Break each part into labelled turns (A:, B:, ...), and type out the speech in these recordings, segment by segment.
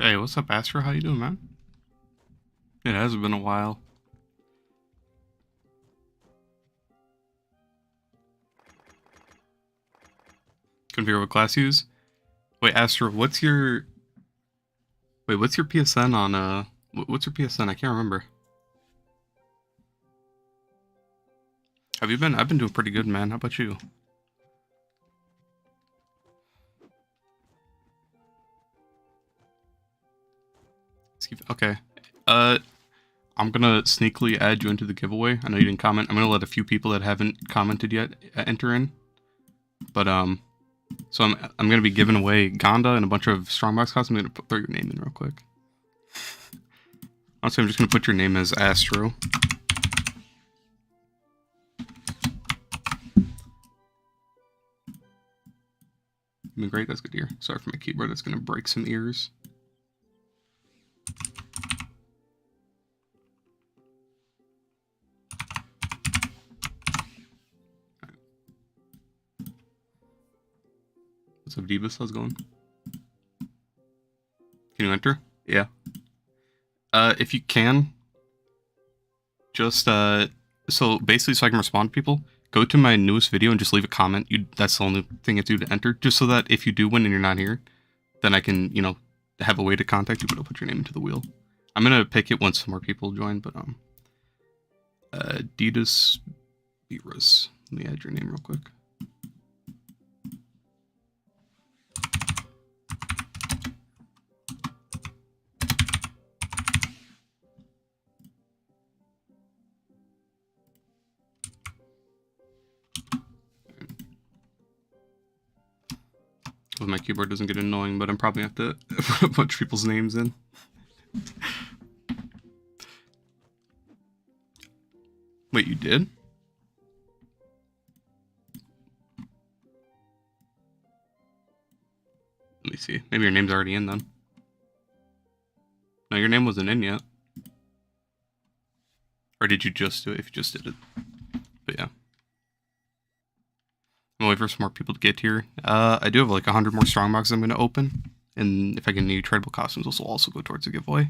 A: Hey, what's up, Astro? How you doing, man? It has been a while. Configure what class use? Wait, Astro, what's your PSN on what's your PSN? I can't remember. Have you been? I've been doing pretty good, man. How about you? Okay. I'm gonna sneakily add you into the giveaway. I know you didn't comment. I'm gonna let a few people that haven't commented yet enter in. But so I'm gonna be giving away Gonda and a bunch of Strongbox costs. I'm gonna throw your name in real quick. Honestly, I'm just gonna put your name as Astro. You've been great. That's good to hear. Sorry for my keyboard. That's gonna break some ears. What's up, Divas? How's it going? Can you enter? Yeah. If you can, just so basically, so I can respond to people, go to my newest video and just leave a comment. That's the only thing you have to do to enter, just so that if you do win and you're not here, then I can, have a way to contact you, but I'll put your name into the wheel. I'm gonna pick it once more people join, but Adidas Beerus. Let me add your name real quick. Well, my keyboard doesn't get annoying, but I'm probably have to put a bunch of people's names in. Wait, you did? Let me see. Maybe your name's already in then. No, your name wasn't in yet. Or did you just do it if you just did it? But yeah. I'm waiting for some more people to get here. I do have like 100 more strongboxes I'm going to open. And if I get any tradable costumes, those will also go towards the giveaway.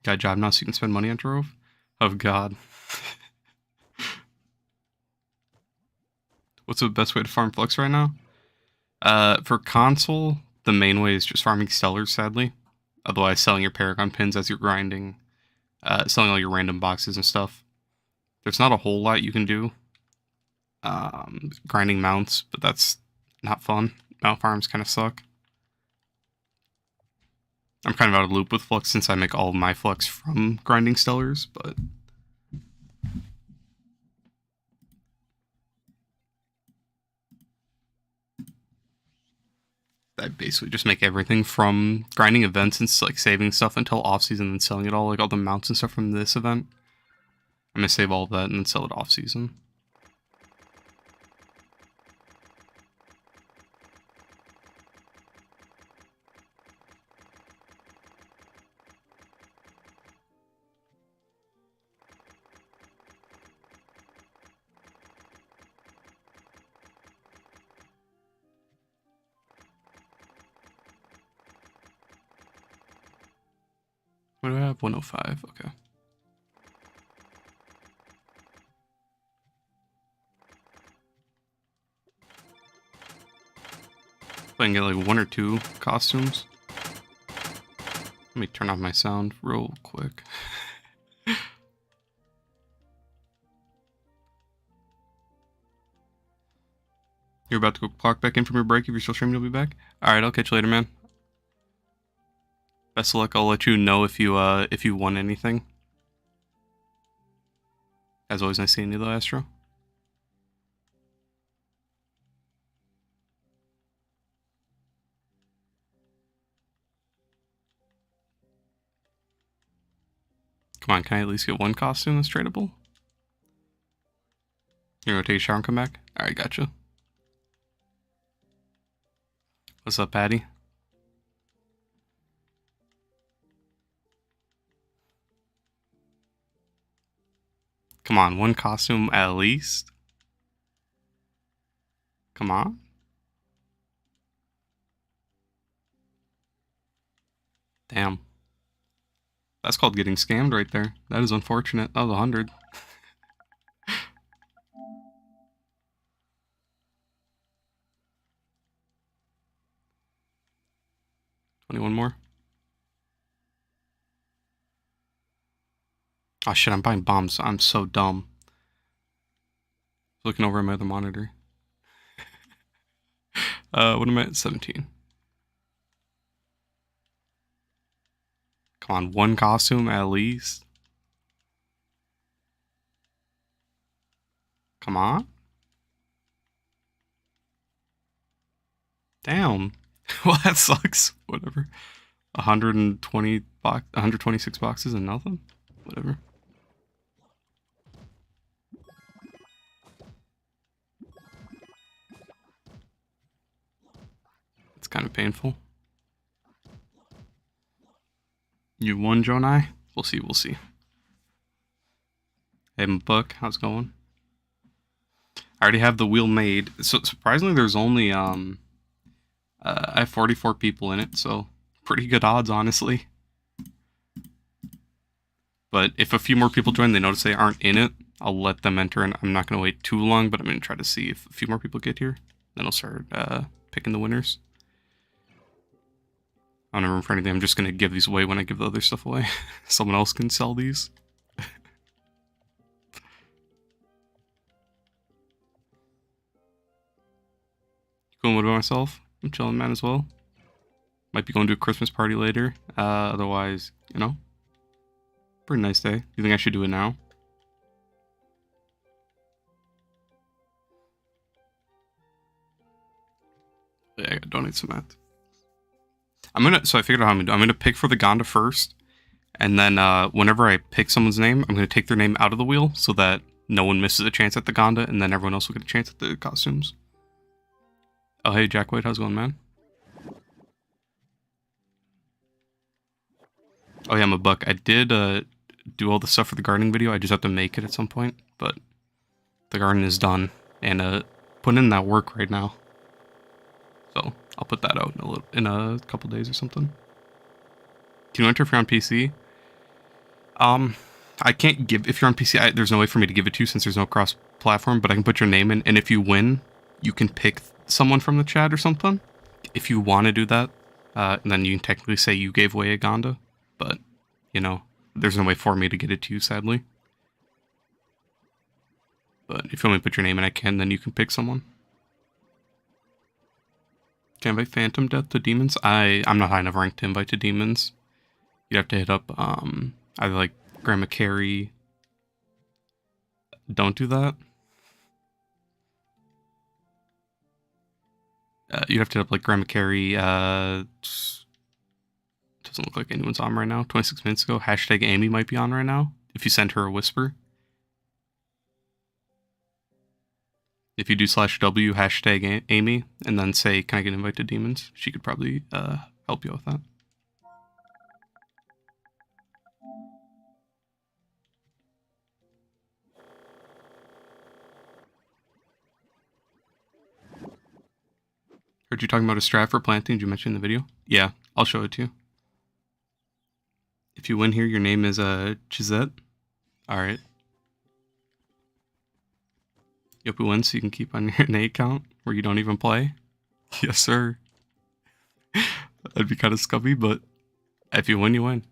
A: Got a job now so you can spend money on Trove? Oh god. What's the best way to farm flux right now? For console, the main way is just farming stellars, sadly. Otherwise, selling your Paragon pins as you're grinding. Selling all your random boxes and stuff. There's not a whole lot you can do. Grinding mounts, but that's not fun. Mount farms kind of suck. I'm kind of out of the loop with flux since I make all of my flux from grinding stellars, but I basically just make everything from grinding events and like saving stuff until off season and then selling it all, like all the mounts and stuff from this event. I'm gonna save all of that and then sell it off season. What do I have? 105. Okay. If I can get like 1 or 2 costumes. Let me turn off my sound real quick. You're about to go clock back in from your break. If you're still streaming, you'll be back. Alright, I'll catch you later, man. Best of luck. I'll let you know if you won anything. As always, nice seeing you though, Astro. Come on, can I at least get 1 costume that's tradable? You're gonna take a shower and come back? Alright, gotcha. What's up, Patty? Come on, 1 costume at least? Come on. Damn. That's called getting scammed right there. That is unfortunate. That was 100. 21 more. Oh shit, I'm buying bombs. I'm so dumb. Looking over at my other monitor. What am I at? 17. Come on, one costume at least. Come on. Damn. Well, that sucks. Whatever. 126 boxes and nothing? Whatever. It's kind of painful. You won, Jonai? We'll see, we'll see. Hey, Book, how's it going? I already have the wheel made. So surprisingly, there's only I have 44 people in it, so pretty good odds, honestly. But if a few more people join, they notice they aren't in it, I'll let them enter, and I'm not going to wait too long, but I'm going to try to see if a few more people get here. Then I'll start picking the winners. I don't have room for anything. I'm just going to give these away when I give the other stuff away. Someone else can sell these. Going with myself. I'm chilling, man, as well. Might be going to a Christmas party later. Otherwise, you know. Pretty nice day. You think I should do it now? Yeah, I gotta donate some mats. So I figured out how I'm gonna do. I'm gonna pick for the Gonda first. And then whenever I pick someone's name, I'm gonna take their name out of the wheel so that no one misses a chance at the Gonda, and then everyone else will get a chance at the costumes. Oh, hey, Jack White, how's it going, man? Oh, yeah, I'm a buck. I did do all the stuff for the gardening video. I just have to make it at some point, but the garden is done, and putting in that work right now. So I'll put that out in a couple days or something. Can you enter if you're on PC? I can't give if you're on PC. There's no way for me to give it to you since there's no cross-platform. But I can put your name in, and if you win, you can pick someone from the chat or something. If you want to do that, and then you can technically say you gave away a Gonda. But you know, there's no way for me to get it to you, sadly. But if you want me to put your name in, I can. Then you can pick someone. Can I invite Phantom Death to Demons? I'm not high enough ranked to invite to Demons. You'd have to hit up either like Grandma Carrie. Don't do that. You'd have to hit up like Grandma Carrie. Doesn't look like anyone's on right now. 26 minutes ago. Hashtag Amy might be on right now. If you send her a whisper. If you do /W hashtag Amy and then say, can I get invited to Demons? She could probably help you with that. Heard you talking about a strat for planting. Did you mention in the video? Yeah, I'll show it to you. If you win here, your name is Chisette. Alright. You hope you win so you can keep on your NA account where you don't even play. Yes, sir. That'd be kind of scummy, but if you win, you win.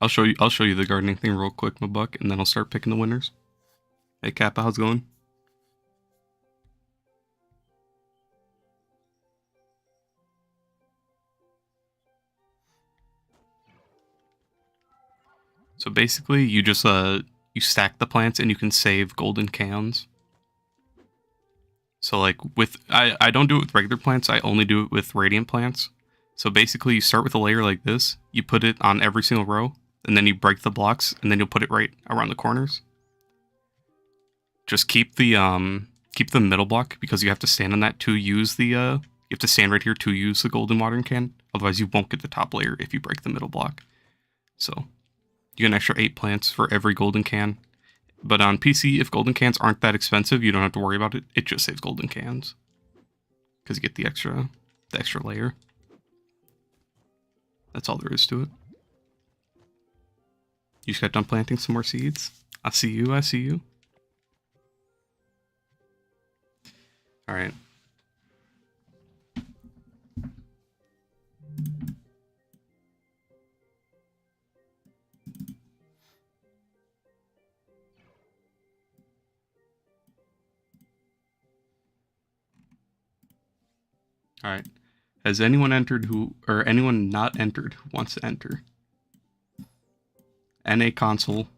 A: I'll show you the gardening thing real quick, my buck, and then I'll start picking the winners. Hey Kappa, how's it going? So basically, you just you stack the plants and you can save golden cans. So like with I don't do it with regular plants. I only do it with radiant plants. So basically, you start with a layer like this. You put it on every single row, and then you break the blocks, and then you'll put it right around the corners. Just keep the middle block because you have to stand on that to use the you have to stand right here to use the golden watering can. Otherwise, you won't get the top layer if you break the middle block. So you get an extra 8 plants for every golden can. But on PC, if golden cans aren't that expensive, you don't have to worry about it. It just saves golden cans. Because you get the extra layer. That's all there is to it. You just got done planting some more seeds. I see you, I see you. Alright. Alright. Has anyone entered or anyone not entered who wants to enter? NA console.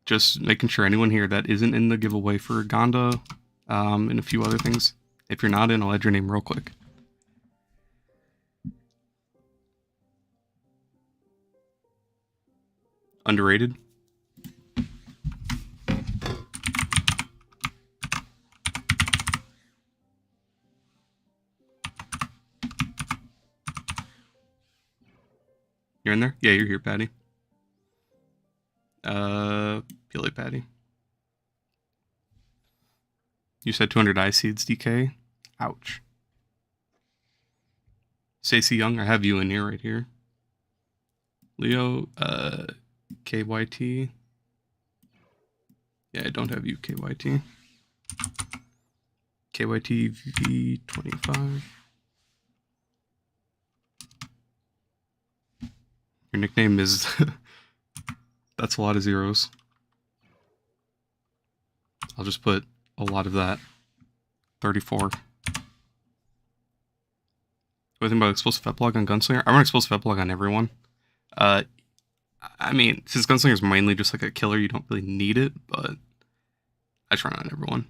A: Just making sure anyone here that isn't in the giveaway for Gonda, and a few other things. If you're not in, I'll add your name real quick. Underrated? You're in there? Yeah, you're here, Patty. Pele Patty. You said 200 eye seeds, DK? Ouch. Stacey Young, I have you in here right here. Leo, KYT. Yeah, I don't have you, KYT. KYT V25. Your nickname is... That's a lot of zeros. I'll just put a lot of that. 34. What do you think about explosive epilogue on Gunslinger? I run explosive epilogue on everyone. I mean, since Gunslinger is mainly just like a killer, you don't really need it, but I try on everyone.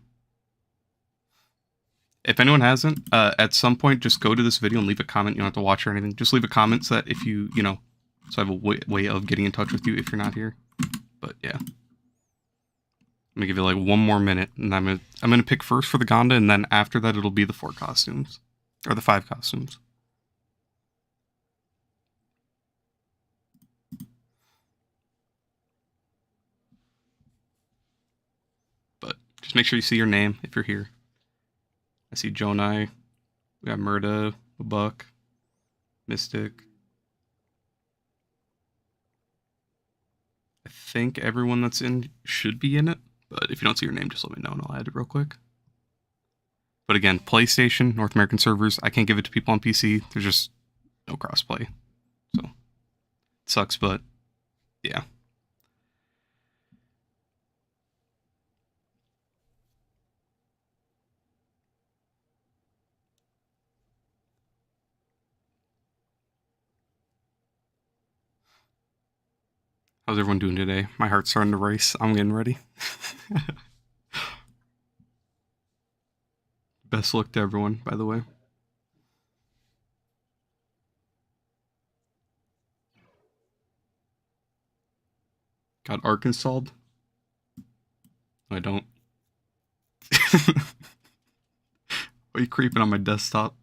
A: If anyone hasn't, at some point, just go to this video and leave a comment. You don't have to watch or anything. Just leave a comment so that if you, so I have a way of getting in touch with you if you're not here. But yeah. I'm gonna give you like 1 more minute, and I'm gonna pick first for the Gonda, and then after that it'll be the 4 costumes. Or the 5 costumes. But just make sure you see your name if you're here. I see Jonai. We got Murda, Buck, Mystic. I think everyone that's in should be in it, but if you don't see your name, just let me know and I'll add it real quick. But again, PlayStation, North American servers, I can't give it to people on PC. There's just no crossplay. So, it sucks, but yeah. How's everyone doing today? My heart's starting to race. I'm getting ready. Best luck to everyone, by the way. Got Arc installed? No, I don't. Why are you creeping on my desktop?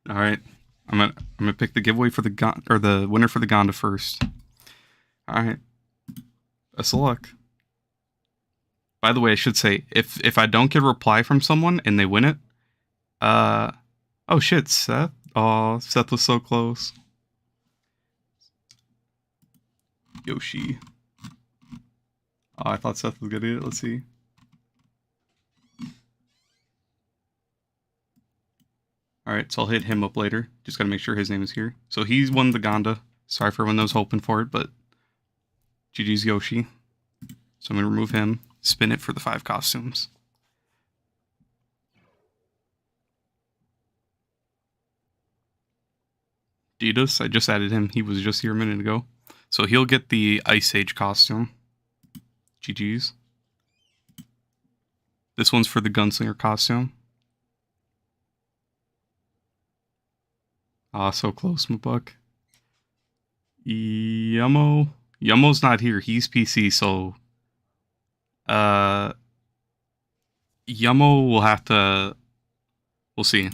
A: Alright. I'm gonna pick the giveaway for the winner for the Gonda first. Alright. Best of luck. By the way, I should say, if I don't get a reply from someone and they win it, oh shit, Seth. Oh, Seth was so close. Yoshi. Oh, I thought Seth was gonna get it. Let's see. Alright, so I'll hit him up later. Just gotta make sure his name is here. So he's won the Gonda. Sorry for everyone that was hoping for it, but GG's Yoshi. So I'm gonna remove him, spin it for the 5 costumes. Didas, I just added him. He was just here a minute ago. So he'll get the Ice Age costume. GG's. This one's for the Gunslinger costume. Ah, so close, my buck. Yummo's not here. He's PC, so Yummo will have to... We'll see.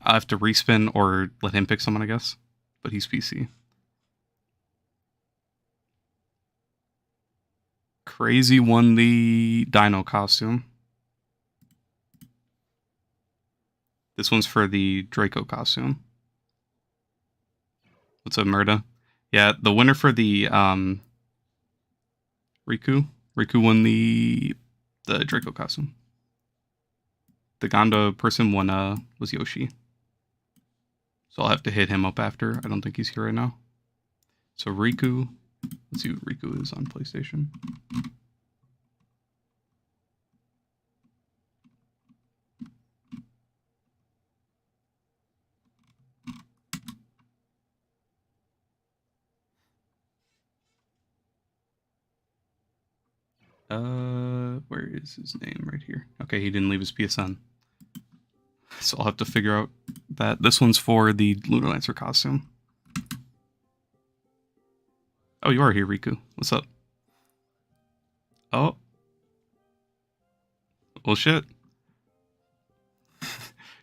A: I'll have to respin or let him pick someone, I guess. But he's PC. Crazy won the Dino costume. This one's for the Draco costume. What's up, Murda? Yeah, the winner for the Riku. Riku won the Draco costume. The Ganda person won was Yoshi. So I'll have to hit him up after. I don't think he's here right now. So Riku, let's see what Riku is on PlayStation. Where is his name? Right here. Okay, he didn't leave his PSN. So I'll have to figure out that. This one's for the Lunar Lancer costume. Oh, you are here, Riku. What's up? Oh. Well, shit.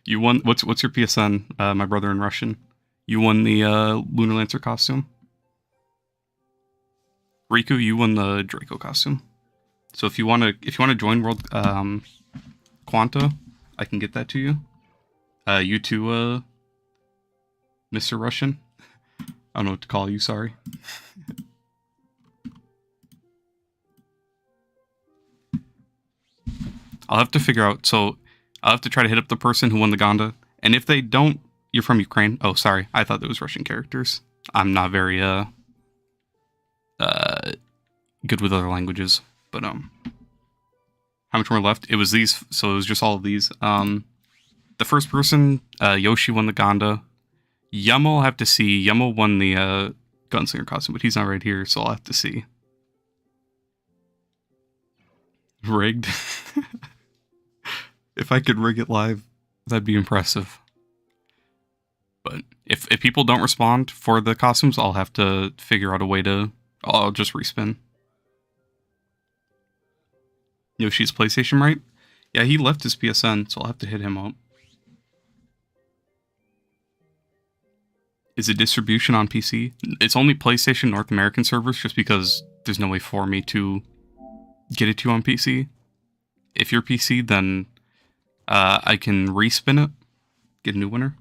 A: You won. What's your PSN? My brother in Russian. You won the Lunar Lancer costume. Riku, you won the Draco costume. So if you wanna join World Quanta, I can get that to you. You too, Mr. Russian. I don't know what to call you. Sorry. I'll have to figure out. So I'll have to try to hit up the person who won the Ganda, and if they don't, you're from Ukraine. Oh, sorry. I thought there was Russian characters. I'm not very good with other languages. But how much more left? It was these, so it was just all of these. The first person, Yoshi won the Ganda. Yummel, I'll have to see. Yummel won the Gunslinger costume, but he's not right here, so I'll have to see. Rigged. If I could rig it live, that'd be impressive. But if people don't respond for the costumes, I'll have to figure out a way to... I'll just respin. Yoshi's PlayStation, right? Yeah, he left his PSN, so I'll have to hit him up. Is it distribution on PC? It's only PlayStation North American servers, just because there's no way for me to get it to on PC. If you're PC, then I can respin it, get a new winner.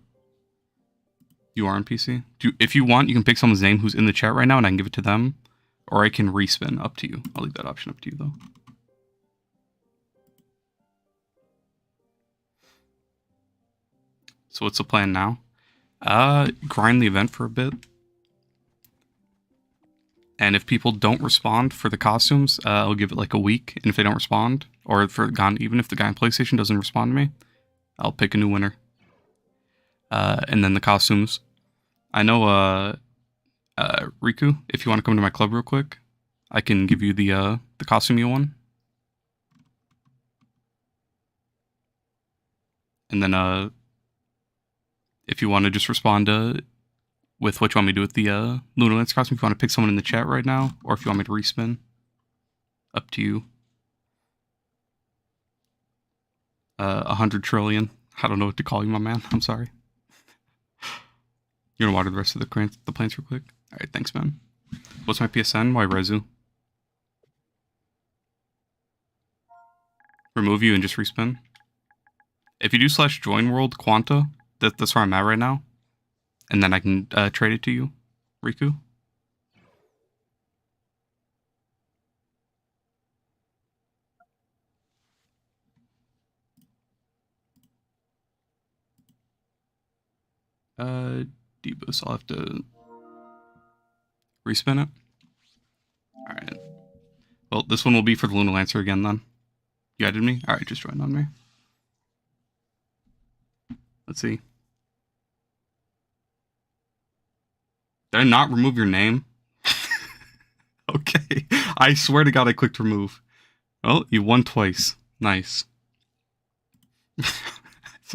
A: You are on PC. If you want, you can pick someone's name who's in the chat right now, and I can give it to them. Or I can respin, up to you. I'll leave that option up to you, though. So what's the plan now? Grind the event for a bit. And if people don't respond for the costumes, I'll give it like a week. And if they don't respond, or for even if the guy on PlayStation doesn't respond to me, I'll pick a new winner. And then the costumes. I know, Riku, if you want to come to my club real quick, I can give you the costume you won. And then, if you want to just respond with what you want me to do with the Lunar Lance costume, if you want to pick someone in the chat right now, or if you want me to respin, up to you. 100 trillion. I don't know what to call you, my man. I'm sorry. You're gonna water the rest of the plants real quick? Alright, thanks, man. What's my PSN? Why Rezu? Remove you and just respin? If you do /join world Quanta, that's where I'm at right now. And then I can trade it to you, Riku. Debus, I'll have to respin it. Alright. Well, this one will be for the Lunar Lancer again then. You added me? Alright, just join on me. Let's see. Did I not remove your name? Okay. I swear to God I clicked remove. Well, you won twice. Nice.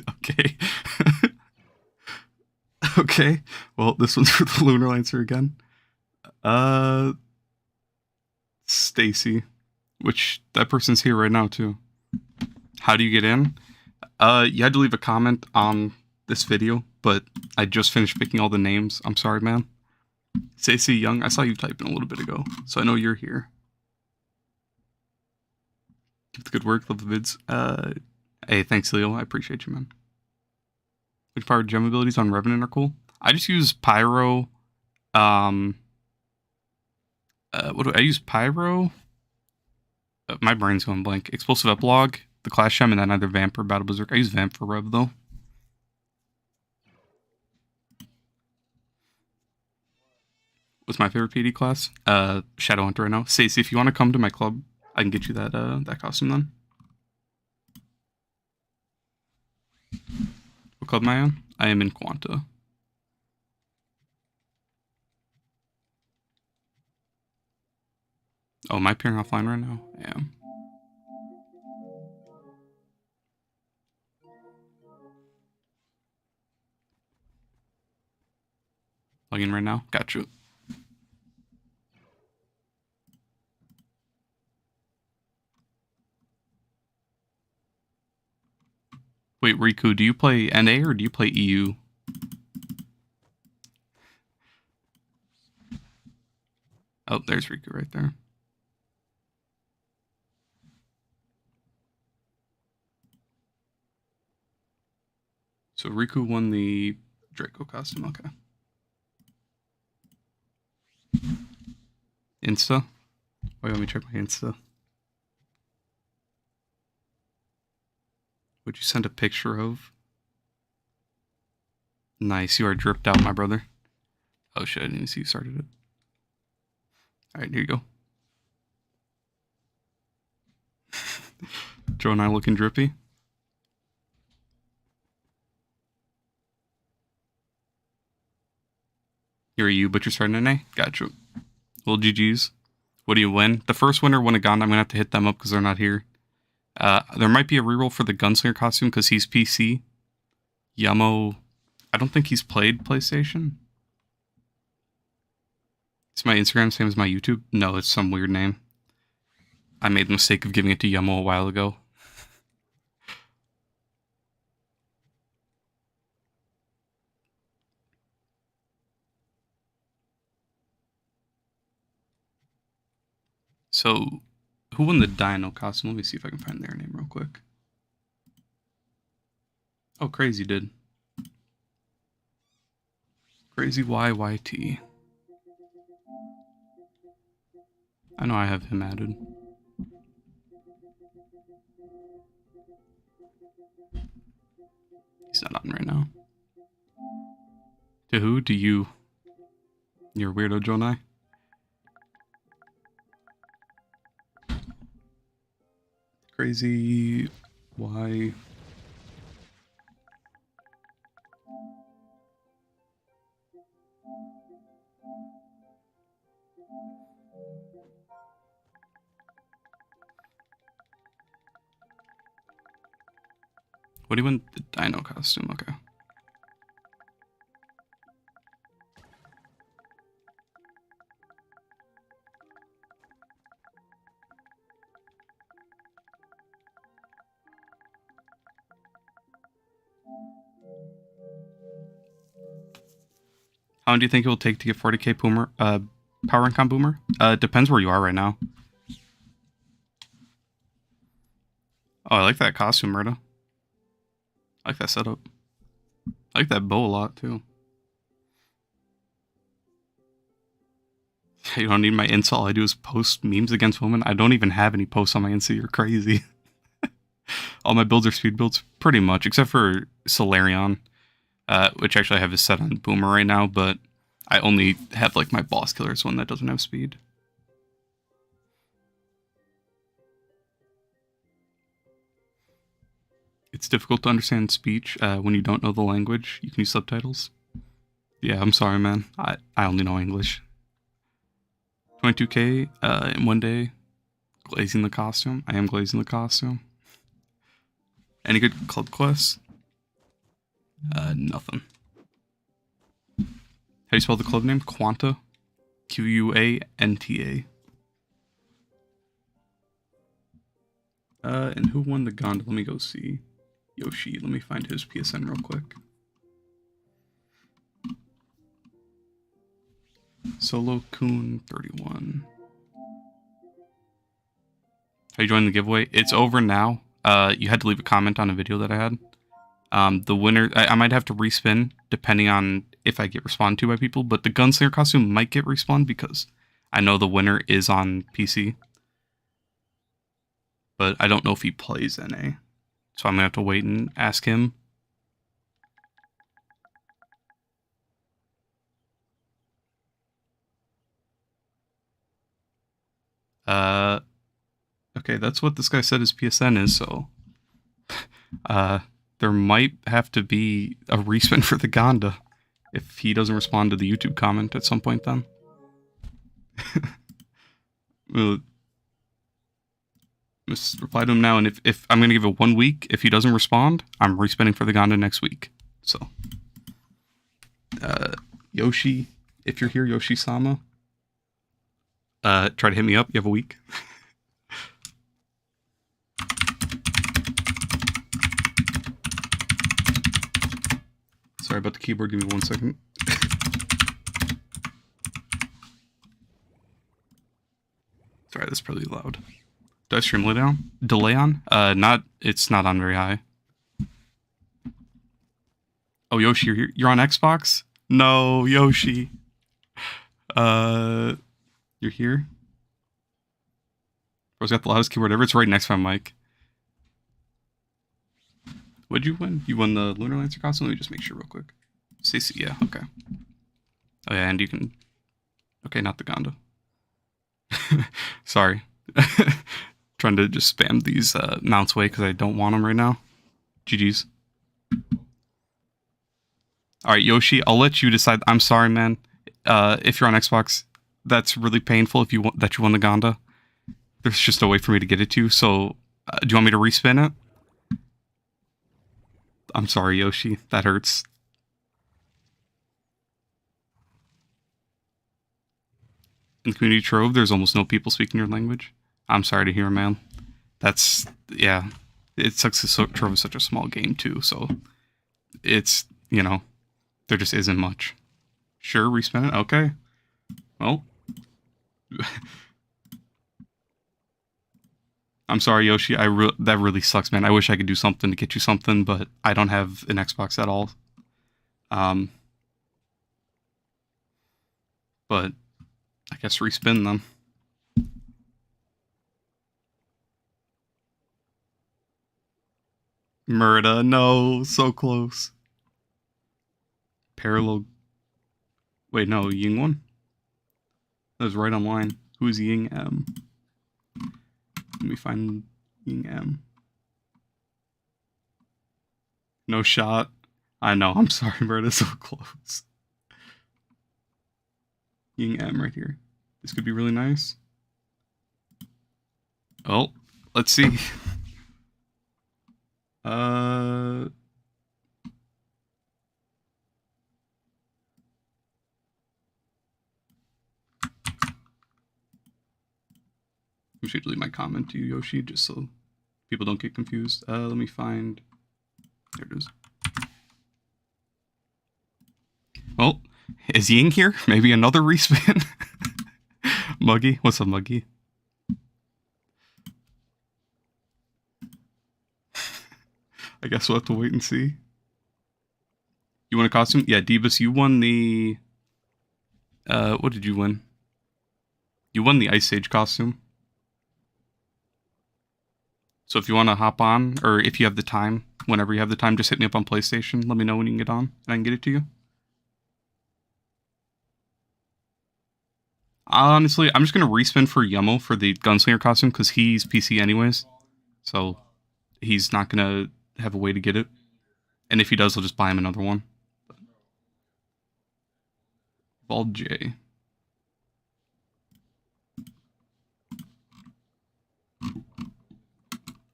A: Okay. Okay. Well, this one's for the Lunar Lancer again. Stacy. Which, that person's here right now, too. How do you get in? You had to leave a comment on this video, but I just finished picking all the names. I'm sorry, man. Stacy Young, I saw you typing a little bit ago, so I know you're here. Keep the good work. Love the vids. Hey, thanks, Leo. I appreciate you, man. Which powered gem abilities on Revenant are cool? I just use Pyro. What do I use? Pyro. My brain's going blank. Explosive Epilogue, the Clash Gem, and then either Vamp or Battle Berserk. I use Vamp for Rev though. What's my favorite PD class? Shadow Hunter right now. Stacey, if you want to come to my club, I can get you that that costume then. What club am I on? I am in Quanta. Oh, am I appearing offline right now? I am. Logging right now? Gotcha. Wait, Riku, do you play NA or do you play EU? Oh, there's Riku right there. So Riku won the Draco costume, okay. Insta? Wait, let me check my Insta. Would you send a picture of? Nice, you are dripped out, my brother. Oh shit, I didn't even see you started it. Alright, here you go. Joe and I looking drippy. You're a U, but you're starting an A? Gotcha. Well, GG's. What do you win? The first winner won a gun. I'm gonna have to hit them up because they're not here. There might be a reroll for the Gunslinger costume because he's PC. Yamo, I don't think he's played PlayStation. Is my Instagram same as my YouTube? No, it's some weird name. I made the mistake of giving it to Yamo a while ago. So, who won the Dino costume? Let me see if I can find their name real quick. Oh, Crazy did. Crazy YYT. I know I have him added. He's not on right now. To who? To you. You're a weirdo, Jonai. Crazy Y. What do you want? The Dino costume, okay. How long do you think it will take to get 40k Boomer, Power Income Boomer? Depends where you are right now. Oh, I like that costume, Murda. I like that setup. I like that bow a lot, too. You don't need my Insta. All I do is post memes against women. I don't even have any posts on my Insta. You're crazy. All my builds are speed builds, pretty much, except for Solarion, which actually I have is set on Boomer right now, but I only have, like, my Boss Killer's one that doesn't have speed. It's difficult to understand speech when you don't know the language. You can use subtitles. Yeah, I'm sorry, man. I only know English. 22k in one day. Glazing the costume. I am glazing the costume. Any good club quests? Nothing. How do you spell the club name? Quanta. Quanta. And who won the Gond? Let me go see. Yoshi. Let me find his PSN real quick. Solo Kun 31. Are you joining the giveaway? It's over now. You had to leave a comment on a video that I had. The winner, I might have to respin depending on if I get responded to by people, but the gunslinger costume might get respawned because I know the winner is on PC. But I don't know if he plays NA. So I'm gonna have to wait and ask him. Okay, that's what this guy said his PSN is, so there might have to be a respin for the Gonda if he doesn't respond to the YouTube comment at some point then. We'll just reply to him now, and if I'm gonna give it 1 week, if he doesn't respond, I'm respinning for the Gonda next week. So Yoshi, if you're here, Yoshi-sama, try to hit me up. You have a week. Sorry about the keyboard, give me 1 second. Sorry, that's probably loud. Do I stream delay on? It's not on very high. Oh, Yoshi, you're here? You're on Xbox? No, Yoshi. You're here? Bro's got the loudest keyboard ever. It's right next to my mic. What'd you win? You won the Lunar Lancer costume? Let me just make sure real quick. Stacy, yeah, okay. Oh yeah, and you can... Okay, not the Gonda. Sorry. Trying to just spam these mounts away because I don't want them right now. GG's. Alright, Yoshi, I'll let you decide. I'm sorry, man. If you're on Xbox, that's really painful if you want that you won the Gonda. There's just a way for me to get it to you, so do you want me to respin it? I'm sorry, Yoshi. That hurts. In the community Trove, there's almost no people speaking your language. I'm sorry to hear, man. That's, yeah. It sucks that Trove is such a small game, too, so it's, you know, there just isn't much. Sure, respin it? Okay. Well. I'm sorry, Yoshi. That really sucks, man. I wish I could do something to get you something, but I don't have an Xbox at all. But I guess respin them. Murda, no, so close. Parallel. Wait, no, Ying one? That was right online. Who's Ying M? Let me find Ying M. No shot. I know, I'm sorry, Murda, so close. Ying M right here. This could be really nice. Oh, let's see. I should leave my comment to you, Yoshi, just so people don't get confused. Let me find... There it is. Well, is Ying here? Maybe another respin? Muggy? What's up, Muggy? I guess we'll have to wait and see. You won a costume? Yeah, Divas, you won the... what did you win? You won the Ice Age costume. So if you want to hop on, or if you have the time, whenever you have the time, just hit me up on PlayStation. Let me know when you can get on, and I can get it to you. Honestly, I'm just going to respin for Yummo for the Gunslinger costume, because he's PC anyways. So he's not going to have a way to get it. And if he does, I'll just buy him another one. Vault J.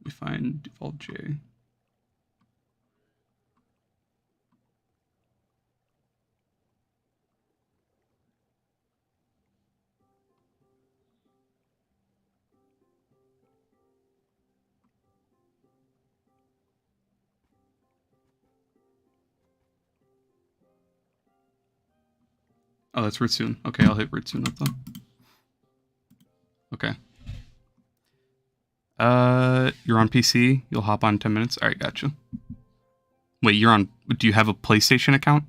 A: We find default J. Oh, that's Ritsun. Okay, I'll hit Ritsun up then. Okay. You're on PC. You'll hop on in 10 minutes. All right, gotcha. Wait, you're on. Do you have a PlayStation account?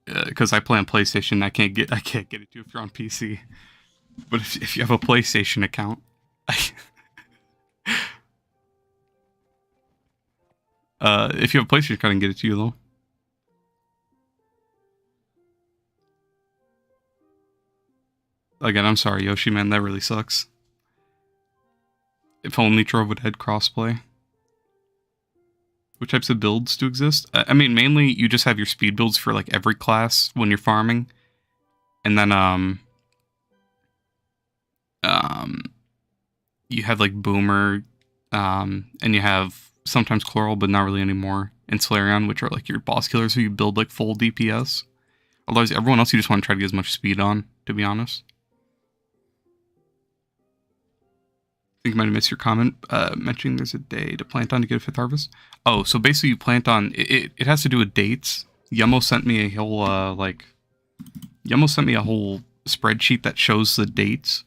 A: Because I play on PlayStation. I can't get it to you if you're on PC. But if you have a PlayStation account, if you have a PlayStation account, I can get it to you though. Again, I'm sorry, Yoshi, man. That really sucks. If only Trove would had crossplay. What types of builds do exist? I mean, mainly you just have your speed builds for like every class when you're farming, and then you have like Boomer, and you have sometimes Chloral, but not really anymore, and Solarion, which are like your boss killers who you build like full DPS. Otherwise, everyone else you just want to try to get as much speed on, to be honest. I think I might have missed your comment mentioning there's a day to plant on to get a 5th harvest. Oh, so basically you plant on... It has to do with dates. Yummo sent me a whole, Yummo sent me a whole spreadsheet that shows the dates.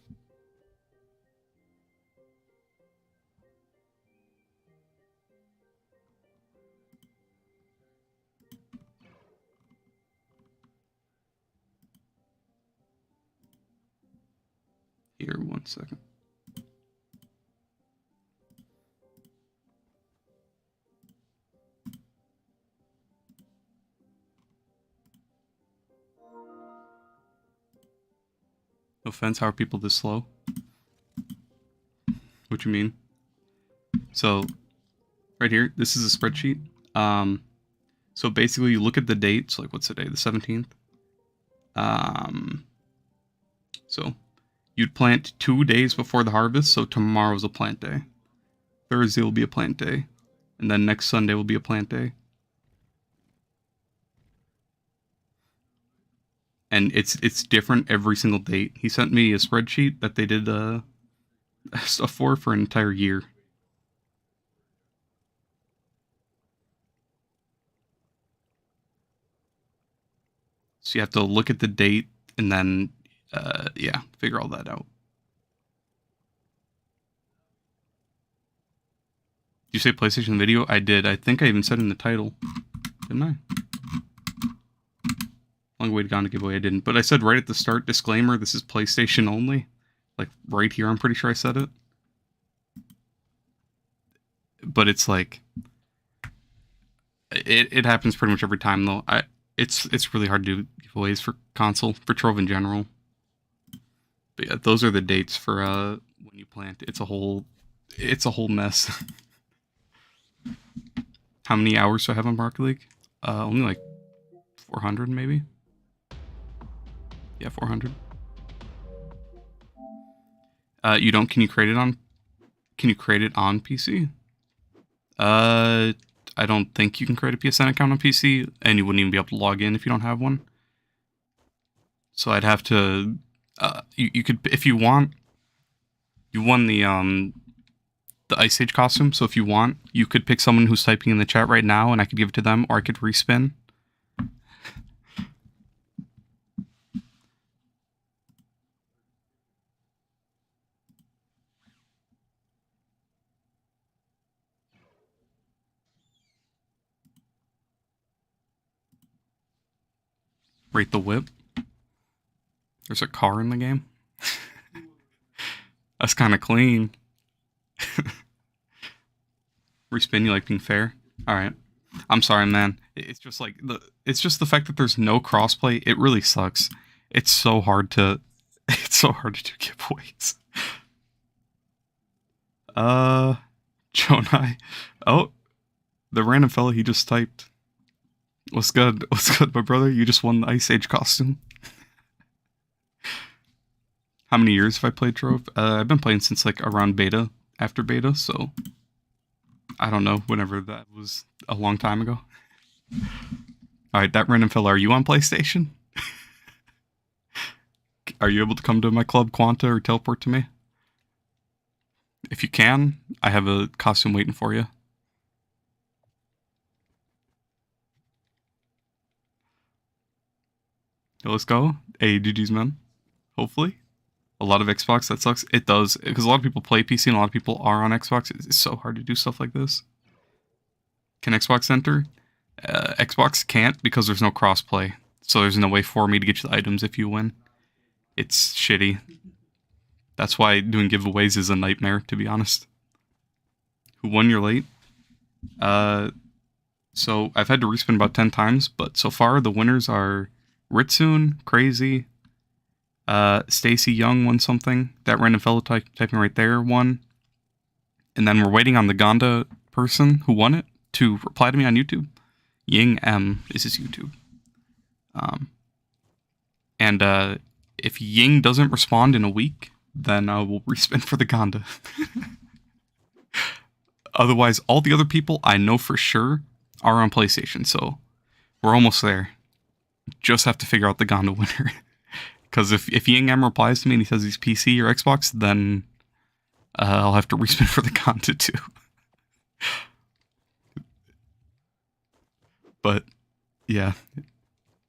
A: Here, 1 second. No offense, how are people this slow? What you mean? So, right here, this is a spreadsheet. So basically you look at the dates, like what's the day? The 17th? So you'd plant 2 days before the harvest, so tomorrow's a plant day. Thursday will be a plant day. And then next Sunday will be a plant day. And it's different every single date. He sent me a spreadsheet that they did stuff for an entire year. So you have to look at the date and then, yeah, figure all that out. Did you say PlayStation video? I did. I think I even said in the title. Didn't I? Long way to go on to giveaway. I didn't. But I said right at the start, disclaimer, this is PlayStation only. Like, right here, I'm pretty sure I said it. But it's like... It happens pretty much every time, though. It's really hard to do giveaways for console, for Trove in general. But yeah, those are the dates for when you plant. It's a whole mess. How many hours do I have on Rocket League? Only like 400 maybe. Yeah, 400. You don't? Can you create it on PC? I don't think you can create a PSN account on PC, and you wouldn't even be able to log in if you don't have one. So I'd have to. You could, if you want. You won the Ice Age costume, so if you want, you could pick someone who's typing in the chat right now, and I could give it to them, or I could respin. Rate the whip. There's a car in the game. That's kind of clean. Respin, you like being fair? Alright. I'm sorry, man. It's just like the fact that there's no crossplay. It really sucks. It's so hard to do giveaways. Jonai. Oh, the random fella he just typed. What's good? What's good, my brother? You just won the Ice Age costume. How many years have I played Trove? I've been playing since like around beta, after beta, so I don't know, whenever that was, a long time ago. Alright, that random fella, are you on PlayStation? Are you able to come to my club, Quanta, or teleport to me? If you can, I have a costume waiting for you. Let's go. Hey, GG's, man. Hopefully. a lot of Xbox, that sucks. It does, because a lot of people play PC and a lot of people are on Xbox. It's so hard to do stuff like this. Can Xbox enter? Xbox can't because there's no crossplay. So there's no way for me to get you the items if you win. It's shitty. That's why doing giveaways is a nightmare, to be honest. Who won your late? So I've had to respin about 10 times, but so far the winners are Ritsoon, Crazy, Stacy Young won something. That random fellow typing right there won. And then we're waiting on the Gonda person who won it to reply to me on YouTube. Ying M is his YouTube. And if Ying doesn't respond in a week, then I will respin for the Gonda. Otherwise, all the other people I know for sure are on PlayStation, so we're almost there. Just have to figure out the Gonda winner. Because if Ying M replies to me and he says he's PC or Xbox, then I'll have to respin for the Gonda too. But yeah,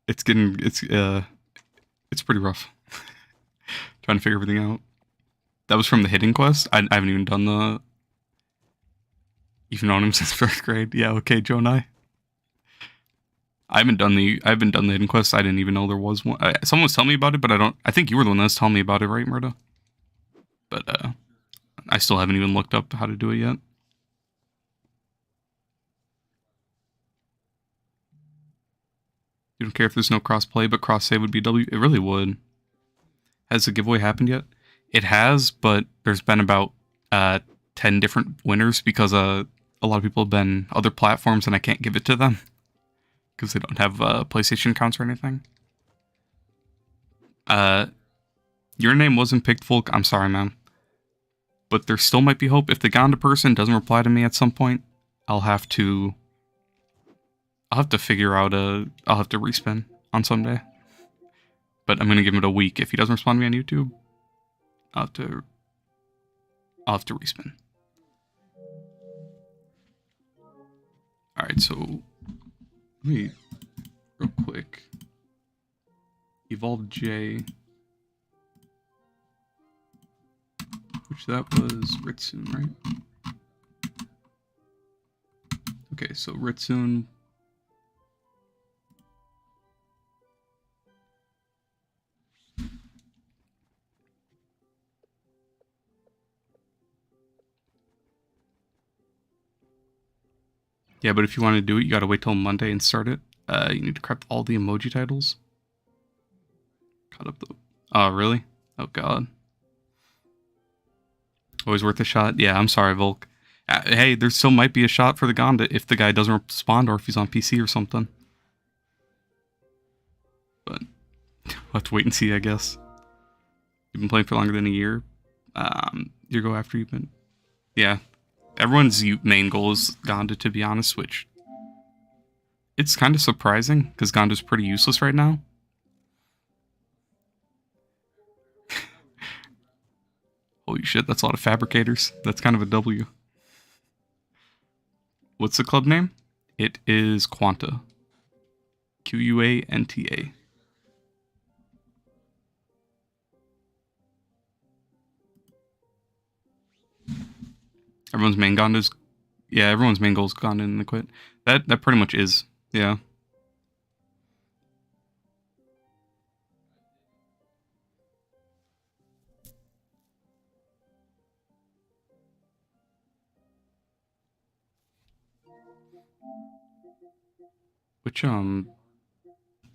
A: it's pretty rough. Trying to figure everything out. That was from the hidden quest. I haven't even done the. You've known him since 1st grade. Yeah, okay, Joe and I haven't done the hidden quest. I didn't even know there was one. Someone was telling me about it, but I think you were the one that was telling me about it, right, Murda? But I still haven't even looked up how to do it yet. You don't care if there's no cross-play, but cross-save would be W? It really would. Has the giveaway happened yet? It has, but there's been about 10 different winners because a lot of people have been other platforms and I can't give it to them because they don't have PlayStation accounts or anything. Your name wasn't picked, Volk. I'm sorry, man. But there still might be hope. If the Gonda person doesn't reply to me at some point, I'll have to figure out I'll have to respin on some day. But I'm gonna give it a week. If he doesn't respond to me on YouTube, I'll have to respin. Alright, so let me real quick. Evolve J, which that was Ritsoon, right? Okay, so Ritsoon. Yeah, but if you want to do it, you gotta wait till Monday and start it. You need to correct all the emoji titles. Cut up the... Oh, really? Oh, God. Always worth a shot? Yeah, I'm sorry, Volk. Hey, there still might be a shot for the Gonda if the guy doesn't respond or if he's on PC or something. But we'll have to wait and see, I guess. You've been playing for longer than a year. You go after you've been... Yeah. Everyone's main goal is Gonda, to be honest, which... It's kind of surprising, because Gonda's pretty useless right now. Holy shit, that's a lot of fabricators. That's kind of a W. What's the club name? It is Quanta. Quanta. Everyone's main Gonda's... Yeah, everyone's main goal is Gonda and the quit. That pretty much is, yeah. Which,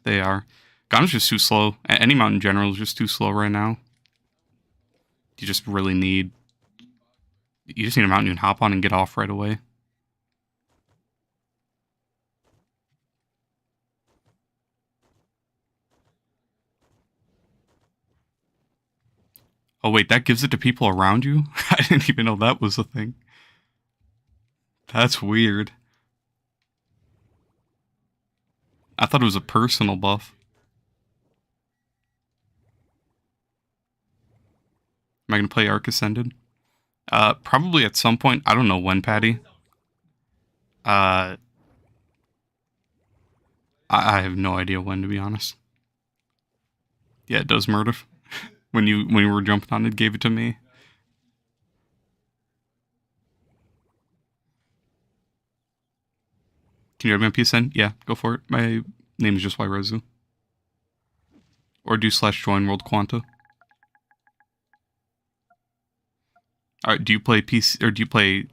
A: they are. Gonda's just too slow. Any mount in general is just too slow right now. You just really need... You just need a mount you can hop on and get off right away. Oh wait, that gives it to people around you? I didn't even know that was a thing. That's weird. I thought it was a personal buff. Am I gonna play Arc Ascended? Probably at some point. I don't know when, Patty. I have no idea when, to be honest. Yeah, it does murder. when you were jumping on it, gave it to me. Can you have me on PSN? Yeah, go for it. My name is just Yrezu. Or do /join World Quanta. Alright, do you play PC or do you play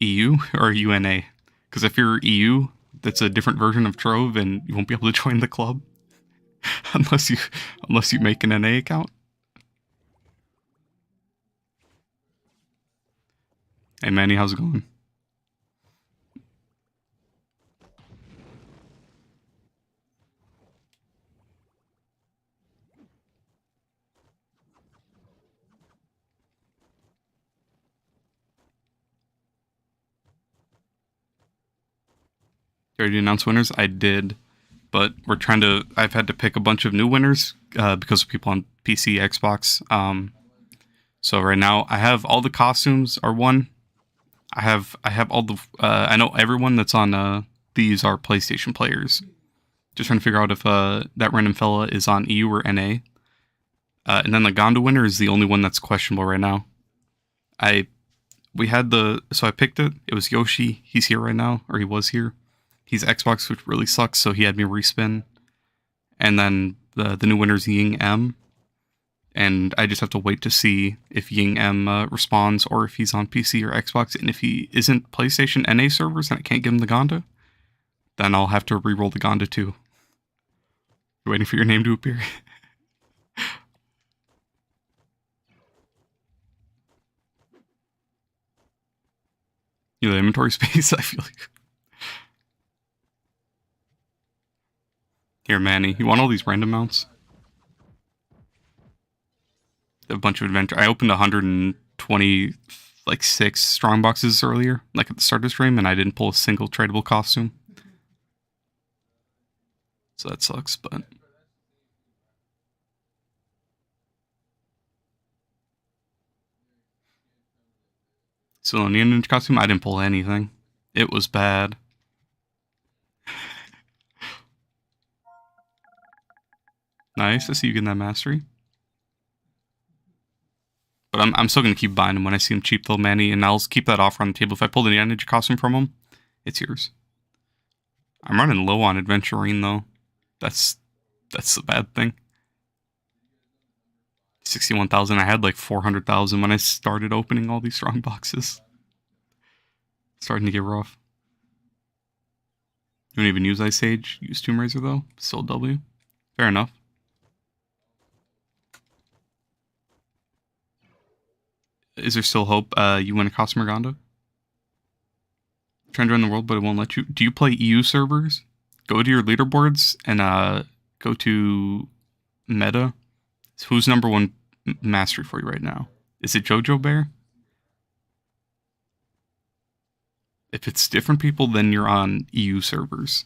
A: EU or UNA? Because if you're EU, that's a different version of Trove, and you won't be able to join the club unless you make an NA account. Hey Manny, how's it going? You already announced winners? I did, but I've had to pick a bunch of new winners because of people on PC, Xbox. So right now I have all the costumes are won. I have all the I know everyone that's on these are PlayStation players. Just trying to figure out if that random fella is on EU or NA. And then the Gonda winner is the only one that's questionable right now. I picked it. It was Yoshi. He's here right now, or he was here. He's Xbox, which really sucks, so he had me respin. And then the new winner's Ying M. And I just have to wait to see if Ying M responds, or if he's on PC or Xbox. And if he isn't PlayStation NA servers and I can't give him the Gonda, then I'll have to re-roll the Gonda too. You're waiting for your name to appear. You know, the inventory space, I feel like. Here, Manny, you want all these random mounts? A bunch of adventure. I opened 126 strong boxes earlier, like at the start of the stream, and I didn't pull a single tradable costume. So that sucks, but... So on the Ninja costume, I didn't pull anything. It was bad. Nice, I see you getting that mastery. But I'm still going to keep buying them when I see them cheap though, Manny, and I'll keep that offer on the table. If I pull the Ninja costume from them, it's yours. I'm running low on Adventurine though. That's the bad thing. 61,000. I had like 400,000 when I started opening all these strong boxes. Starting to get rough. You don't even use Ice Age. Use Tomb Raiser though. Still W. Fair enough. Is there still hope you win a costume Gonda? Trying to run the world, but it won't let you. Do you play EU servers? Go to your leaderboards and go to meta. Who's number one mastery for you right now? Is it Jojo Bear? If it's different people, then you're on EU servers.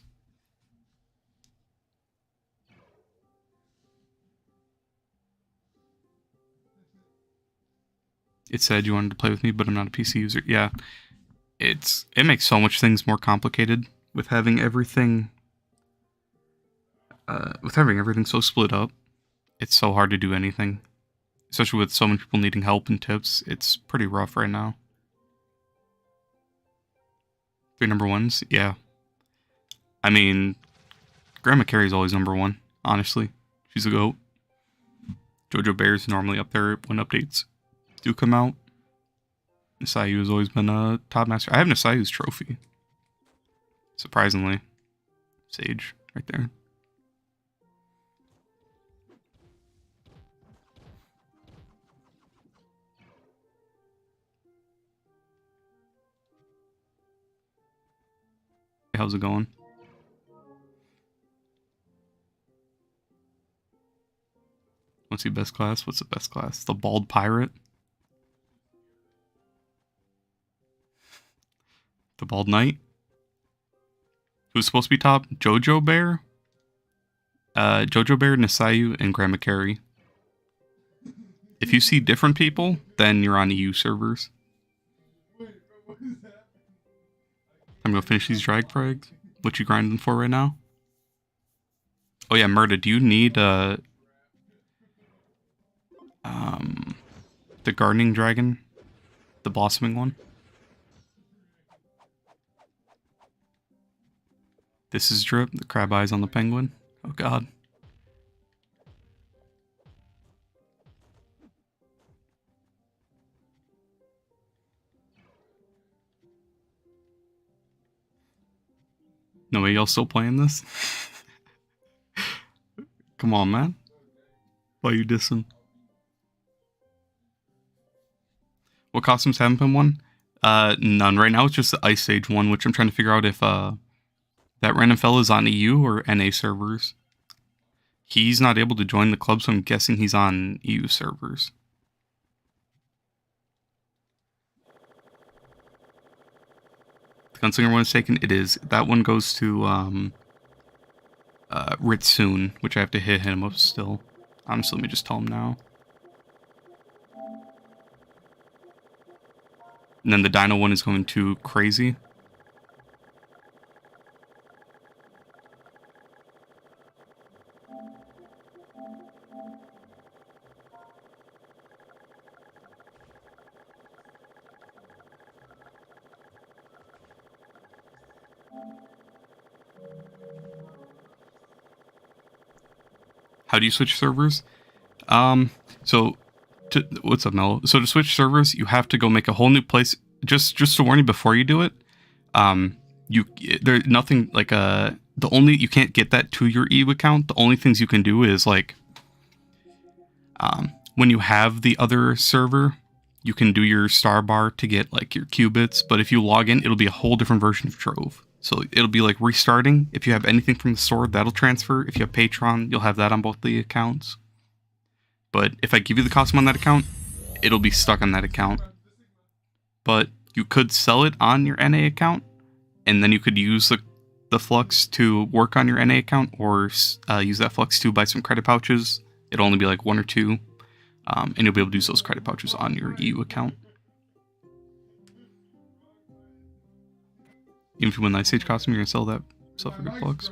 A: It said you wanted to play with me, but I'm not a PC user. Yeah, it makes so much things more complicated with having everything. With having everything so split up, it's so hard to do anything. Especially with so many people needing help and tips, it's pretty rough right now. 3 number ones, yeah. I mean, Grandma Carrie's always number one, honestly. She's a GOAT. Jojo Bear's normally up there when updates do come out. Nasayu has always been a top master. I have Nasayu's trophy. Surprisingly. Sage, right there. How's it going? What's the best class? What's the best class? The Bald Pirate? The Bald Knight? Who's supposed to be top? Jojo Bear? Jojo Bear, Nasayu, and Grandma Carrie. If you see different people, then you're on EU servers. I'm gonna finish these drag frags. What you grinding for right now? Oh yeah, Murda, do you need The gardening dragon, the blossoming one. This is Drip, the crab eyes on the penguin. Oh god. No way, y'all still playing this? Come on, man. Why you dissing? What costumes haven't been won? None. Right now it's just the Ice Age one, which I'm trying to figure out if that random fella is on EU or NA servers. He's not able to join the club, so I'm guessing he's on EU servers. The Gunslinger one is taken. It is. That one goes to Ritsoon, which I have to hit him up still. Honestly, let me just tell him now. And then the Dino one is going to Crazy. How do you switch servers? What's up, Mel? So to switch servers, you have to go make a whole new place. Just to warn you before you do it, there's nothing like you can't get that to your EU account. The only things you can do is like, when you have the other server, you can do your star bar to get like your qubits. But if you log in, it'll be a whole different version of Trove. So it'll be like restarting. If you have anything from the store, that'll transfer. If you have Patreon, you'll have that on both the accounts. But if I give you the costume on that account, it'll be stuck on that account. But you could sell it on your NA account, and then you could use the flux to work on your NA account, or use that flux to buy some credit pouches. It'll only be like 1 or 2, and you'll be able to use those credit pouches on your EU account. Even if you win the Ice Age costume, you're gonna sell that stuff for good flux.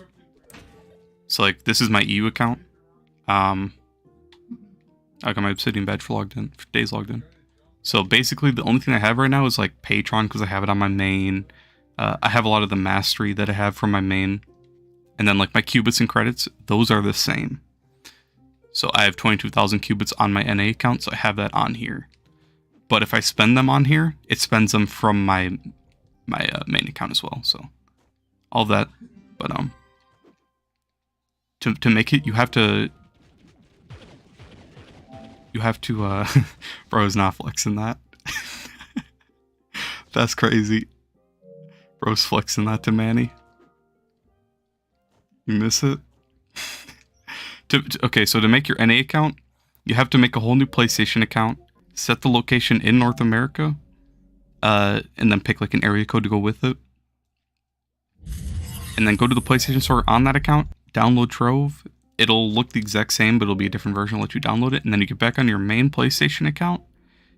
A: So like, this is my EU account. I got my Obsidian badge for days logged in. So basically, the only thing I have right now is like Patreon, because I have it on my main. I have a lot of the mastery that I have from my main, and then like my qubits and credits, those are the same. So I have 22,000 qubits on my NA account, so I have that on here. But if I spend them on here, it spends them from my main account as well. So all that, but to make it, you have to bro's not flexing that. That's crazy. Bro's flexing that to Manny. You miss it? Okay, so to make your NA account, you have to make a whole new PlayStation account, set the location in North America, and then pick like an area code to go with it. And then go to the PlayStation Store on that account, download Trove. It'll look the exact same, but it'll be a different version. I'll let you download it, and then you get back on your main PlayStation account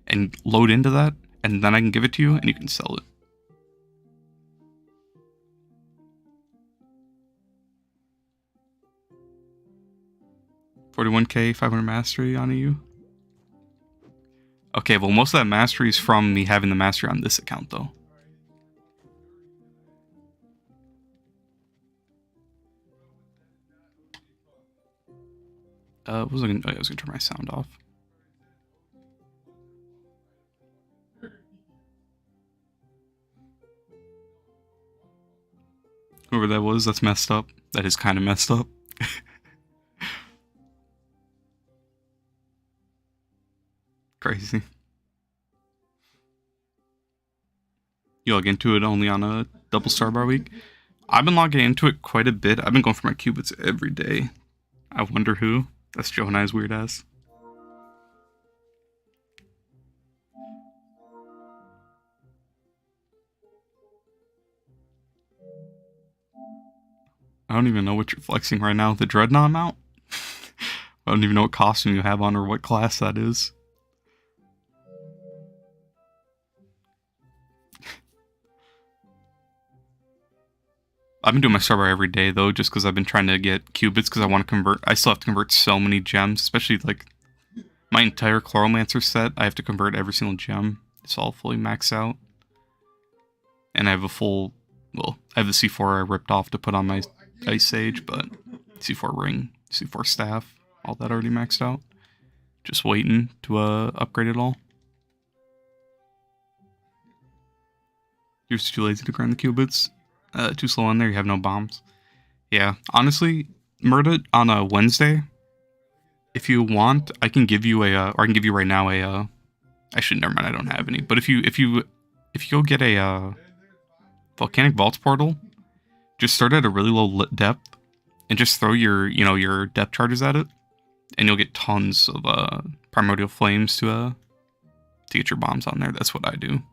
A: and load into that, and then I can give it to you, and you can sell it. $41K, 500 mastery on EU. Okay, well, most of that mastery is from me having the mastery on this account, though. I was gonna turn my sound off. Whoever that was, that's messed up. That is kind of messed up. Crazy. You log into it only on a double star bar week? I've been logging into it quite a bit. I've been going for my qubits every day. I wonder who. That's Joe and I's weird ass. I don't even know what you're flexing right now. The Dreadnought mount? I don't even know what costume you have on or what class that is. I've been doing my star bar every day though, just because I've been trying to get qubits because I want to convert. I still have to convert so many gems, especially like My entire Chloromancer set, I have to convert every single gem. It's all fully maxed out. And I have a full, well, I have the C4 I ripped off to put on my Ice Sage, but C4 ring, C4 staff, all that already maxed out. Just waiting to upgrade it all. You're just too lazy to grind the qubits. Too slow on there, you have no bombs. Yeah, honestly, Murda, on a Wednesday, if you want, I can give you a, or I can give you right now a, actually, never mind, I don't have any. But if you go get a volcanic vaults portal, just start at a really low depth, and just throw your, your depth charges at it, and you'll get tons of primordial flames to get your bombs on there. That's what I do.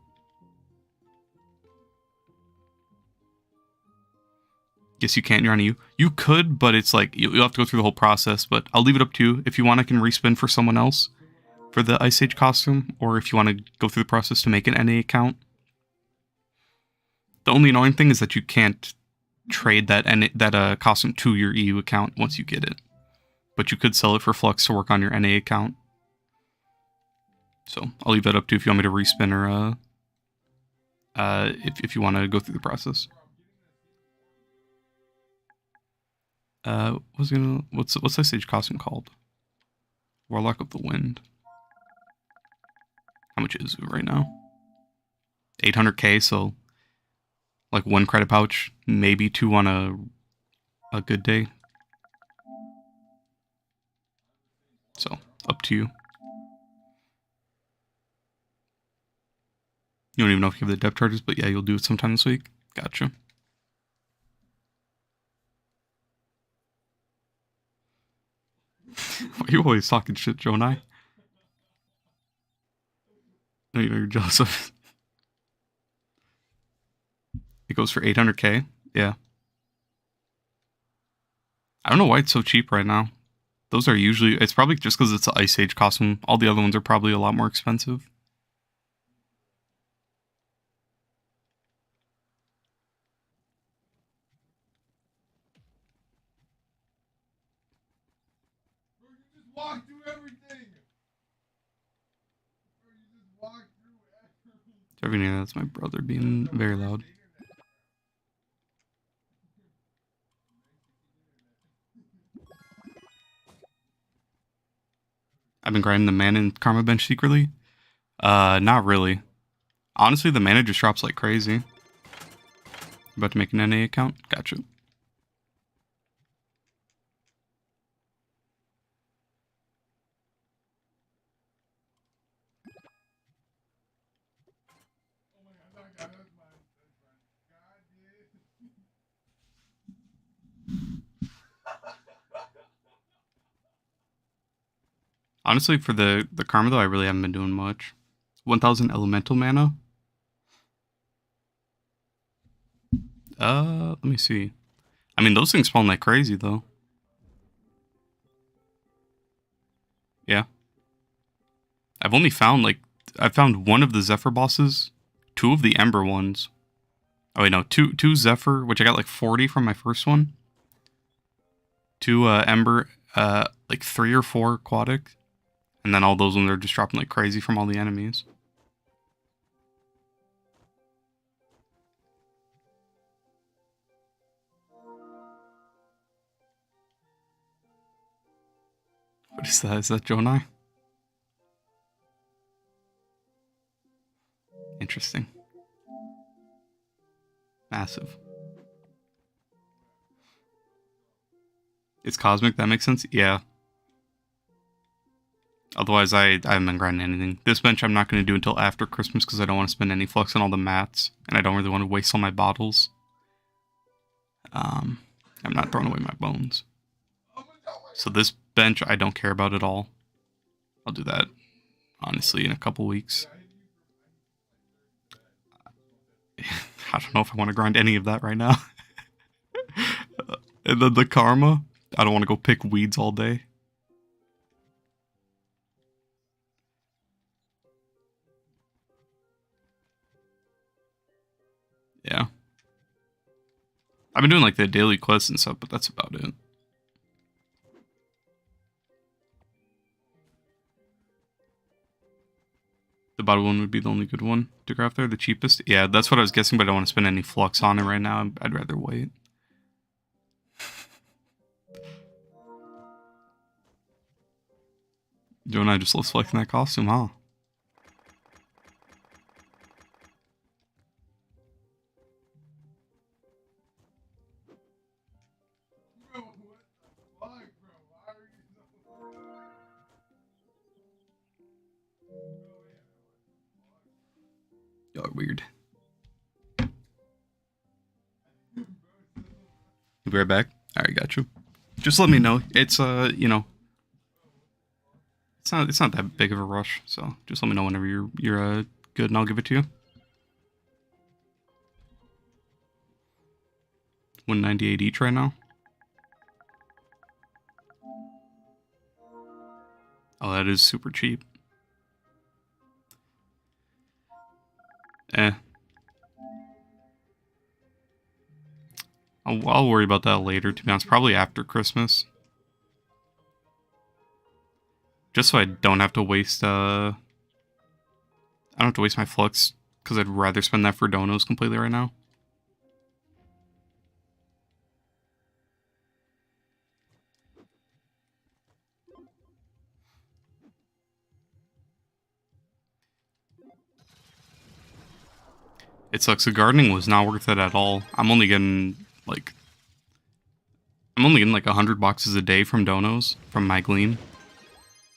A: Guess you can't, you're on a U. You could, but it's like, you'll have to go through the whole process, but I'll leave it up to you. If you want, I can respin for someone else for the Ice Age costume, or if you want to go through the process to make an NA account. The only annoying thing is that you can't trade that costume to your EU account once you get it. But you could sell it for Flux to work on your NA account. So I'll leave that up to you if you want me to respin or if you want to go through the process. What's Ice Age costume called? Warlock of the Wind. How much is it right now? 800k, so like 1 credit pouch, maybe 2 on a good day. So, up to you. You don't even know if you have the depth charges, but yeah, you'll do it sometime this week. Gotcha. Why are you always talking shit, Jonai? No, you're jealous of it. It goes for 800k? Yeah. I don't know why it's so cheap right now. Those are usually, it's probably just because it's an Ice Age costume. All the other ones are probably a lot more expensive.
B: Walk through everything.
A: Everything. That's my brother being very loud. I've been grinding the mana and Karma bench secretly. Not really. Honestly, the mana just drops like crazy. About to make an NA account? Gotcha. Honestly, for the Karma though, I really haven't been doing much. 1000 elemental mana. Let me see. I mean, those things spawn like crazy though. Yeah. I've only found I found 1 of the Zephyr bosses, 2 of the Ember ones. Oh wait, no, two Zephyr, which I got like 40 from my first one. 2 Ember, like 3 or 4 aquatic. And then all those ones are just dropping like crazy from all the enemies. What is that? Is that Jonai? Interesting. Massive. It's cosmic, that makes sense? Yeah. Otherwise, I haven't been grinding anything. This bench I'm not going to do until after Christmas because I don't want to spend any flux on all the mats. And I don't really want to waste all my bottles. I'm not throwing away my bones. So this bench I don't care about at all. I'll do that, honestly, in a couple weeks. I don't know if I want to grind any of that right now. And then the Karma, I don't want to go pick weeds all day. Yeah. I've been doing like the daily quests and stuff, but that's about it. The bottom one would be the only good one to craft there, the cheapest. Yeah, that's what I was guessing, but I don't want to spend any flux on it right now. I'd rather wait. Joe and I just love selecting that costume, huh?
B: Bro, what the fuck, bro? Why are you so...
A: Y'all are weird. Be right back. Alright, got you. Just let me know. It's you know, it's not that big of a rush, so just let me know whenever you're good and I'll give it to you. 198 each right now. Oh, that is super cheap. Eh. I'll worry about that later, to be honest. Probably after Christmas. Just so I don't have to waste, I don't have to waste my flux, because I'd rather spend that for donos completely right now. It sucks. The gardening was not worth it at all. I'm only getting like 100 boxes a day from donos from my glean.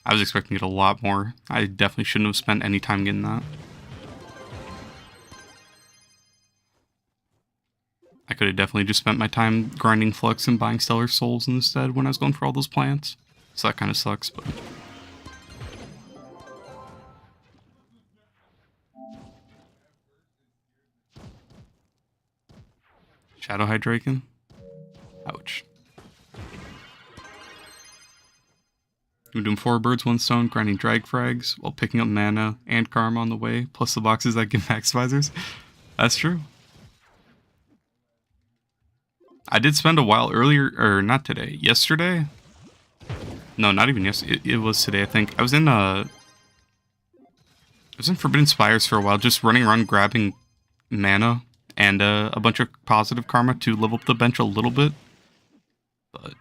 A: I was expecting to get a lot more. I definitely shouldn't have spent any time getting that. I could have definitely just spent my time grinding flux and buying stellar souls instead when I was going for all those plants. So that kind of sucks, but... Shadow Hydraken? Ouch. We're doing 4 birds, 1 stone, grinding drag frags, while picking up mana and karma on the way, plus the boxes that give max visors. That's true. I did spend a while earlier, or not today, yesterday? No, not even yesterday, it was today, I think. I was in Forbidden Spires for a while, just running around grabbing mana and a bunch of positive karma to level up the bench a little bit. But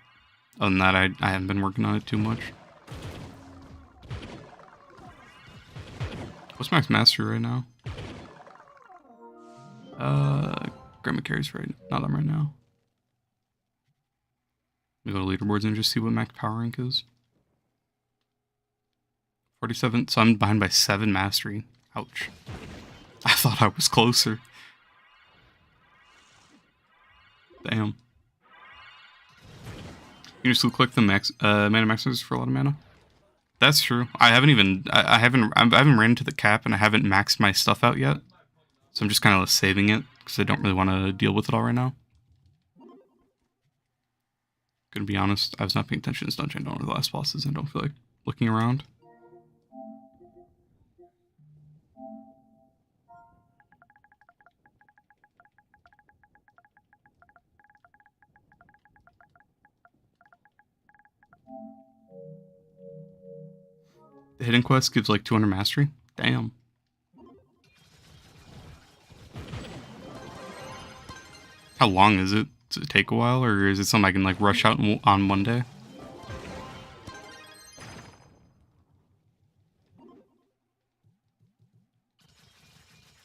A: other than that, I haven't been working on it too much. What's max mastery right now? Grandma carries right, not them right now. We go to leaderboards and just see what max power rank is. 47, so I'm behind by 7 mastery. Ouch. I thought I was closer. Damn. You just click the max mana maxes for a lot of mana. That's true. I haven't ran into the cap and I haven't maxed my stuff out yet. So I'm just kind of saving it because I don't really want to deal with it all right now. Gonna be honest, I was not paying attention to this dungeon. I don't know the last bosses and don't feel like looking around. The hidden quest gives like 200 mastery. Damn. How long is it? Does it take a while, or is it something I can like rush out on Monday?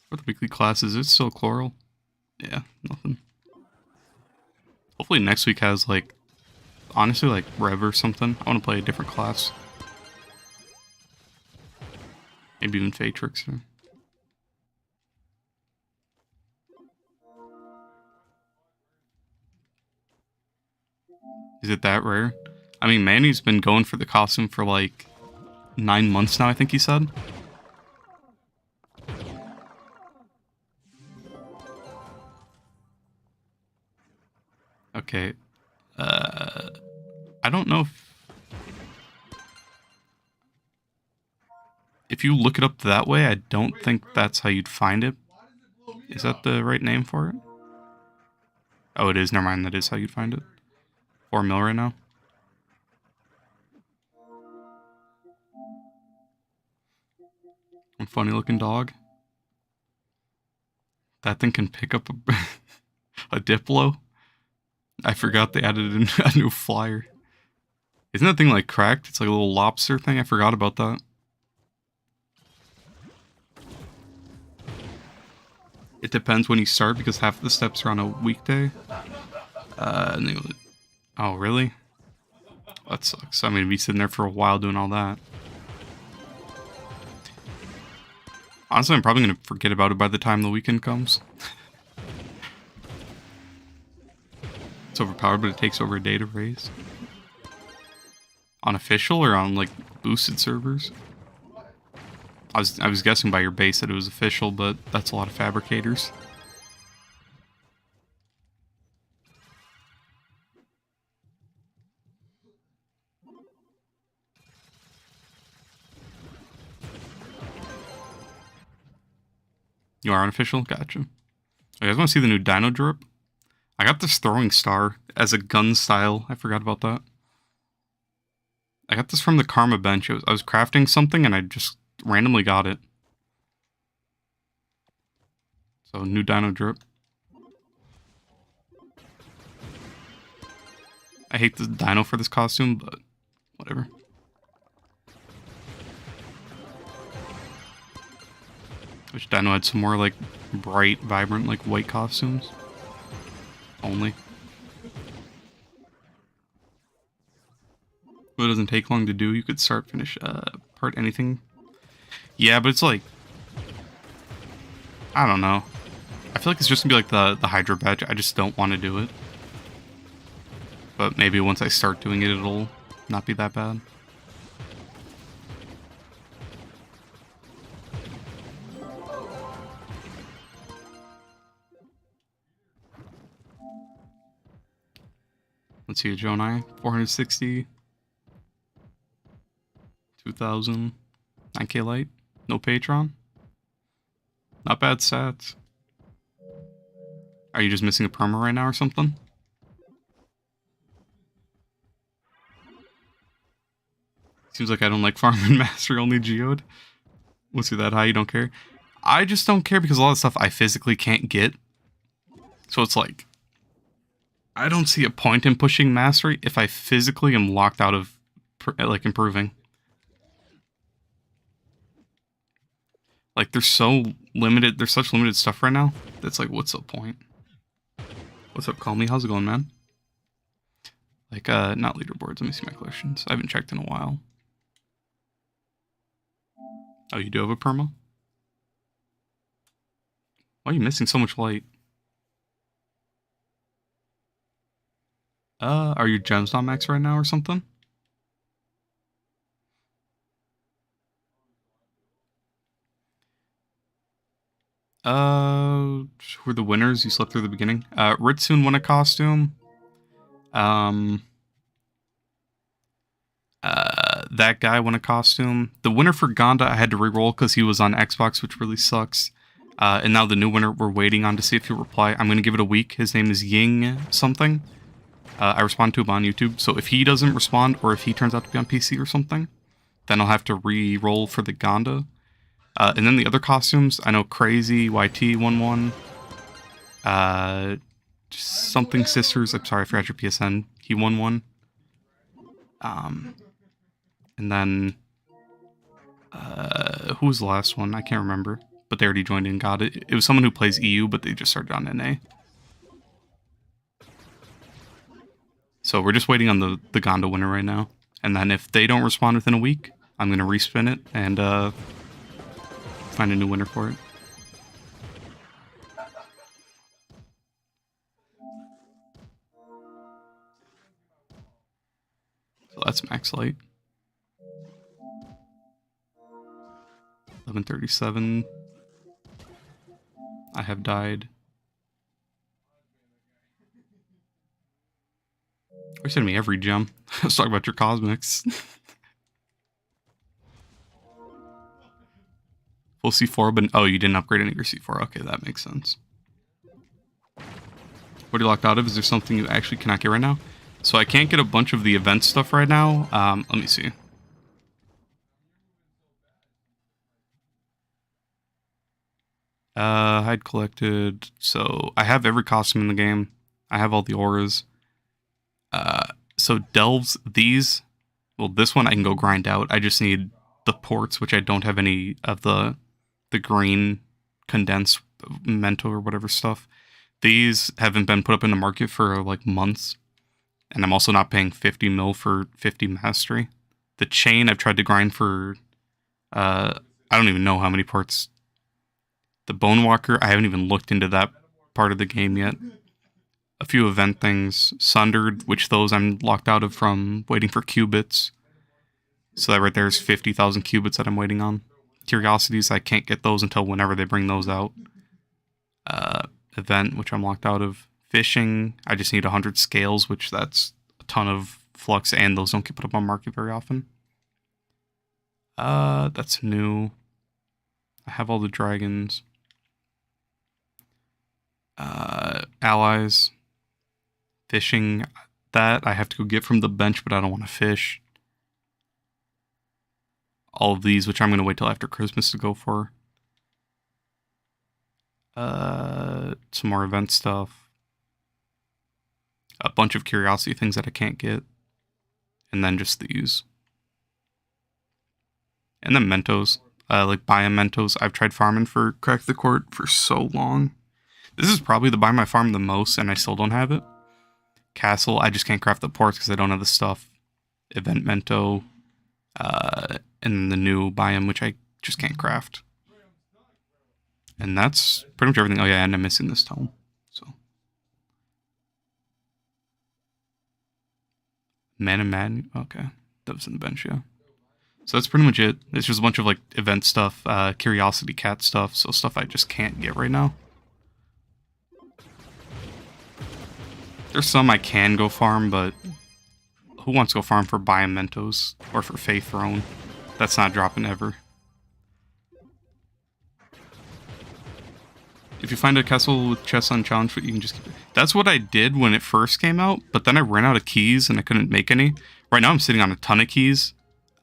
A: For the weekly class, is it still chloral? Yeah, nothing. Hopefully next week has like, honestly, like Rev or something. I want to play a different class. Maybe even Fatrix. Or... Is it that rare? I mean, Manny's been going for the costume for like 9 months now, I think he said. Okay. I don't know if you look it up that way, I don't think that's how you'd find it. Is that the right name for it? Oh, it is. Never mind. That is how you'd find it. 4 mil right now. A funny looking dog. That thing can pick up a, a Diplo. I forgot they added in a new flyer. Isn't that thing like cracked? It's like a little lobster thing. I forgot about that. It depends when you start because half of the steps are on a weekday. Oh, really? That sucks. I'm gonna be sitting there for a while doing all that. Honestly, I'm probably gonna forget about it by the time the weekend comes. It's overpowered, but it takes over a day to raise. On official or on like boosted servers? I was guessing by your base that it was official, but that's a lot of fabricators. You are unofficial? Gotcha. You guys want to see the new Dino Drip? I got this throwing star as a gun style. I forgot about that. I got this from the Karma bench. I was crafting something and I just randomly got it. So, new Dino Drip. I hate the dino for this costume, but whatever. Wish Dino had some more, like, bright, vibrant, like, white costumes. Only. It doesn't take long to do. You could start, finish, part, anything. Yeah, but it's like... I don't know. I feel like it's just gonna be like the Hydra badge. I just don't want to do it. But maybe once I start doing it, it'll not be that bad. Let's see, Jonai. 460. 2,000. 9k light. No Patreon. Not bad stats. Are you just missing a perma right now or something? Seems like I don't like farming mastery, only geode. What's you that high? You don't care? I just don't care because a lot of stuff I physically can't get. So it's like, I don't see a point in pushing mastery if I physically am locked out of like improving. Like there's so limited, there's such limited stuff right now. That's like, what's the point? What's up, Call Me? How's it going, man? Like, not leaderboards. Let me see my questions. I haven't checked in a while. Oh, you do have a perma? Why are you missing so much light? Are your gems not max right now or something? Who are the winners? You slept through the beginning. Ritsune won a costume. That guy won a costume. The winner for Gonda, I had to reroll because he was on Xbox, which really sucks. And now the new winner, we're waiting on to see if he'll reply. I'm going to give it a week. His name is Ying something. I respond to him on YouTube. So if he doesn't respond, or if he turns out to be on PC or something, then I'll have to re-roll for the Gonda. And then the other costumes, I know Crazy, YT won one. Something Sisters, I'm sorry, I forgot your PSN. He won one. And then, who was the last one? I can't remember. But they already joined and got it. It was someone who plays EU, but they just started on NA. So we're just waiting on the Gonda winner right now. And then if they don't respond within a week, I'm going to respin it and find a new winner for it. So that's max light. 1137. I have died. You're sending me every gem. Let's talk about your cosmics. Full C4, but oh, you didn't upgrade any of your C4. Okay, that makes sense. What are you locked out of? Is there something you actually cannot get right now? So I can't get a bunch of the event stuff right now. Let me see. Hide collected. So I have every costume in the game. I have all the auras. So delves, these, well, this one I can go grind out. I just need the ports, which I don't have any of the green condensed mento or whatever stuff. These haven't been put up in the market for like months. And I'm also not paying 50 mil for 50 mastery. The chain I've tried to grind for, I don't even know how many parts. The Bone Walker, I haven't even looked into that part of the game yet. A few event things, Sundered, which those I'm locked out of from waiting for qubits. So that right there is 50,000 qubits that I'm waiting on. Curiosities, I can't get those until whenever they bring those out. Event, which I'm locked out of. Fishing, I just need 100 scales, which that's a ton of flux, and those don't get put up on market very often. That's new. I have all the dragons. Allies. Fishing, that I have to go get from the bench, but I don't want to fish. All of these, which I'm going to wait till after Christmas to go for. Some more event stuff. A bunch of curiosity things that I can't get. And then just these. And then Mentos. Like biome Mentos. I've tried farming for Crack the Court for so long. This is probably the biome I farm the most, and I still don't have it. Castle, I just can't craft the ports because I don't have the stuff. Event Mento. And then the new biome, which I just can't craft. And that's pretty much everything. Oh yeah, and I'm missing this tome. So Man and Mad. Okay, that was in the bench. Yeah. So that's pretty much it. It's just a bunch of like event stuff, Curiosity Cat stuff. So stuff I just can't get right now. There's some I can go farm, but who wants to go farm for biome Mentos or for Faith Throne? That's not dropping ever. If you find a castle with chests on challenge, you can just keep it. That's what I did when it first came out, but then I ran out of keys and I couldn't make any. Right now I'm sitting on a ton of keys.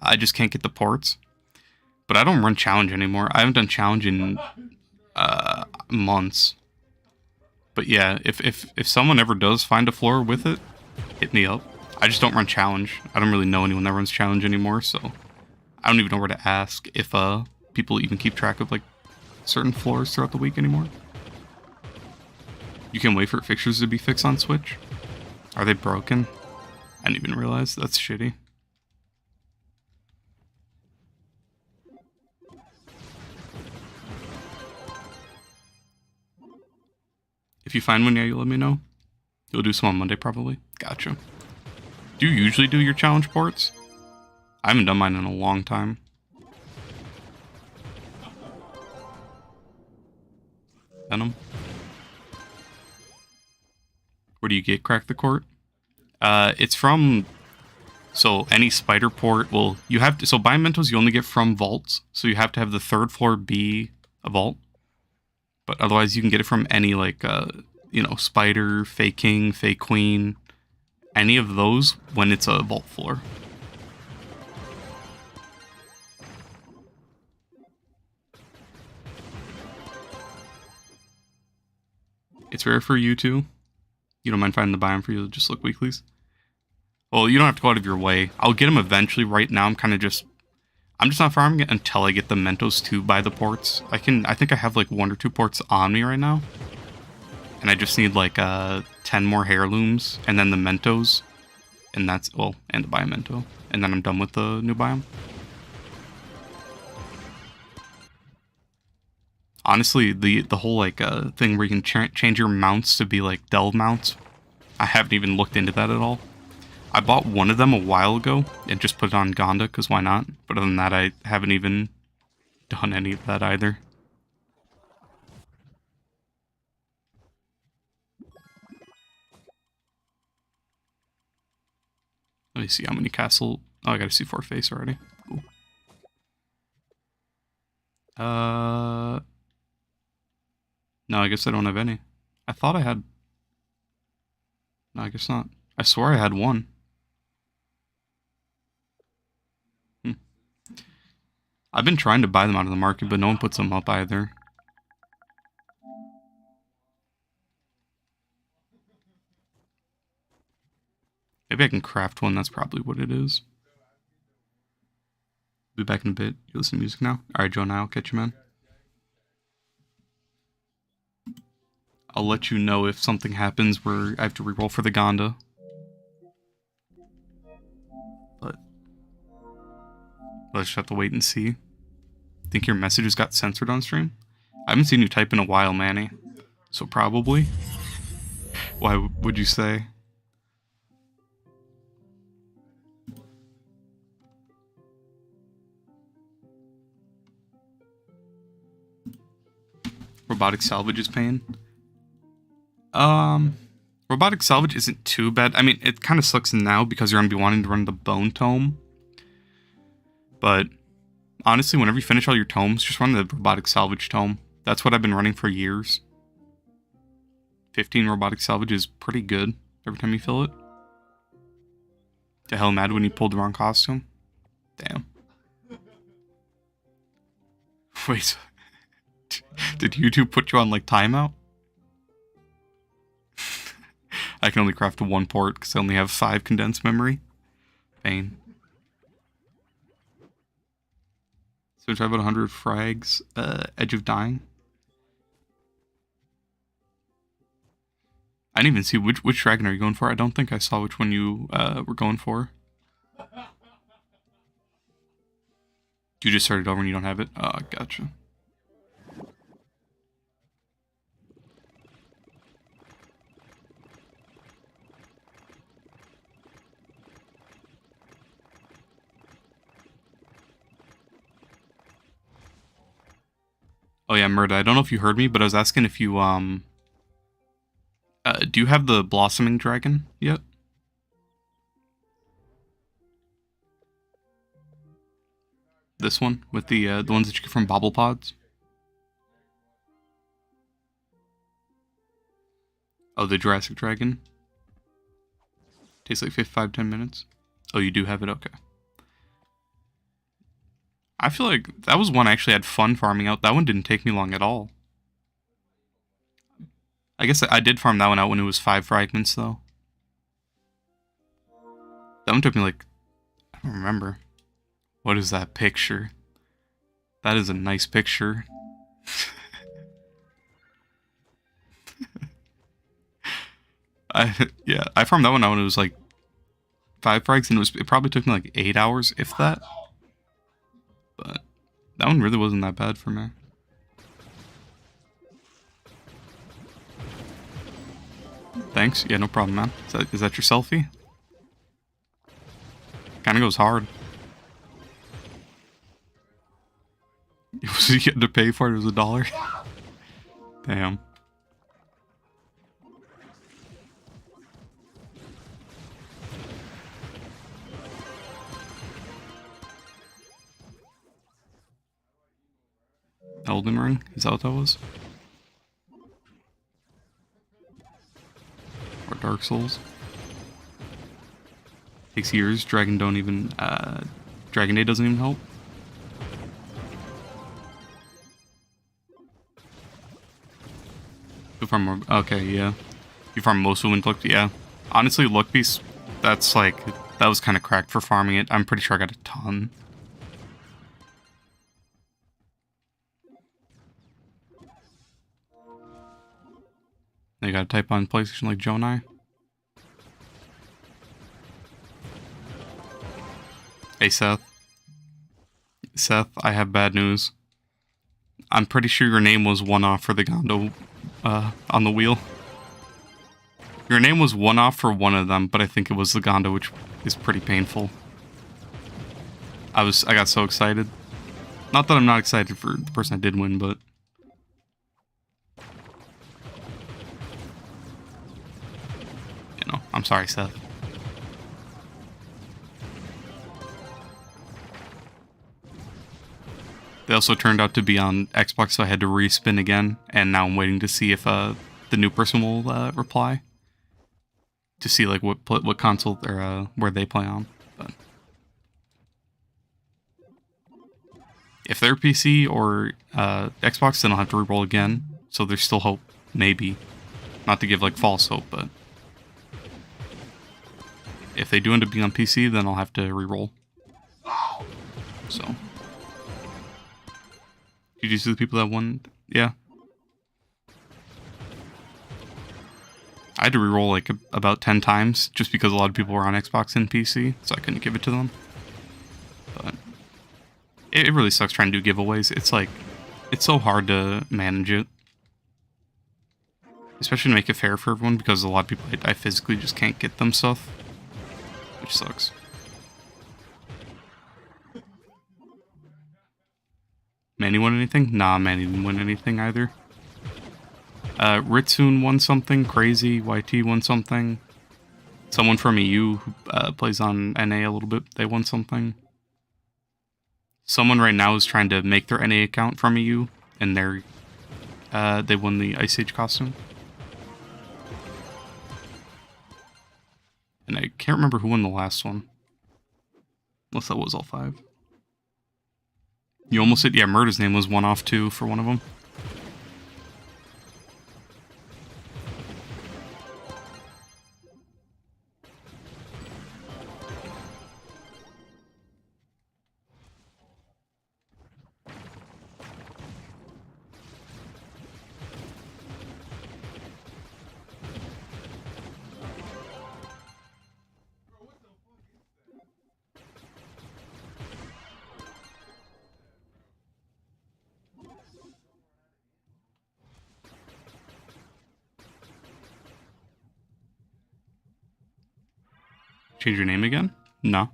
A: I just can't get the ports. But I don't run challenge anymore. I haven't done challenge in months. But yeah, if someone ever does find a floor with it, hit me up. I just don't run challenge. I don't really know anyone that runs challenge anymore, so I don't even know where to ask if people even keep track of like certain floors throughout the week anymore. You can wait for fixtures to be fixed on Switch. Are they broken? I didn't even realize. That's shitty. If you find one, yeah, you let me know. You'll do some on Monday, probably. Gotcha. Do you usually do your challenge ports? I haven't done mine in a long time. Venom. Where do you get Crack the Court? It's from... So any spider port, well, you have to... So biome Mentos you only get from vaults. So you have to have the third floor be a vault. But otherwise you can get it from any, like, you know, spider, fake king, fake queen. Any of those when it's a vault floor. It's rare for you too. You don't mind finding the biome for you to just look weeklies? Well, you don't have to go out of your way. I'll get them eventually. Right now, I'm just not farming it until I get the Mentos to buy the ports. I think I have like 1 or 2 ports on me right now. And I just need like 10 more heirlooms and then the Mentos. And that's, well, and the biome Mento. And then I'm done with the new biome. Honestly, the whole like thing where you can change your mounts to be like delve mounts, I haven't even looked into that at all. I bought one of them a while ago and just put it on Gonda, because why not? But other than that, I haven't even done any of that either. Let me see how many castle... Oh, I got a C4 face already. Cool. No, I guess I don't have any. I thought I had... No, I guess not. I swore I had one. I've been trying to buy them out of the market, but no one puts them up either. Maybe I can craft one. That's probably what it is. Be back in a bit. You listen to music now? Alright, Joe, now I'll catch you, man. I'll let you know if something happens where I have to reroll for the Gonda. But let's just have to wait and see. Think your messages got censored on stream? I haven't seen you type in a while, Manny. So probably. Why would you say? Robotic salvage is pain. Robotic salvage isn't too bad. I mean, it kind of sucks now because you're going to be wanting to run the bone tome. But honestly, whenever you finish all your tomes, just run the robotic salvage tome. That's what I've been running for years. 15 robotic salvage is pretty good every time you fill it. To hell mad when you pulled the wrong costume? Damn. Wait. Did YouTube put you on, like, timeout? I can only craft one port because I only have 5 condensed memory. Pain. So I have about 100 frags. Edge of Dying. I didn't even see which dragon are you going for. I don't think I saw which one you were going for. You just started over and you don't have it? Oh, gotcha. Oh yeah, Murda, I don't know if you heard me, but I was asking if you, do you have the Blossoming Dragon yet? This one, with the ones that you get from Bobble Pods? Oh, the Jurassic Dragon? Takes like 5-10 minutes. Oh, you do have it? Okay. I feel like that was one I actually had fun farming out. That one didn't take me long at all. I guess I did farm that one out when it was 5 fragments, though. That one took me like... I don't remember. What is that picture? That is a nice picture. I farmed that one out when it was like 5 frags, and it probably took me like 8 hours, if that. But that one really wasn't that bad for me. Thanks. Yeah, no problem, man. Is that your selfie? Kinda goes hard. You had to pay for it, it was $1. Damn. Elden Ring? Is that what that was? Or Dark Souls? Takes years. Dragon don't even... Dragon Day doesn't even help. You farm more... Okay, yeah. You farm most of Windflux, yeah. Honestly, Luck Beast, that's like... That was kind of cracked for farming it. I'm pretty sure I got a ton. You gotta type on PlayStation like Joe and I. Hey, Seth. Seth, I have bad news. I'm pretty sure your name was one off for the Gondo on the wheel. Your name was one off for one of them, but I think it was the Gondo, which is pretty painful. I got so excited. Not that I'm not excited for the person that did win, but... You know, I'm sorry, Seth. They also turned out to be on Xbox, so I had to respin again, and now I'm waiting to see if the new person will reply. To see like what console or where they play on. But if they're PC or Xbox, then I'll have to reroll again. So there's still hope, maybe. Not to give like false hope, but if they do end up being on PC, then I'll have to re-roll. So. Did you see the people that won? Yeah. I had to re-roll like about 10 times just because a lot of people were on Xbox and PC, so I couldn't give it to them. But it really sucks trying to do giveaways. It's like, it's so hard to manage it. Especially to make it fair for everyone, because a lot of people, I physically just can't get them stuff. Which sucks. Manny won anything? Nah, Manny didn't win anything either. Ritsoon won something. Crazy. YT won something. Someone from EU who plays on NA a little bit, they won something. Someone right now is trying to make their NA account from EU, and they won the Ice Age costume. And I can't remember who won the last one. Unless that was all 5. You almost said, yeah, Murda's name was one off too for one of them. Change your name again? No.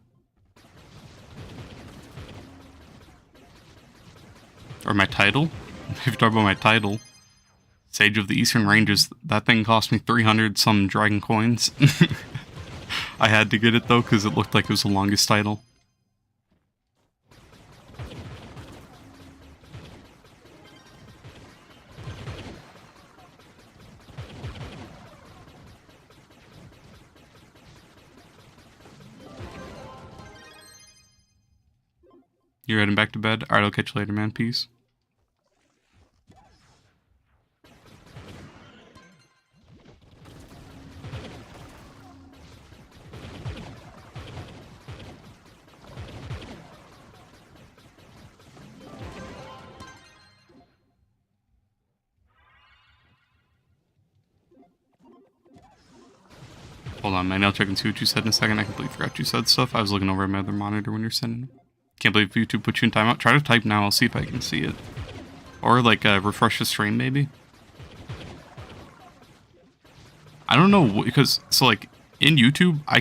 A: Or my title? If you're talking about my title. Sage of the Eastern Ranges, that thing cost me 300 some dragon coins. I had to get it though, because it looked like it was the longest title. You're heading back to bed? Alright, I'll catch you later, man. Peace. Hold on, man. I'll check and see what you said in a second. I completely forgot you said stuff. I was looking over at my other monitor when you're sending it. Can't believe YouTube put you in timeout. Try to type now. I'll see if I can see it. Or, like, refresh the stream, maybe? I don't know, because, so, like, in YouTube, I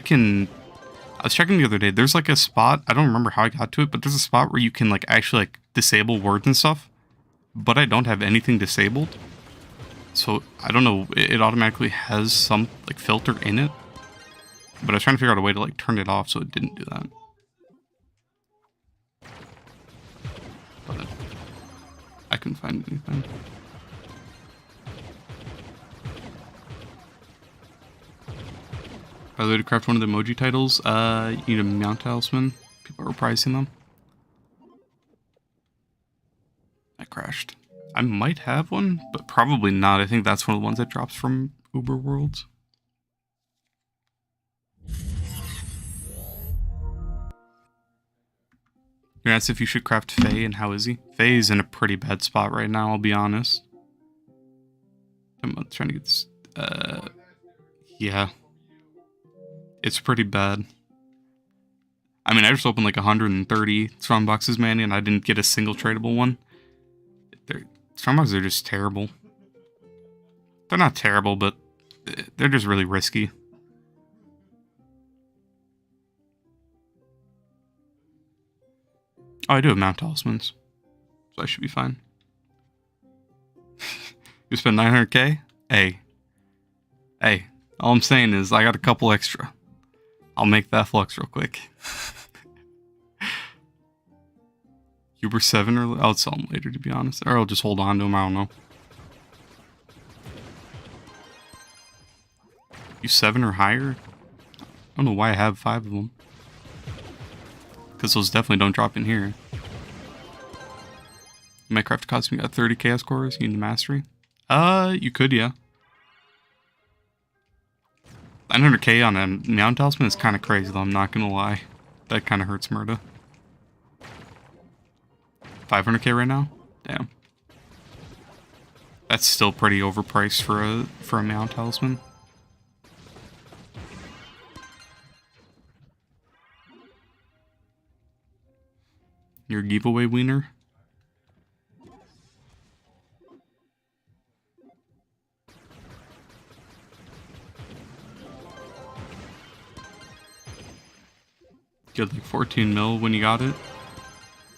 A: was checking the other day. There's, like, a spot. I don't remember how I got to it, but there's a spot where you can, like, actually, like, disable words and stuff. But I don't have anything disabled. So, I don't know. It automatically has some, like, filter in it. But I was trying to figure out a way to, like, turn it off so it didn't do that. But I couldn't find anything. By the way, to craft one of the emoji titles, you need a mount talisman. People are pricing them. I crashed. I might have one, but probably not. I think that's one of the ones that drops from Uber Worlds. You're asking if you should craft Faye, and how is he? Faye is in a pretty bad spot right now, I'll be honest. I'm trying to get this, yeah. It's pretty bad. I mean, I just opened like 130 strongboxes, man, and I didn't get a single tradable one. Strongboxes are just terrible. They're not terrible, but they're just really risky. Oh, I do have mount talismans, so I should be fine. You spent 900k? Hey. Hey, all I'm saying is I got a couple extra. I'll make that flux real quick. Uber 7 or I'll sell them later, to be honest. Or I'll just hold on to them, I don't know. You 7 or higher? I don't know why I have 5 of them. Because those definitely don't drop in here. Minecraft costume got 30 chaos cores. You need the mastery? You could, yeah. 900k on a Mountain Talisman is kind of crazy, though, I'm not gonna lie. That kind of hurts Murda. 500k right now? Damn. That's still pretty overpriced for a Mountain Talisman. Your giveaway wiener? You had like 14 mil when you got it.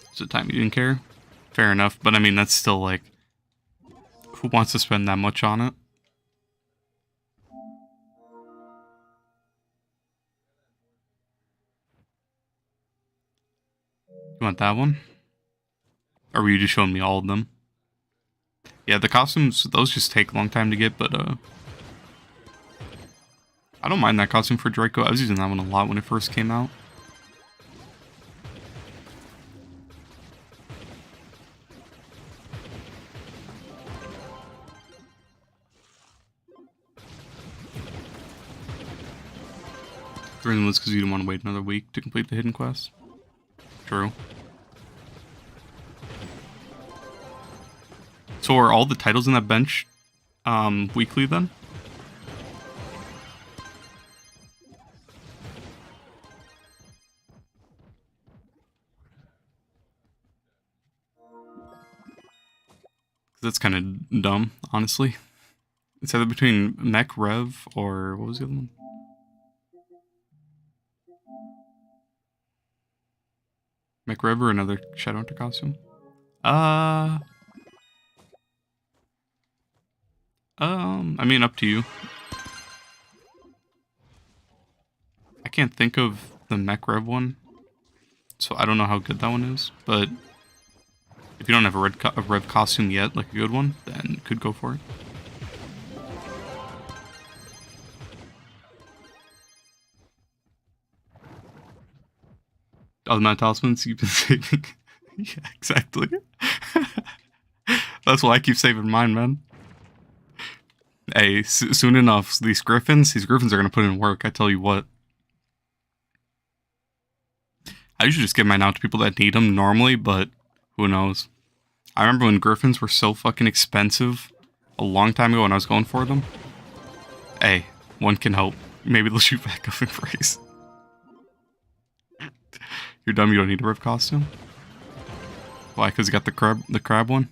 A: It's the time you didn't care. Fair enough, but I mean, that's still like, who wants to spend that much on it? You want that one? Or were you just showing me all of them? Yeah, the costumes, those just take a long time to get, but I don't mind that costume for Draco. I was using that one a lot when it first came out. The reason was because you didn't want to wait another week to complete the hidden quest. True. So are all the titles in that bench weekly then? That's kind of dumb, honestly. It's either between Mech Rev or what was the other one? Mech Rev or another Shadowhunter costume? I mean, up to you. I can't think of the Mech Rev one, so I don't know how good that one is, but if you don't have a Rev costume yet, like a good one, then you could go for it. Oh, the Mount Talismans you've been saving. Yeah, exactly. That's why I keep saving mine, man. Hey, soon enough, these Griffins are gonna put in work, I tell you what. I usually just give mine out to people that need them normally, but who knows. I remember when Griffins were so fucking expensive a long time ago when I was going for them. Hey, one can hope. Maybe they'll shoot back up in price. You're dumb, you don't need a Riv costume? Why, because you got the crab one?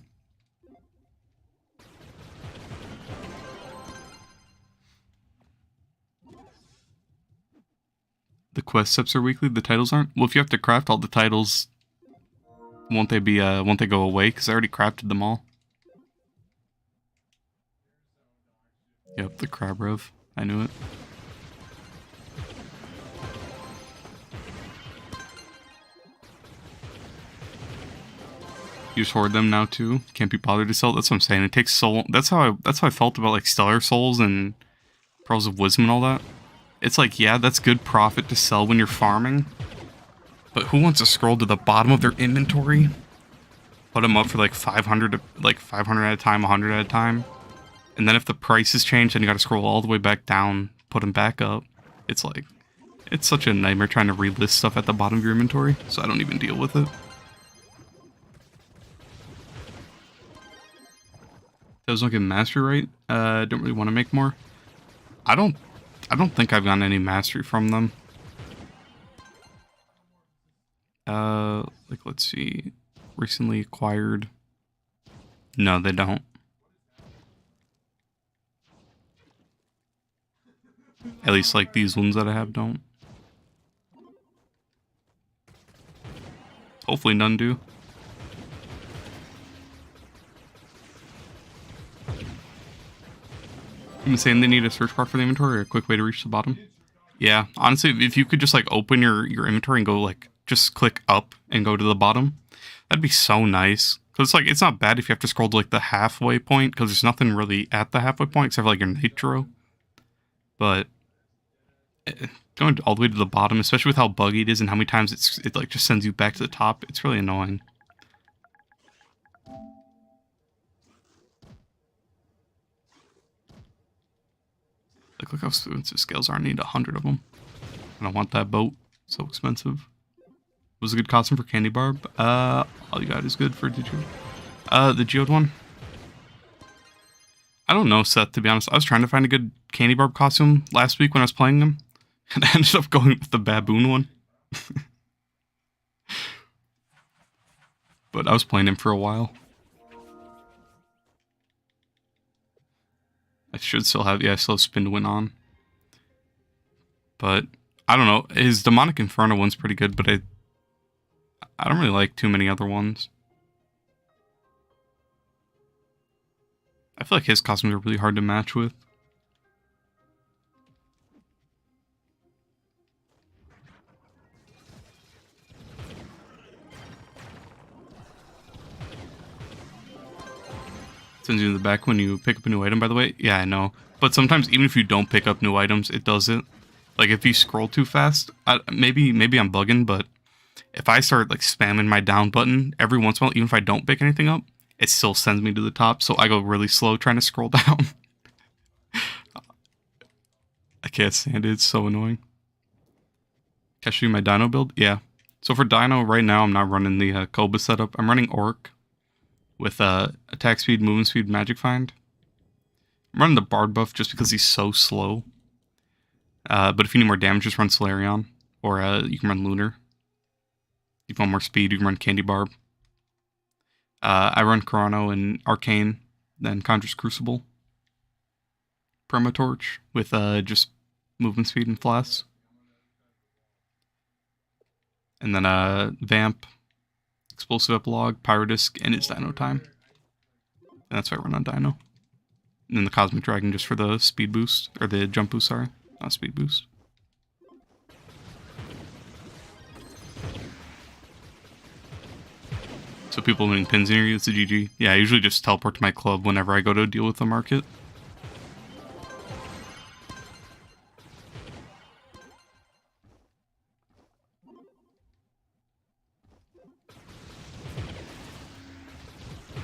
A: The quest steps are weekly, the titles aren't? Well, if you have to craft all the titles, won't they go away? Because I already crafted them all. Yep, the crab rev. I knew it. You just hoard them now too? Can't be bothered to sell? That's what I'm saying. It takes so long. That's how I felt about like Stellar Souls and Pearls of Wisdom and all that. It's like, yeah, that's good profit to sell when you're farming. But who wants to scroll to the bottom of their inventory? Put them up for like 500 at a time, 100 at a time. And then if the prices change, then you gotta scroll all the way back down, put them back up. It's like, it's such a nightmare trying to relist stuff at the bottom of your inventory, so I don't even deal with it. Those don't get mastery right. Don't really want to make more. I don't think I've gotten any mastery from them. Like let's see, recently acquired. No, they don't. At least like these ones that I have don't. Hopefully none do. I'm saying they need a search bar for the inventory or a quick way to reach the bottom. Yeah, honestly, if you could just like open your inventory and go like, just click up and go to the bottom, that'd be so nice. Cause it's like, it's not bad if you have to scroll to like the halfway point, cause there's nothing really at the halfway point except for like your nitro. But going all the way to the bottom, especially with how buggy it is and how many times it like just sends you back to the top, it's really annoying. Look how expensive scales are. I need 100 of them. I don't want that boat. So expensive. It was a good costume for Candy Barb. All you got is good for the Geode. The Geode one. I don't know, Seth, to be honest. I was trying to find a good Candy Barb costume last week when I was playing them. And I ended up going with the baboon one. But I was playing him for a while. I should still have, yeah, I still have Spin to Win on. But, I don't know. His Demonic Inferno one's pretty good, but I don't really like too many other ones. I feel like his costumes are really hard to match with. Sends you in the back when you pick up a new item, by the way. Yeah, I know. But sometimes, even if you don't pick up new items, it does it. Like, if you scroll too fast, maybe I'm bugging, but if I start, like, spamming my down button every once in a while, even if I don't pick anything up, it still sends me to the top, so I go really slow trying to scroll down. I can't stand it, it's so annoying. Can I show you my Dino build? Yeah. So for Dino, right now, I'm not running the Koba setup. I'm running Orc with attack speed, movement speed, magic find. I'm running the Bard buff just because he's so slow. But if you need more damage, just run Solarion. Or you can run Lunar. If you want more speed, you can run Candy Barb. I run Chrono and Arcane, then Conjur's Crucible. Permatorch with just movement speed and Flash. And then Vamp, Explosive Epilogue, Pyrodisc, and it's Dino time. And that's why I run on Dino. And then the Cosmic Dragon just for the speed boost, or the jump boost, sorry. Not speed boost. So people winning pins near you, it's a GG. Yeah, I usually just teleport to my club whenever I go to deal with the market.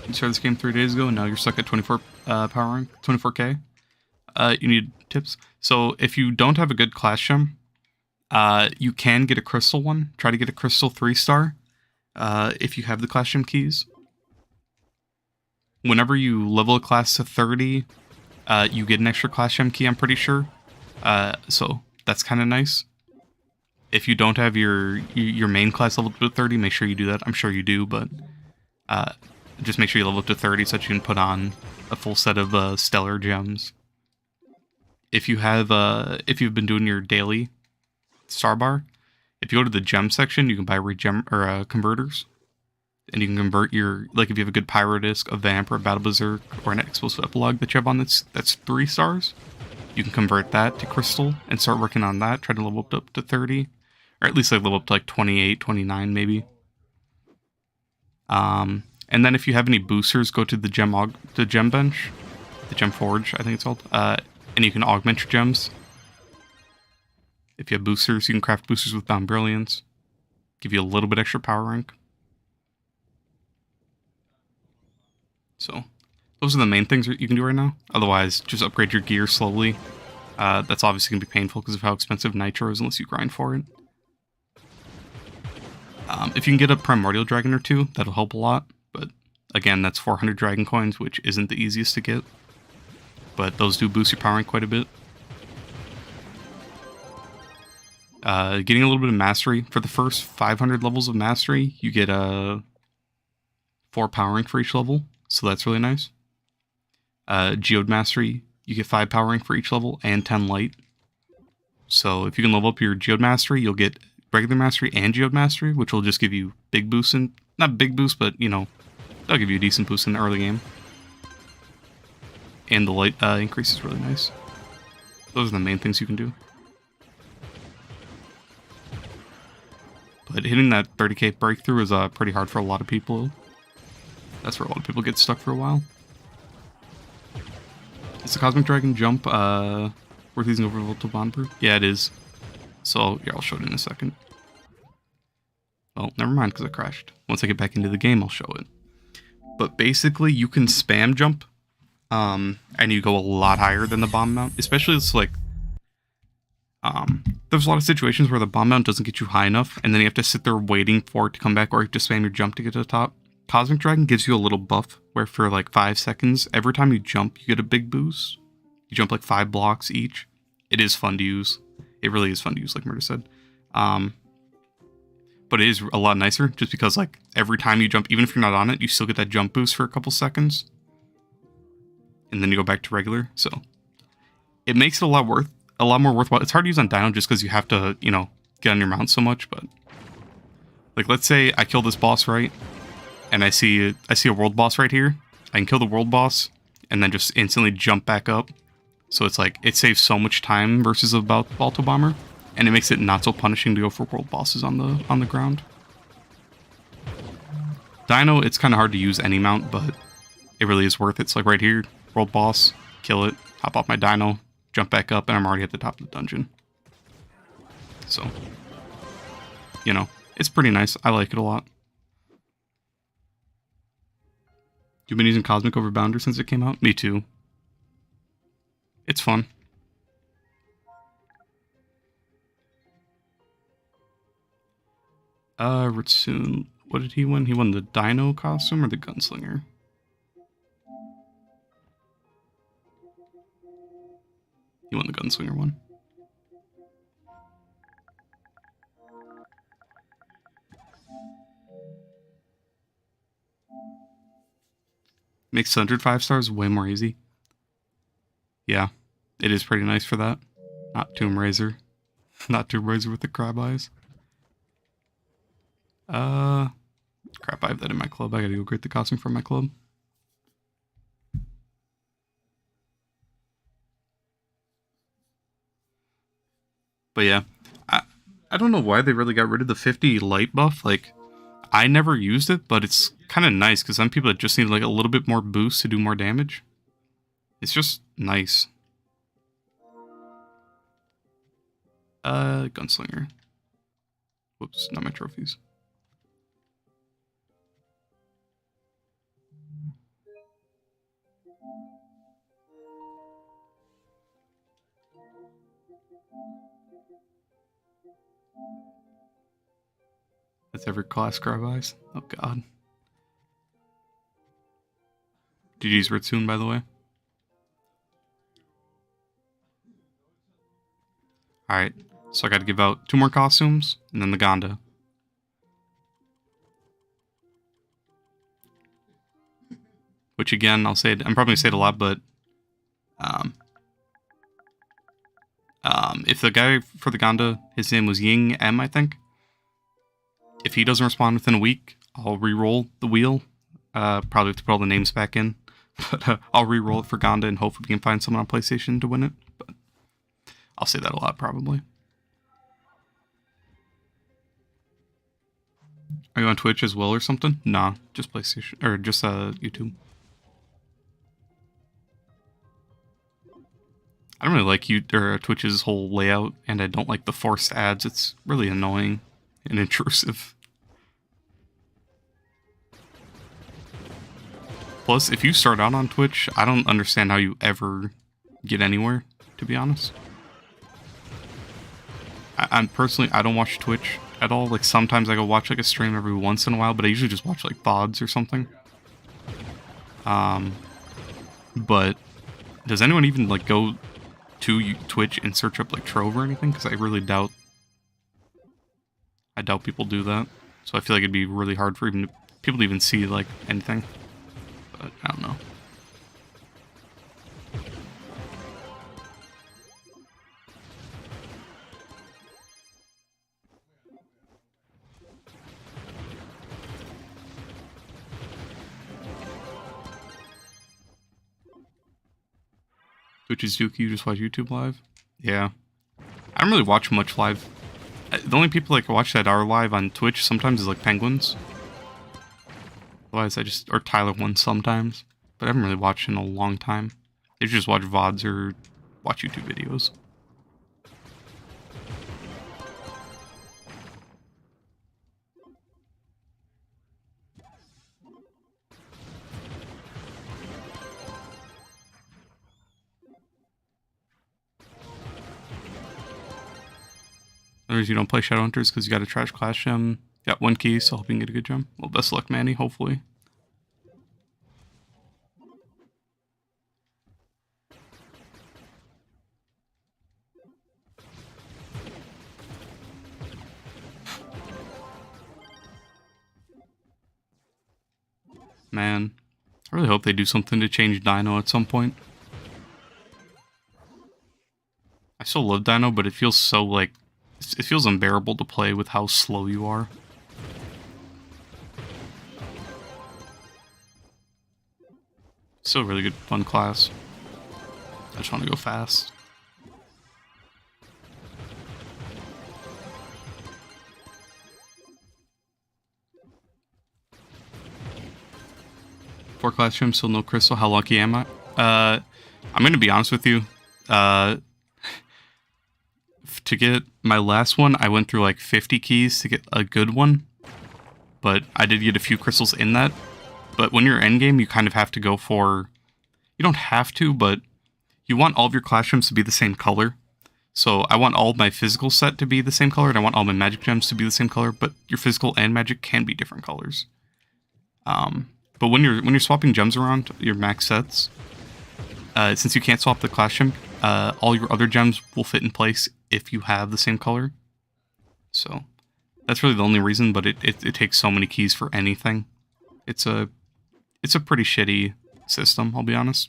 A: You started this game 3 days ago, and now you're stuck at 24 power rank, 24k. You need tips. So if you don't have a good class gem, you can get a crystal one. Try to get a crystal 3-star if you have the class gem keys. Whenever you level a class to 30, you get an extra class gem key, I'm pretty sure. So that's kind of nice. If you don't have your main class leveled to 30, make sure you do that. I'm sure you do, but just make sure you level up to 30 so that you can put on a full set of stellar gems. If you have, if you've been doing your daily star bar, if you go to the gem section, you can buy converters, and you can convert your, like if you have a good Pyrodisc, a Vamp, or a Battle Berserk, or an Explosive Epilogue that you have on that's 3 stars, you can convert that to crystal and start working on that. Try to level up to 30, or at least like level up to like 28, 29 maybe. And then if you have any boosters, go to the gem bench, the gem forge, I think it's called, and you can augment your gems. If you have boosters, you can craft boosters with Bound Brilliance. Give you a little bit extra power rank. So, those are the main things that you can do right now. Otherwise, just upgrade your gear slowly. That's obviously going to be painful because of how expensive Nitro is unless you grind for it. If you can get a Primordial Dragon or 2, that'll help a lot. But, again, that's 400 Dragon Coins, which isn't the easiest to get. But those do boost your power rank quite a bit. Getting a little bit of Mastery. For the first 500 levels of Mastery, you get 4 power rank for each level. So that's really nice. Geode Mastery, you get 5 power rank for each level and 10 light. So if you can level up your Geode Mastery, you'll get regular Mastery and Geode Mastery, which will just give you big boosts in, not big boost, but you know, they'll give you a decent boost in the early game. And the light increase is really nice. Those are the main things you can do. But hitting that 30k breakthrough is pretty hard for a lot of people. That's where a lot of people get stuck for a while. Is the Cosmic Dragon jump worth using over Volatile Bondproof? Yeah, it is. So, yeah, I'll show it in a second. Well, never mind, because I crashed. Once I get back into the game, I'll show it. But basically, you can spam jump, and you go a lot higher than the bomb amount. Especially, it's like, There's a lot of situations where the bomb mount doesn't get you high enough, and then you have to sit there waiting for it to come back, or you have to spam your jump to get to the top. Cosmic Dragon gives you a little buff where for like 5 seconds, every time you jump, you get a big boost. You jump like 5 blocks each. It is fun to use. It really is fun to use, like Murder said. But it is a lot nicer just because like every time you jump, even if you're not on it, you still get that jump boost for a couple seconds. And then you go back to regular. So it makes it a lot more worthwhile. It's hard to use on Dino just because you have to, you know, get on your mount so much, but like let's say I kill this boss, right? And I see a world boss right here. I can kill the world boss and then just instantly jump back up. So it's like it saves so much time versus a Balto Bomber, and it makes it not so punishing to go for world bosses on the ground. Dino, it's kind of hard to use any mount, but it really is worth it. It's like right here, world boss, kill it, hop off my Dino, jump back up, and I'm already at the top of the dungeon. So, you know, it's pretty nice. I like it a lot. You've been using Cosmic over Bounder since it came out? Me too. It's fun. Ritsune, what did he win? He won the Dino costume or the Gunslinger? He won the Gunslinger one. Makes 105 stars way more easy. Yeah, it is pretty nice for that. Not Tomb Raider. Not Tomb Raider with the crab eyes. Crap, I have that in my club. I gotta go get the costume from my club. But yeah, I don't know why they really got rid of the 50 light buff. Like, I never used it, but it's kind of nice because some people that just need like a little bit more boost to do more damage. It's just nice. Gunslinger. Whoops, not my trophies. That's every class crab eyes. Oh god. GG's Ritsune, by the way. Alright, so I gotta give out 2 more costumes, and then the Gonda. Which again, I'll say it, I'm probably gonna say it a lot, but if the guy for the Gonda, his name was Ying M, I think. If he doesn't respond within a week, I'll re-roll the wheel. Probably have to put all the names back in. But I'll re-roll it for Gonda and hopefully we can find someone on PlayStation to win it. But I'll say that a lot, probably. Are you on Twitch as well or something? Nah, just PlayStation, or just YouTube. I don't really like Twitch's whole layout, and I don't like the forced ads. It's really annoying and intrusive. Plus, if you start out on Twitch, I don't understand how you ever get anywhere, to be honest. I'm personally, I don't watch Twitch at all. Like, sometimes I go watch like a stream every once in a while, but I usually just watch like VODs or something. But does anyone even like go to Twitch and search up like Trove or anything? Because I really doubt people do that. So I feel like it'd be really hard for people to even see like anything. But I don't know. Twitch is Dookie, you just watch YouTube live? Yeah. I don't really watch much live. The only people like watch that are live on Twitch sometimes is like Penguins. Otherwise or Tyler One sometimes. But I haven't really watched in a long time. They just watch VODs or watch YouTube videos. Others you don't play Shadowhunters because you got a trash clash gem. Got 1 key, so hoping you get a good gem. Well, best of luck, Manny, hopefully. Man, I really hope they do something to change Dino at some point. I still love Dino, but it feels so, like, it feels unbearable to play with how slow you are. Still a really good, fun class. I just want to go fast. Four class gym, still no crystal. How lucky am I? I'm gonna be honest with you. To get my last one, I went through like 50 keys to get a good one. But I did get a few crystals in that. But when you're endgame, you kind of have to go for... You don't have to, but you want all of your class gems to be the same color. So I want all of my physical set to be the same color, and I want all my magic gems to be the same color, but your physical and magic can be different colors. But when you're swapping gems around your max sets, since you can't swap the class gem, all your other gems will fit in place if you have the same color. So that's really the only reason, but it takes so many keys for anything. It's a pretty shitty system, I'll be honest.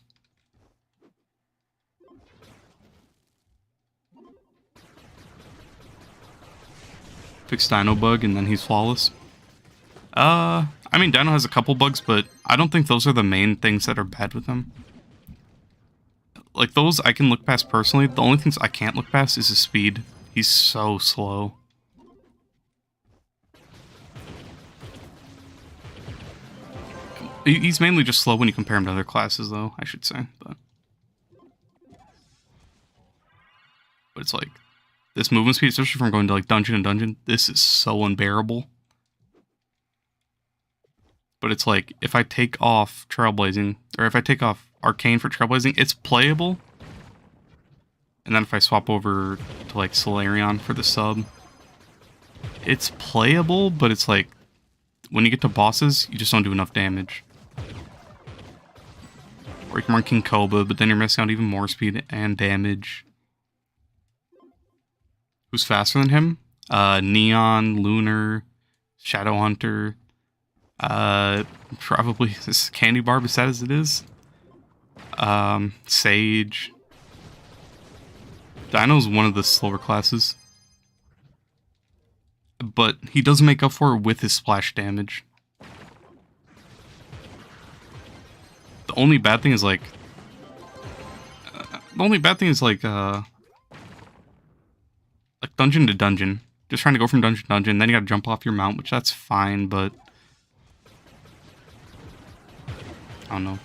A: Fix Dino bug and then he's flawless. I mean, Dino has a couple bugs, but I don't think those are the main things that are bad with him. Like, those I can look past personally. The only things I can't look past is his speed. He's so slow. He's mainly just slow when you compare him to other classes, though, I should say. But it's like, this movement speed, especially from going to like dungeon to dungeon, this is so unbearable. But it's like, if I take off Trailblazing, or if I take off Arcane for Trailblazing, it's playable. And then if I swap over to like Solarion for the sub, it's playable, but it's like, when you get to bosses, you just don't do enough damage. Or you can run King Koba, but then you're missing out even more speed and damage. Who's faster than him? Neon, Lunar, Shadowhunter. Probably this Candy Barb, as sad as it is. Sage. Dino's one of the slower classes. But he does make up for it with his splash damage. The only bad thing is like... like dungeon to dungeon. Just trying to go from dungeon to dungeon, then you gotta jump off your mount, which that's fine, but... I don't know.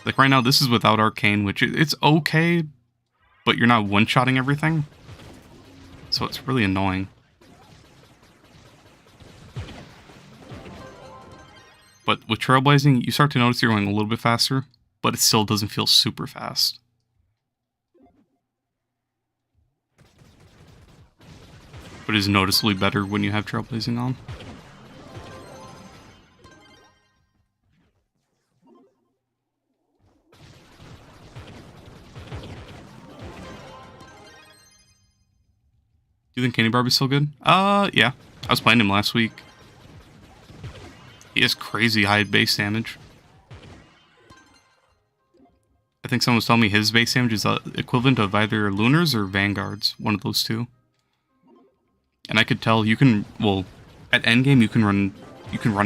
A: Like right now, this is without Arcane, which it's okay, but you're not one-shotting everything. So it's really annoying. But with Trailblazing, you start to notice you're going a little bit faster, but it still doesn't feel super fast. But it is noticeably better when you have Trailblazing on. Do you think Candy Barbie's still good? Yeah. I was playing him last week. He has crazy high base damage. I think someone was telling me his base damage is equivalent of either Lunars or Vanguards. One of those two. And I could tell you can, well, at endgame you can run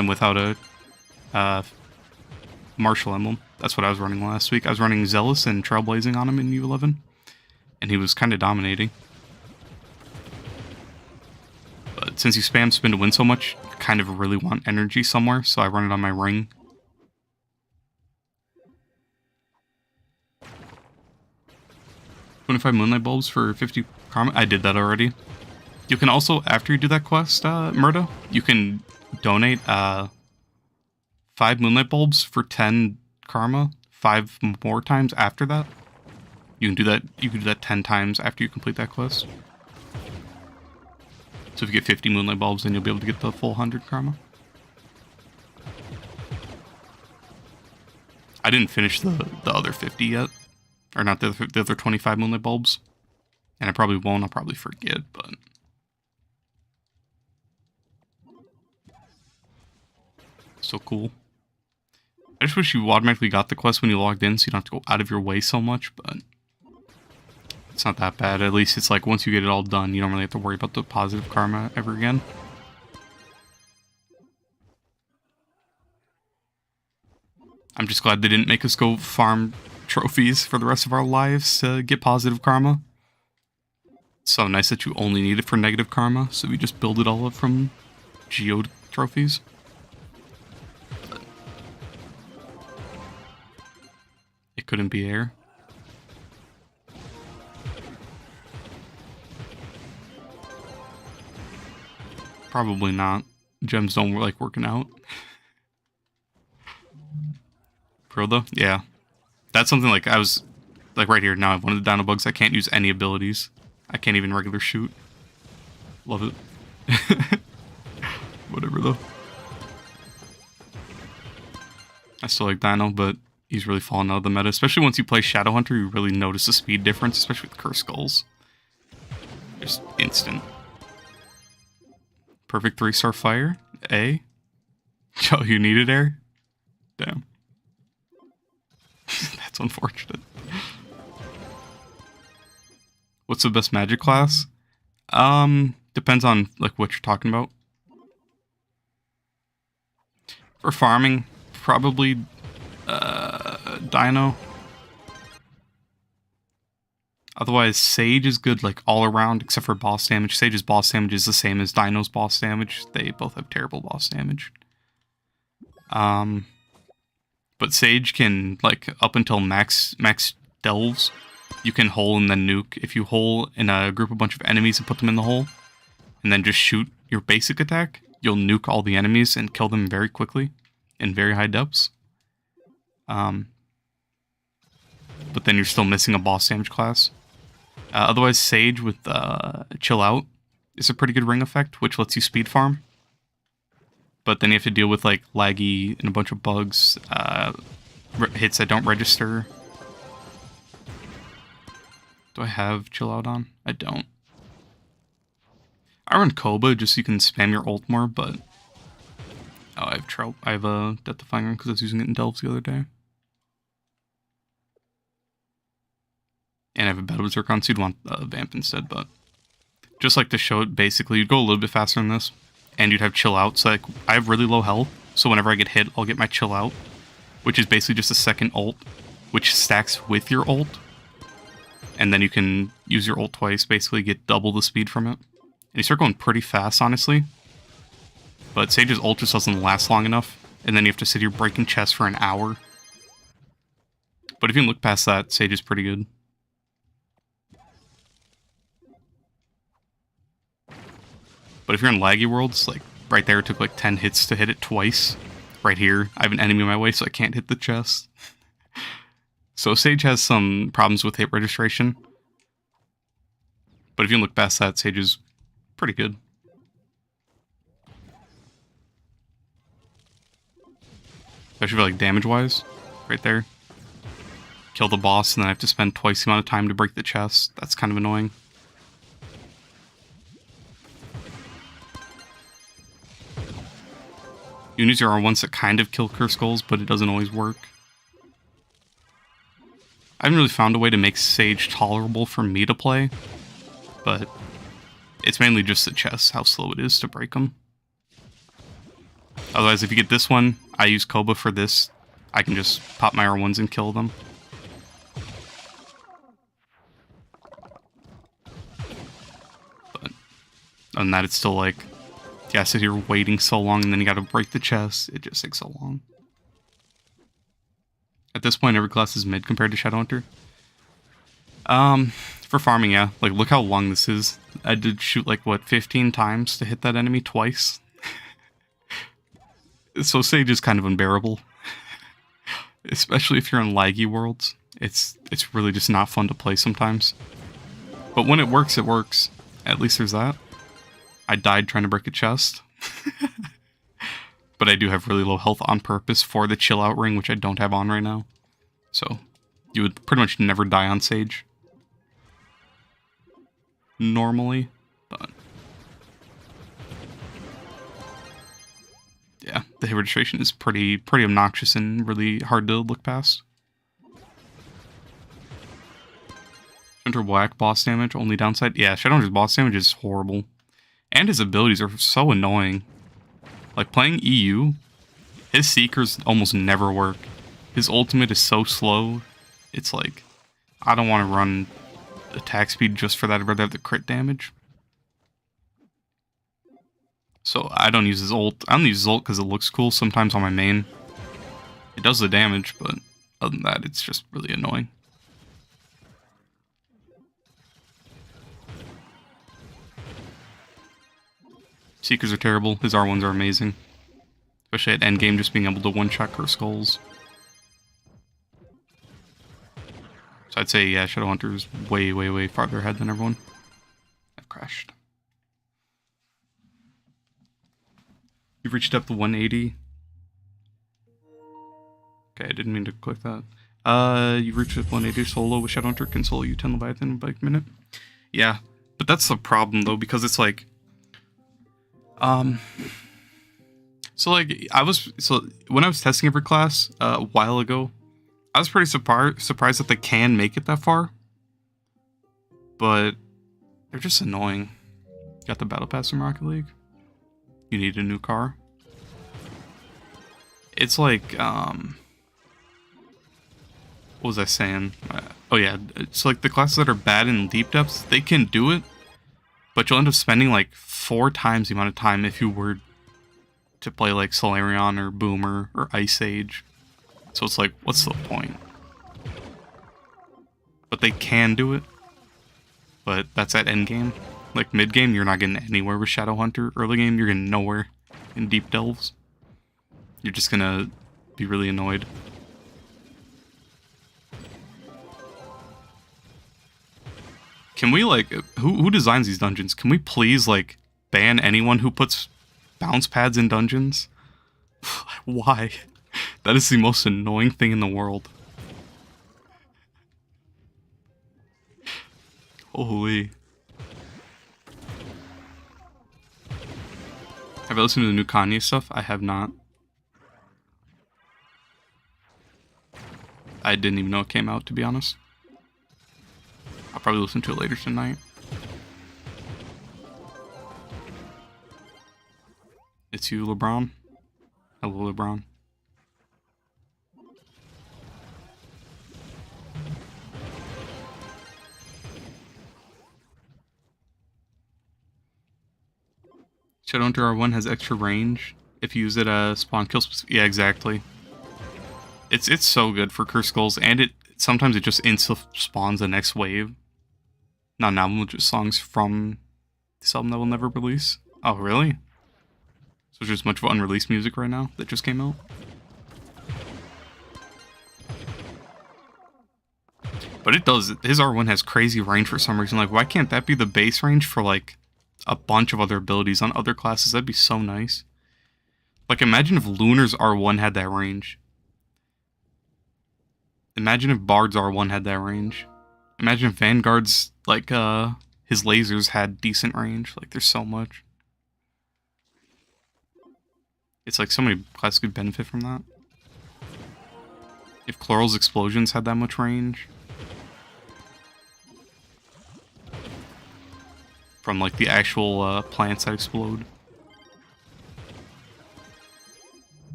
A: him without a Martial Emblem. That's what I was running last week. I was running Zealous and Trailblazing on him in U11. And he was kind of dominating. But since you spam spin to win so much, you kind of really want energy somewhere, so I run it on my ring. $25 Moonlight Bulbs for 50 karma. I did that already. You can also, after you do that quest, Murda, you can donate 5 Moonlight Bulbs for 10 karma, 5 more times after that. You can do that 10 times after you complete that quest. So if you get 50 Moonlight Bulbs, then you'll be able to get the full 100 karma. I didn't finish the other 50 yet. Or not the other 25 Moonlight Bulbs. And I probably won't, I'll probably forget, but... So cool. I just wish you automatically got the quest when you logged in so you don't have to go out of your way so much, but... It's not that bad. At least it's like once you get it all done, you don't really have to worry about the positive karma ever again. I'm just glad they didn't make us go farm trophies for the rest of our lives to get positive karma. It's so nice that you only need it for negative karma, so we just build it all up from geode trophies. But it couldn't be air. Probably not. Gems don't like working out. Pro though? Yeah. That's something like I was like right here now. I have one of the dino bugs. I can't use any abilities. I can't even regular shoot. Love it. Whatever though. I still like Dino, but he's really fallen out of the meta. Especially once you play Shadow Hunter, you really notice the speed difference, especially with Curse Skulls. Just instant. Perfect 3-star fire. A. Oh, you needed air? Damn. That's unfortunate. What's the best magic class? Depends on like what you're talking about. For farming, probably Dino. Otherwise, Sage is good like all around except for boss damage. Sage's boss damage is the same as Dino's boss damage. They both have terrible boss damage. But Sage can, like, up until max delves, you can hole and then nuke. If you hole in a group of bunch of enemies and put them in the hole, and then just shoot your basic attack, you'll nuke all the enemies and kill them very quickly in very high depths. But then you're still missing a boss damage class. Otherwise, Sage with Chill Out is a pretty good ring effect, which lets you speed farm. But then you have to deal with like laggy and a bunch of bugs, hits that don't register. Do I have Chill Out on? I don't. I run Koba just so you can spam your ult more, but... Oh, I have a Death Defying Run because I was using it in Delves the other day. And I have a Battle Berserk on, so you'd want Vamp instead, but... Just like to show it, basically, you'd go a little bit faster than this. And you'd have Chill Out, so like, I have really low health, so whenever I get hit, I'll get my Chill Out. Which is basically just a second ult, which stacks with your ult. And then you can use your ult twice, basically get double the speed from it. And you start going pretty fast, honestly. But Sage's ult just doesn't last long enough, and then you have to sit here breaking chests for an hour. But if you can look past that, Sage is pretty good. But if you're in laggy worlds, like right there, it took like 10 hits to hit it twice. Right here, I have an enemy in my way, so I can't hit the chest. So Sage has some problems with hit registration. But if you look past that, Sage is pretty good. Especially for like damage-wise. Right there. Kill the boss, and then I have to spend twice the amount of time to break the chest. That's kind of annoying. Unis are ones that kind of kill Curse Skulls, but it doesn't always work. I haven't really found a way to make Sage tolerable for me to play, but it's mainly just the chests, how slow it is to break them. Otherwise, if you get this one, I use Koba for this. I can just pop my R1s and kill them. But other than that, it's still like... Yeah, sit here waiting so long, and then you gotta break the chest. It just takes so long. At this point, every class is mid compared to Shadowhunter. For farming, yeah. Like, look how long this is. I did shoot, like, what, 15 times to hit that enemy twice? So Sage is kind of unbearable. Especially if you're in laggy worlds. It's really just not fun to play sometimes. But when it works, it works. At least there's that. I died trying to break a chest. But I do have really low health on purpose for the chill out ring, which I don't have on right now. So you would pretty much never die on Sage. Normally, but yeah, the hit registration is pretty obnoxious and really hard to look past. Shadowhunter whack boss damage, only downside? Yeah, Shadowhunter's boss damage is horrible. And his abilities are so annoying. Like, playing EU, his Seekers almost never work. His ultimate is so slow, it's like, I don't want to run attack speed just for that, I'd rather have the crit damage. So I don't use his ult. I don't use his ult because it looks cool sometimes on my main. It does the damage, but other than that, it's just really annoying. Seekers are terrible. His R1s are amazing. Especially at endgame, just being able to one-shot her skulls. So I'd say, yeah, Shadowhunter is way, way, way farther ahead than everyone. I've crashed. You've reached up to 180. Okay, I didn't mean to click that. You've reached up 180 solo with Shadowhunter. Can solo you 10 Leviathan in like a minute. Yeah, but that's the problem, though, because it's like... So like when I was testing every class a while ago, I was pretty surprised that they can make it that far. But they're just annoying. Got the battle pass from Rocket League. You need a new car. It's like what was I saying? Oh yeah, it's like the classes that are bad in deep depths, they can do it, but you'll end up spending like 4 times the amount of time if you were to play like Solarion or Boomer or Ice Age. So it's like, what's the point? But they can do it. But that's at endgame. Like mid game, you're not getting anywhere with Shadowhunter. Early game, you're getting nowhere in deep delves. You're just gonna be really annoyed. Can we like, who designs these dungeons? Can we please like ban anyone who puts bounce pads in dungeons? Why? That is the most annoying thing in the world. Holy. Have I listened to the new Kanye stuff? I have not. I didn't even know it came out, to be honest. I'll probably listen to it later tonight. It's you, LeBron. Hello, LeBron. Shadowhunter R1 has extra range if you use it spawn kill. Yeah, exactly. It's so good for Curse Skulls, and sometimes it just insta spawns the next wave. Not an album, just songs from this album that will never release. Oh, really? So there's just much of unreleased music right now that just came out. But it does. His R1 has crazy range for some reason. Like, why can't that be the base range for like a bunch of other abilities on other classes? That'd be so nice. Like, imagine if Lunar's R1 had that range. Imagine if Bard's R1 had that range. Imagine if Vanguard's, like, his lasers had decent range. Like, there's so much. It's like so many classes could benefit from that. If Chloral's explosions had that much range. From, like, the actual plants that explode.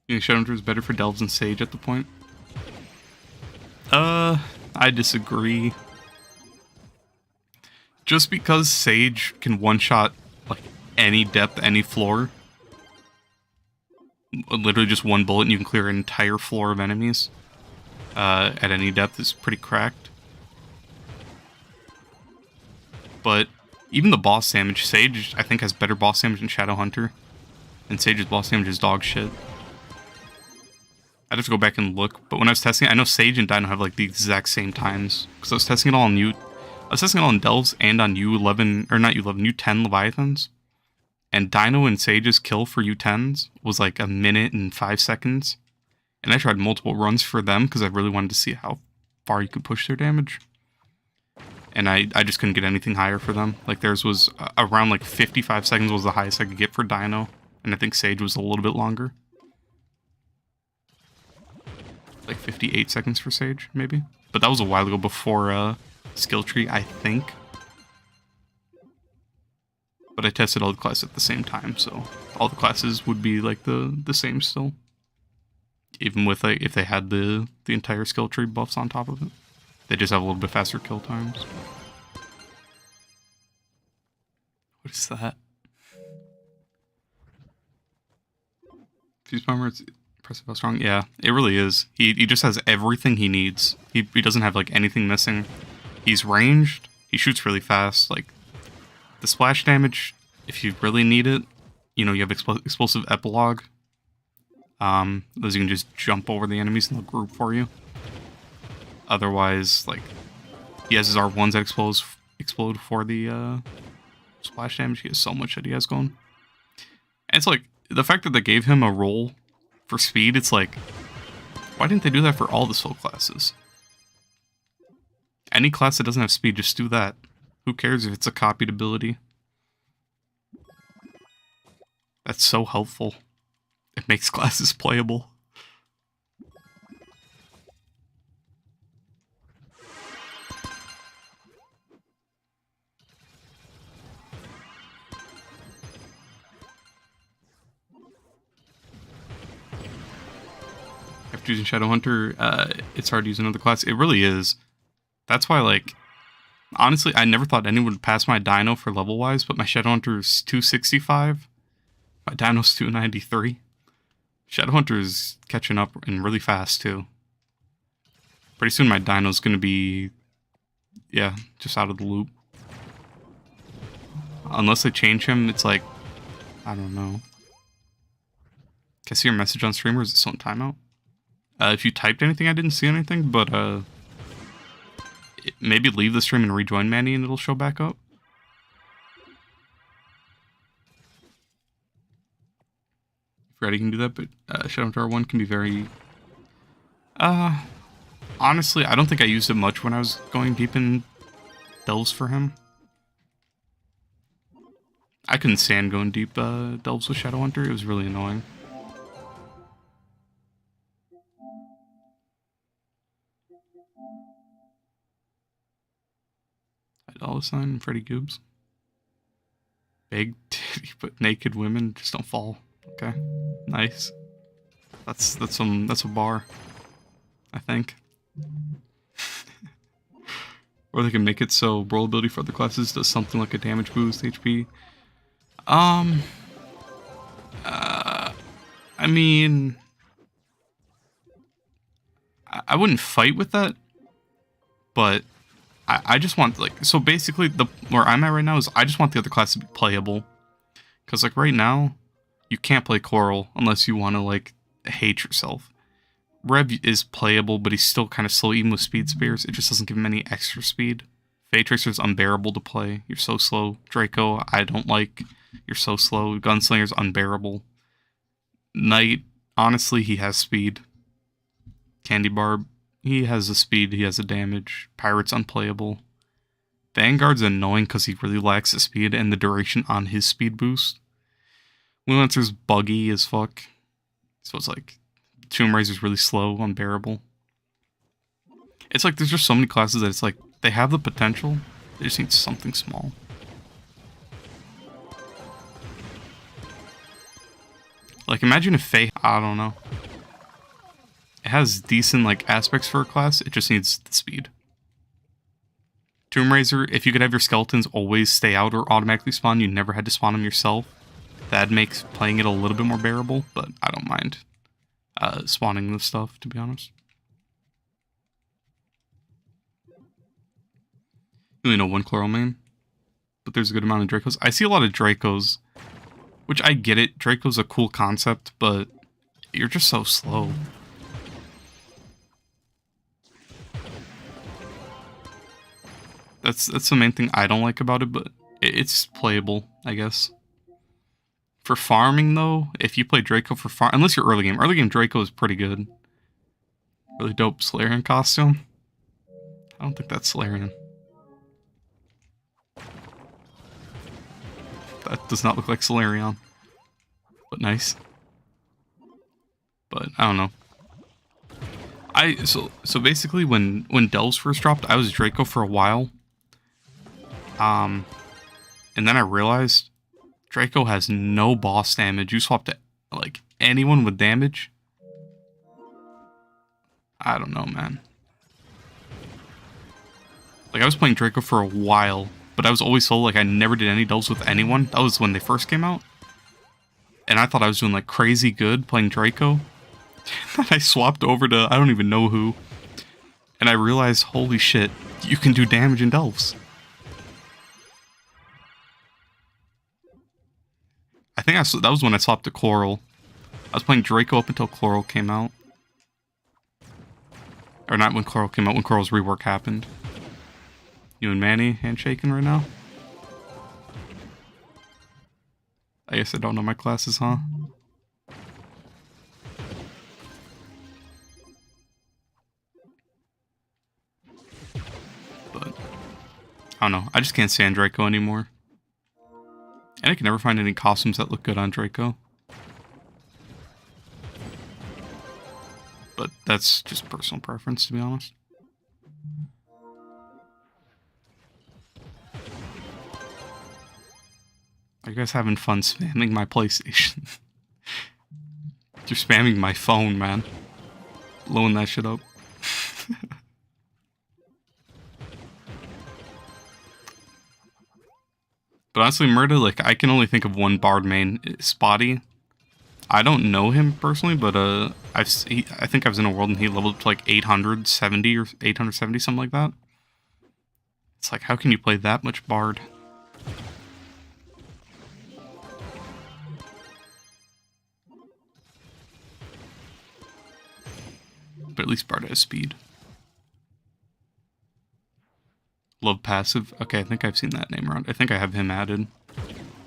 A: You think Shadowhunter is better for Delves than Sage at the point? I disagree. Just because Sage can one-shot, like, any depth, any floor. Literally just one bullet and you can clear an entire floor of enemies. At any depth is pretty cracked. But even the boss damage, Sage, I think, has better boss damage than Shadowhunter. And Sage's boss damage is dog shit. I'd have to go back and look, but when I was testing it, I know Sage and Dino have like the exact same times. Because I was testing it all on mute. was testing it on Delves and on U11, or not U11, U10 Leviathans. And Dino and Sage's kill for U10s was like 1 minute and 5 seconds. And I tried multiple runs for them because I really wanted to see how far you could push their damage. And I just couldn't get anything higher for them. Like theirs was around like 55 seconds was the highest I could get for Dino. And I think Sage was a little bit longer. Like 58 seconds for Sage, maybe. But that was a while ago before skill tree, I think. But I tested all the classes at the same time, so all the classes would be like the same still. Even with like if they had the entire skill tree buffs on top of it. They just have a little bit faster kill times. What is that? Fuse bomber, it's impressive how strong. Yeah, it really is. He just has everything he needs. He doesn't have like anything missing. He's ranged. He shoots really fast. Like the splash damage, if you really need it, you know, you have explosive epilogue. Those you can just jump over the enemies and they'll group for you. Otherwise, like, he has his R1s that explode for the splash damage. He has so much that he has going. And it's like, the fact that they gave him a role for speed, it's like, why didn't they do that for all the soul classes? Any class that doesn't have speed, just do that. Who cares if it's a copied ability? That's so helpful. It makes classes playable. After using Shadowhunter, it's hard to use another class. It really is. That's why, like, honestly, I never thought anyone would pass my Dino for level-wise, but my Shadowhunter is 265. My Dino's 293. Shadowhunter is catching up and really fast, too. Pretty soon my Dino's gonna be, yeah, just out of the loop. Unless they change him, it's like, I don't know. Can I see your message on stream, or is it still in timeout? If you typed anything, I didn't see anything, but maybe leave the stream and rejoin Manny and it'll show back up. If you're ready, you can do that, but Shadowhunter R1 can be very... honestly, I don't think I used it much when I was going deep in delves for him. I couldn't stand going deep delves with Shadowhunter, it was really annoying. $sign, Freddy Goobs. Big titty, but naked women just don't fall. Okay, nice. That's a bar, I think. Or they can make it so roll ability for other classes does something like a damage boost, HP. I mean, I wouldn't fight with that, but I just want, like, so basically where I'm at right now is I just want the other class to be playable. Because, like, right now, you can't play Coral unless you want to, like, hate yourself. Rev is playable, but he's still kind of slow, even with Speed Spears. It just doesn't give him any extra speed. Fade Tracer's unbearable to play. You're so slow. Draco, I don't like. You're so slow. Gunslinger's unbearable. Knight, honestly, he has speed. Candy Barb, he has a speed, he has a damage. Pirate's unplayable. Vanguard's annoying because he really lacks the speed and the duration on his speed boost. Wheelancer's buggy as fuck. So it's like, Tomb Raiser's really slow, unbearable. It's like, there's just so many classes that it's like, they have the potential, they just need something small. Like, imagine if Faye, I don't know. It has decent, like, aspects for a class, it just needs the speed. Tomb Raiser, if you could have your skeletons always stay out or automatically spawn, you never had to spawn them yourself. That makes playing it a little bit more bearable, but I don't mind spawning this stuff, to be honest. You only know one Chloral main, but there's a good amount of Dracos. I see a lot of Dracos, which I get it. Draco's a cool concept, but you're just so slow. That's the main thing I don't like about it, but it's playable, I guess. For farming, though, if you play Draco for farm, unless you're early game Draco is pretty good. Really dope Solarian costume. I don't think that's Solarian. That does not look like Solarian. But nice. But I don't know. So basically when Delves first dropped, I was Draco for a while. And then I realized Draco has no boss damage. You swap to like anyone with damage. I don't know, man. Like I was playing Draco for a while, but I was always solo. Like I never did any Delves with anyone. That was when they first came out. And I thought I was doing like crazy good playing Draco. And I swapped over to I don't even know who. And I realized, holy shit, you can do damage in Delves. I think that was when I swapped to Chloral. I was playing Draco up until Chloral came out. Or not when Chloral came out, when Choral's rework happened. You and Manny handshaking right now? I guess I don't know my classes, huh? But I don't know. I just can't stand Draco anymore. And I can never find any costumes that look good on Draco. But that's just personal preference, to be honest. Are you guys having fun spamming my PlayStation? You're spamming my phone, man. Blowing that shit up. But honestly, Murda, like, I can only think of one Bard main, Spotty. I don't know him personally, but I think I was in a world and he leveled up to like 870 or 870, something like that. It's like, how can you play that much Bard? But at least Bard has speed. Love passive. Okay, I think I've seen that name around. I think I have him added.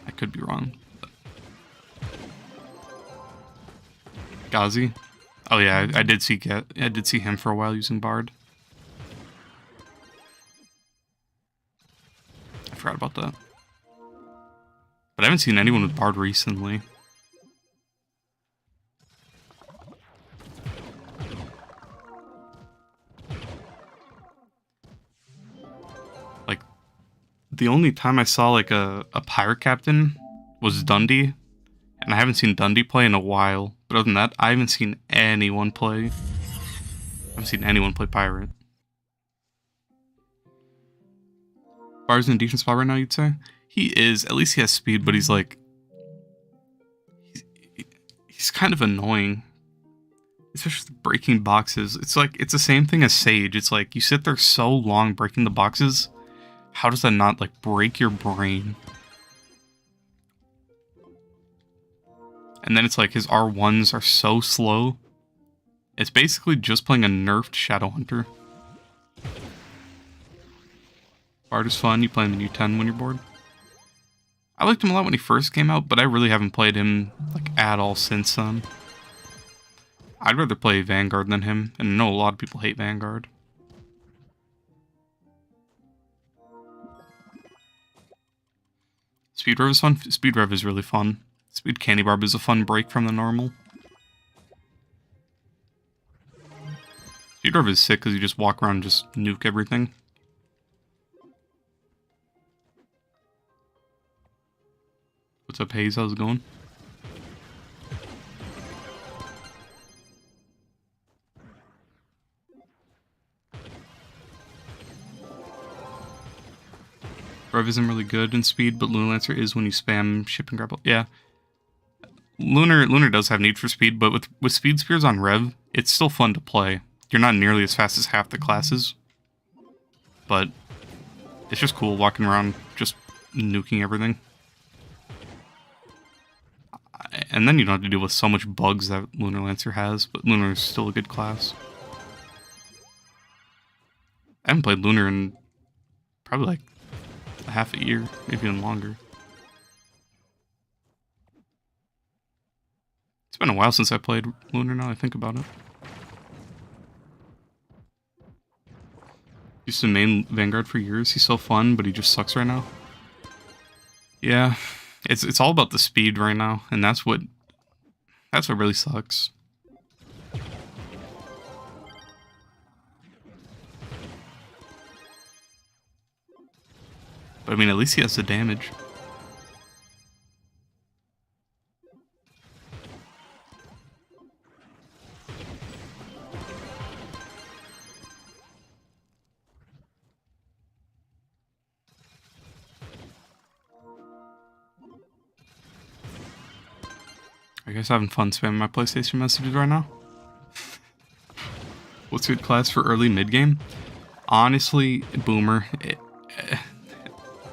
A: I could be wrong. But... Ghazi. Oh yeah, I did see him for a while using Bard. I forgot about that. But I haven't seen anyone with Bard recently. Like, the only time I saw like a pirate captain was Dundee. And I haven't seen Dundee play in a while. But other than that, I haven't seen anyone play. I haven't seen anyone play pirate. Bard's in a decent spot right now, you'd say? He is. At least he has speed, but he's like... He's kind of annoying. Especially breaking boxes. It's like, it's the same thing as Sage. It's like, you sit there so long breaking the boxes. How does that not, like, break your brain? And then it's like, his R1s are so slow. It's basically just playing a nerfed Shadowhunter. Bard is fun. You play him in U10 when you're bored. I liked him a lot when he first came out, but I really haven't played him, like, at all since then. I'd rather play Vanguard than him, and I know a lot of people hate Vanguard. Speed Rev is fun. Speed Rev is really fun. Speed Candy Barb is a fun break from the normal. Speed Rev is sick because you just walk around and just nuke everything. What's up, Hayes? How's it going? Rev isn't really good in speed, but Lunar Lancer is when you spam ship and grapple. Yeah. Lunar does have need for speed, but with speed spears on Rev, it's still fun to play. You're not nearly as fast as half the classes. But it's just cool walking around just nuking everything. And then you don't have to deal with so much bugs that Lunar Lancer has, but Lunar is still a good class. I haven't played Lunar in Probably like a half a year, maybe even longer. It's been a while since I played Lunar now I think about it. Used to main Vanguard for years. He's so fun, but he just sucks right now. Yeah, it's all about the speed right now, and that's what really sucks. But I mean, at least he has the damage. Are you guys having fun spamming my PlayStation messages right now? What's a good class for early mid-game? Honestly, Boomer.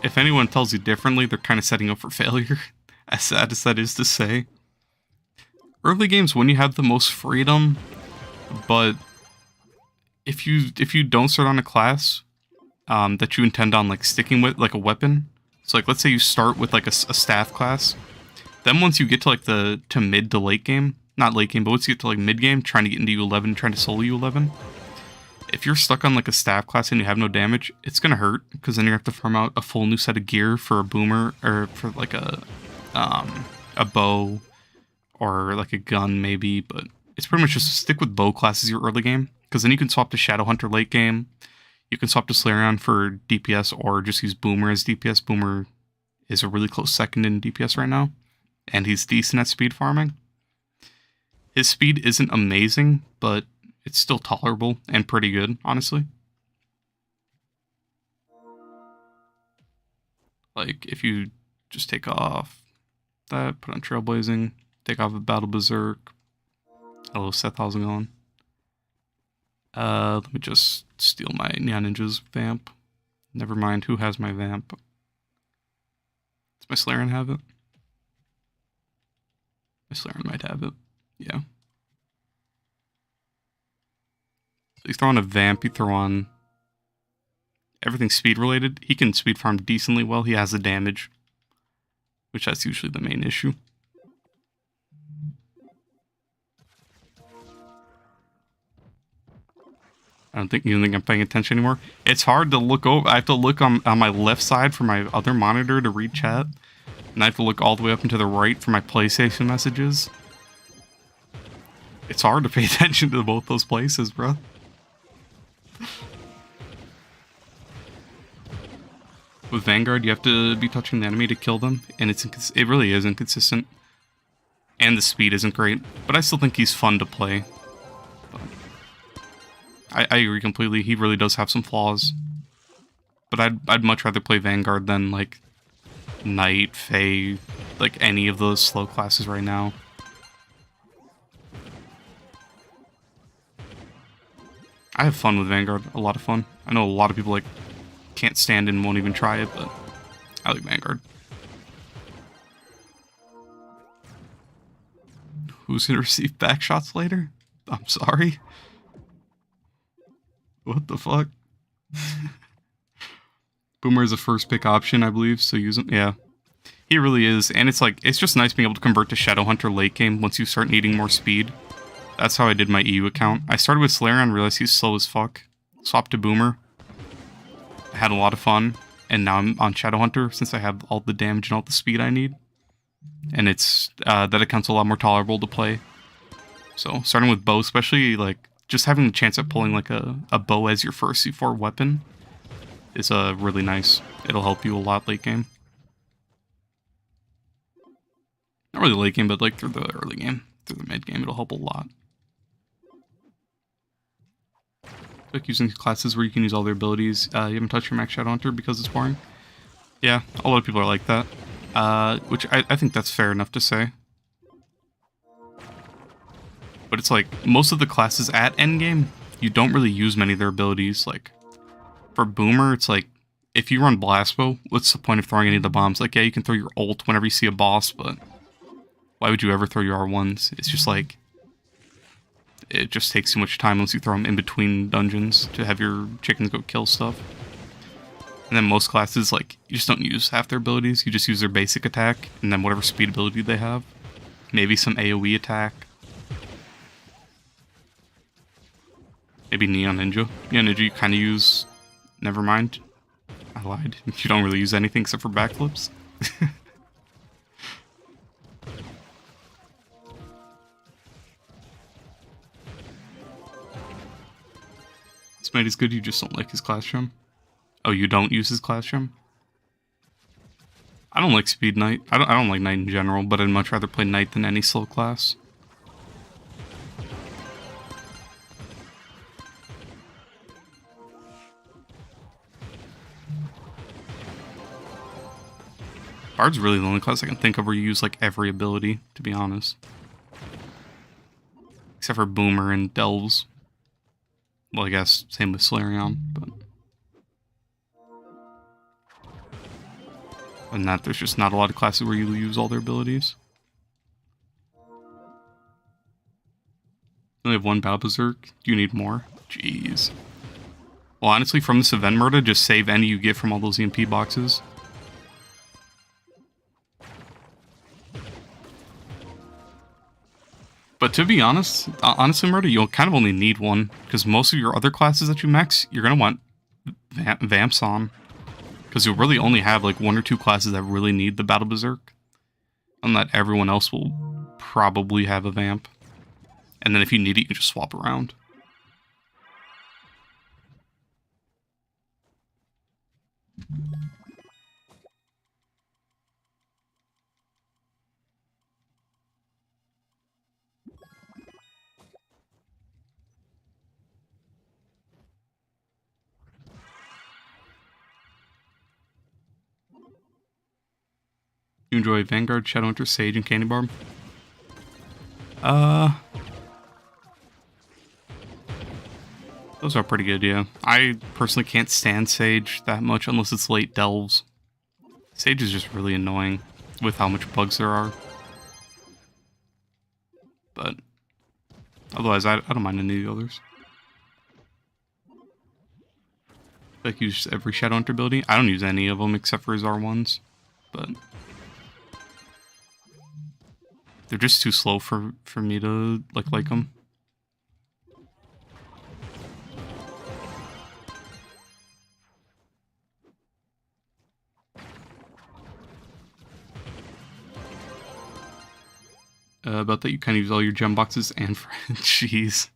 A: If anyone tells you differently, they're kind of setting up for failure. As sad as that is to say. Early games when you have the most freedom, but if you don't start on a class that you intend on like sticking with, like a weapon. So like let's say you start with like a staff class. Then once you get to like to mid to late game, not late game, but once you get to like mid game, trying to get into U11, trying to solo U11, if you're stuck on like a staff class and you have no damage, it's gonna hurt because then you have to farm out a full new set of gear for a boomer or for like a bow or like a gun maybe. But it's pretty much just stick with bow classes your early game because then you can swap to Shadow Hunter late game. You can swap to Slayerion for DPS or just use Boomer as DPS. Boomer is a really close second in DPS right now. And he's decent at speed farming. His speed isn't amazing, but it's still tolerable and pretty good, honestly. Like, if you just take off that, put on Trailblazing, take off a Battle Berserk. Hello, Seth, how's it going? Let me just steal my Neon Ninja's vamp. Never mind, who has my vamp? Does my Slayerion have it? My Slayerion might have it. Yeah. So you throw on a vamp, you throw on everything speed related. He can speed farm decently well. He has the damage, which that's usually the main issue. I don't think I'm paying attention anymore. It's hard to look over. I have to look on my left side for my other monitor to read chat. And I have to look all the way up and to the right for my PlayStation messages. It's hard to pay attention to both those places, bro. With Vanguard, you have to be touching the enemy to kill them, and it really is inconsistent. And the speed isn't great, but I still think he's fun to play. But I agree completely, he really does have some flaws. But I'd much rather play Vanguard than, like, Knight, Fae, like any of those slow classes right now. I have fun with Vanguard, a lot of fun. I know a lot of people like can't stand it and won't even try it, but I like Vanguard. Who's gonna receive back shots later? I'm sorry. What the fuck? Boomer is a first pick option, I believe, so use him. Yeah. He really is, and it's like, it's just nice being able to convert to Shadow Hunter late game once you start needing more speed. That's how I did my EU account. I started with Slayerion, realized he's slow as fuck. Swapped to Boomer. I had a lot of fun, and now I'm on Shadow Hunter since I have all the damage and all the speed I need. And it's, that account's a lot more tolerable to play. So, starting with bow, especially, like, just having the chance at pulling, like, a bow as your first C4 weapon is really nice. It'll help you a lot late game. Not really late game, but like through the early game, through the mid game, it'll help a lot. Like using classes where you can use all their abilities. You haven't touched your max Shadow Hunter because it's boring. Yeah, a lot of people are like that. Which I think that's fair enough to say. But it's like, most of the classes at endgame, you don't really use many of their abilities. Like, for Boomer, it's like, if you run Blast Bow, what's the point of throwing any of the bombs? Like, yeah, you can throw your ult whenever you see a boss, but why would you ever throw your R1s? It's just like, it just takes too much time unless you throw them in between dungeons to have your chickens go kill stuff. And then most classes, like, you just don't use half their abilities. You just use their basic attack, and then whatever speed ability they have. Maybe some AoE attack. Maybe Neon Ninja. Neon Ninja you kind of use... Never mind. I lied. You don't really use anything except for backflips. Smitey's good, you just don't like his class gem. Oh, you don't use his class gem? I don't like Speed Knight. I don't like Knight in general, but I'd much rather play Knight than any slow class. Bard's really the only class I can think of where you use like every ability, to be honest. Except for Boomer and Delves. Well, I guess same with Solarion, but... Other than that, there's just not a lot of classes where you use all their abilities. You only have one Battle Berserk. Do you need more? Jeez. Well, honestly, from this event, Murda, just save any you get from all those EMP boxes. But to be honest, Murda, you'll kind of only need one, because most of your other classes that you max, you're going to want Vamps on. Because you'll really only have like 1 or 2 classes that really need the Battle Berserk. And that everyone else will probably have a Vamp. And then if you need it, you can just swap around. You enjoy Vanguard, Shadowhunter, Sage, and Candy Barb? Those are pretty good, yeah. I personally can't stand Sage that much unless it's late Delves. Sage is just really annoying with how much bugs there are. But otherwise, I don't mind any of the others. Like, use every Shadowhunter ability. I don't use any of them except for his R1s, but they're just too slow for me to like them. About that, you kind of use all your gem boxes and jeez.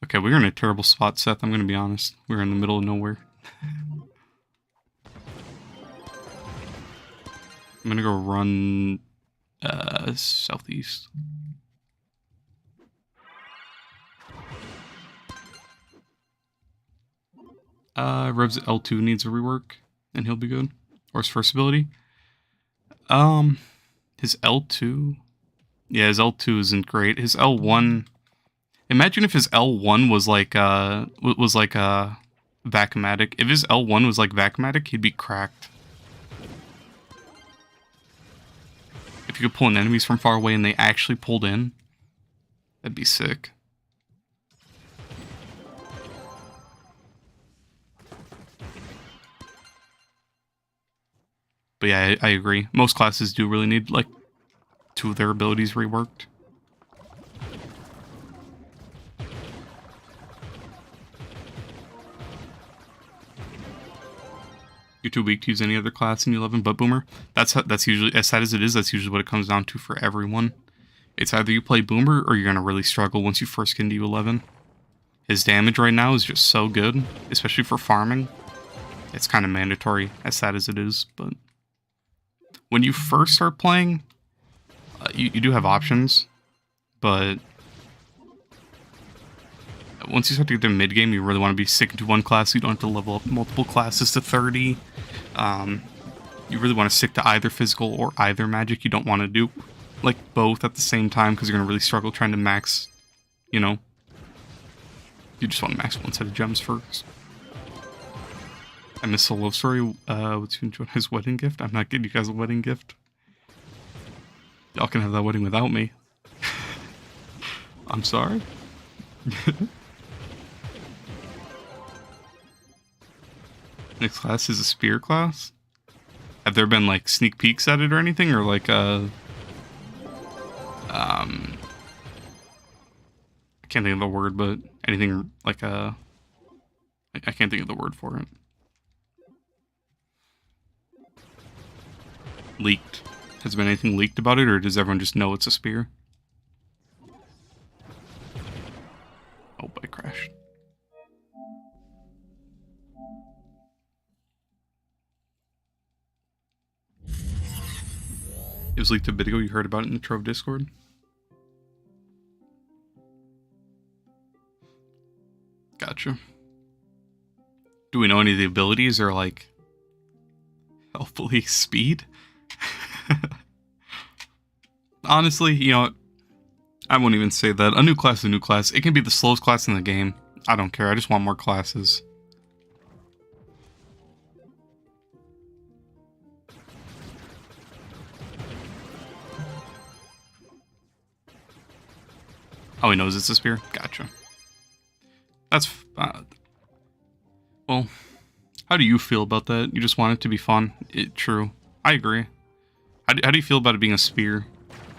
A: Okay, we're in a terrible spot, Seth. I'm gonna be honest. We're in the middle of nowhere. I'm gonna go run southeast. Rev's L2 needs a rework, and he'll be good. Or his first ability. His L2. Yeah, his L2 isn't great. His L1. Imagine if his L1 was like Vacuumatic. If his L1 was like Vacuumatic, he'd be cracked. If you could pull in enemies from far away and they actually pulled in, that'd be sick. But yeah, I agree. Most classes do really need, like, 2 of their abilities reworked. You're too weak to use any other class in 11 but Boomer. That's usually, as sad as it is, that's usually what it comes down to for everyone. It's either you play Boomer or you're going to really struggle once you first get into 11. His damage right now is just so good, especially for farming. It's kind of mandatory, as sad as it is, but when you first start playing, you do have options, but once you start to get to mid-game, you really want to be sticking to one class so you don't have to level up multiple classes to 30. You really want to stick to either physical or either magic. You don't want to do, like, both at the same time because you're going to really struggle trying to max, you know. You just want to max one set of gems first. I miss a love story. What's you enjoy his wedding gift? I'm not getting you guys a wedding gift. Y'all can have that wedding without me. I'm sorry. Next class is a spear class. Have there been like sneak peeks at it or anything, or like I can't think of the word, but anything like I can't think of the word for it. Leaked. Has there been anything leaked about it, or does everyone just know it's a spear? Oh, I crashed. It was leaked a bit ago. You heard about it in the Trove Discord? Gotcha. Do we know any of the abilities, or like hopefully speed? Honestly, you know, I won't even say that. A new class is a new class. It can be the slowest class in the game. I don't care. I just want more classes. Oh, he knows it's a spear? Gotcha. That's... well, how do you feel about that? You just want it to be fun? True. I agree. How do you feel about it being a spear?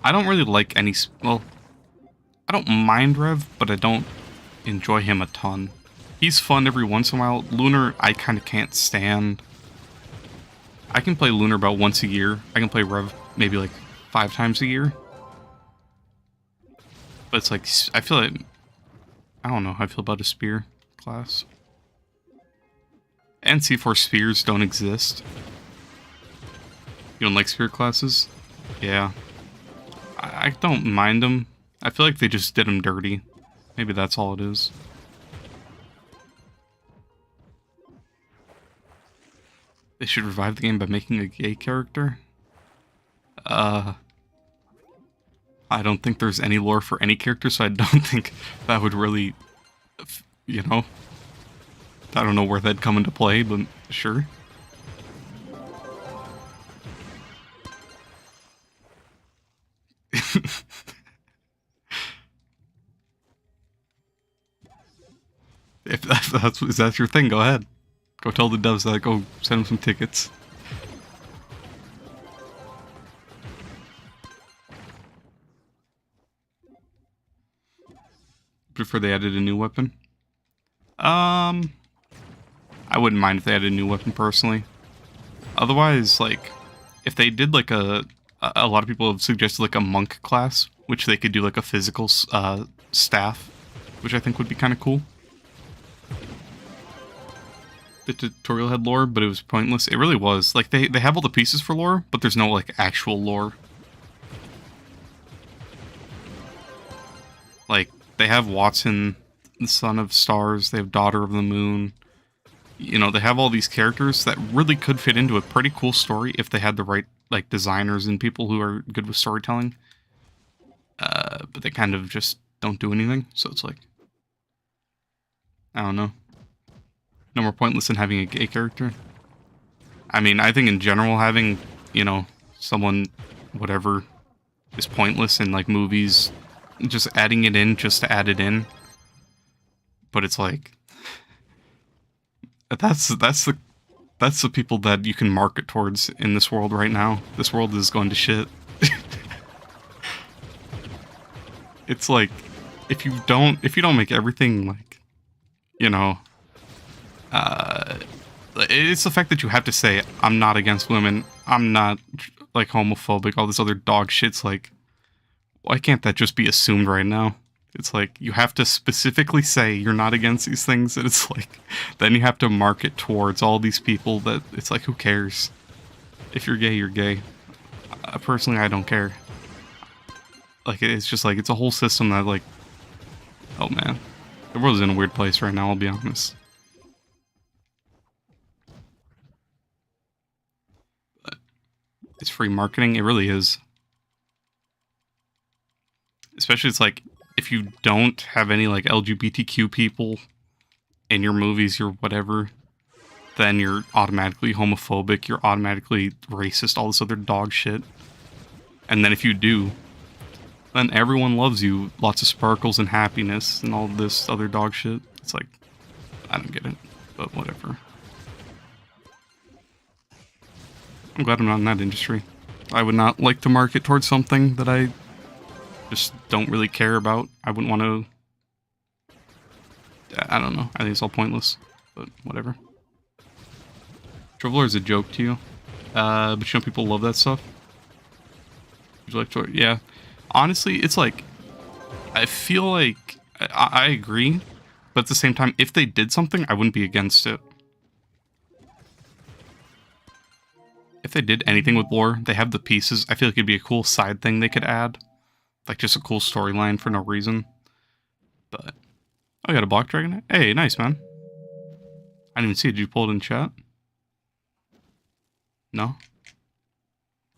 A: I don't really like any... well, I don't mind Rev, but I don't enjoy him a ton. He's fun every once in a while. Lunar, I kind of can't stand. I can play Lunar about once a year. I can play Rev maybe like 5 times a year. But it's like, I feel like... I don't know how I feel about a spear class. And C4 spears don't exist. You don't like spear classes? Yeah. I don't mind them. I feel like they just did them dirty. Maybe that's all it is. They should revive the game by making a gay character? I don't think there's any lore for any character, so I don't think that would really, you know... I don't know where that'd come into play, but sure. If that's your thing, go ahead. Go tell the devs that. Go send them some tickets. Prefer they added a new weapon? I wouldn't mind if they added a new weapon personally. Otherwise, like, if they did like a lot of people have suggested like a monk class, which they could do like a physical staff, which I think would be kind of cool. The tutorial had lore, but it was pointless. It really was. Like, they have all the pieces for lore, but there's no, like, actual lore. Like, they have Watson, the Son of Stars, they have Daughter of the Moon. You know, they have all these characters that really could fit into a pretty cool story if they had the right, like, designers and people who are good with storytelling. But they kind of just don't do anything, so it's like... I don't know. No more pointless than having a gay character. I mean, I think in general having, you know, someone, whatever, is pointless in, like, movies. Just adding it in just to add it in. But it's like... That's the people that you can market towards in this world right now. This world is going to shit. It's like, if you don't make everything, like, you know... it's the fact that you have to say, I'm not against women, I'm not, like, homophobic, all this other dog shit's like, why can't that just be assumed right now? It's like, you have to specifically say you're not against these things, and it's like, then you have to market towards all these people that, it's like, who cares? If you're gay, you're gay. Personally, I don't care. Like, it's just like, it's a whole system that, like, oh man. The world's in a weird place right now, I'll be honest. It's free marketing. It really is. Especially, it's like, if you don't have any, like, LGBTQ people in your movies, you're whatever, then you're automatically homophobic, you're automatically racist, all this other dog shit. And then if you do, then everyone loves you, lots of sparkles and happiness and all this other dog shit. It's like, I don't get it, but whatever. I'm glad I'm not in that industry. I would not like to market towards something that I just don't really care about. I wouldn't want to... I don't know. I think it's all pointless. But whatever. Traveler is a joke to you. But you know people love that stuff. Would you like to... Yeah. Honestly, it's like... I feel like... I agree. But at the same time, if they did something, I wouldn't be against it. If they did anything with lore, they have the pieces. I feel like it'd be a cool side thing they could add. Like just a cool storyline for no reason. But... Oh, I got a block dragon. Hey, nice, man. I didn't even see it. Did you pull it in chat? No?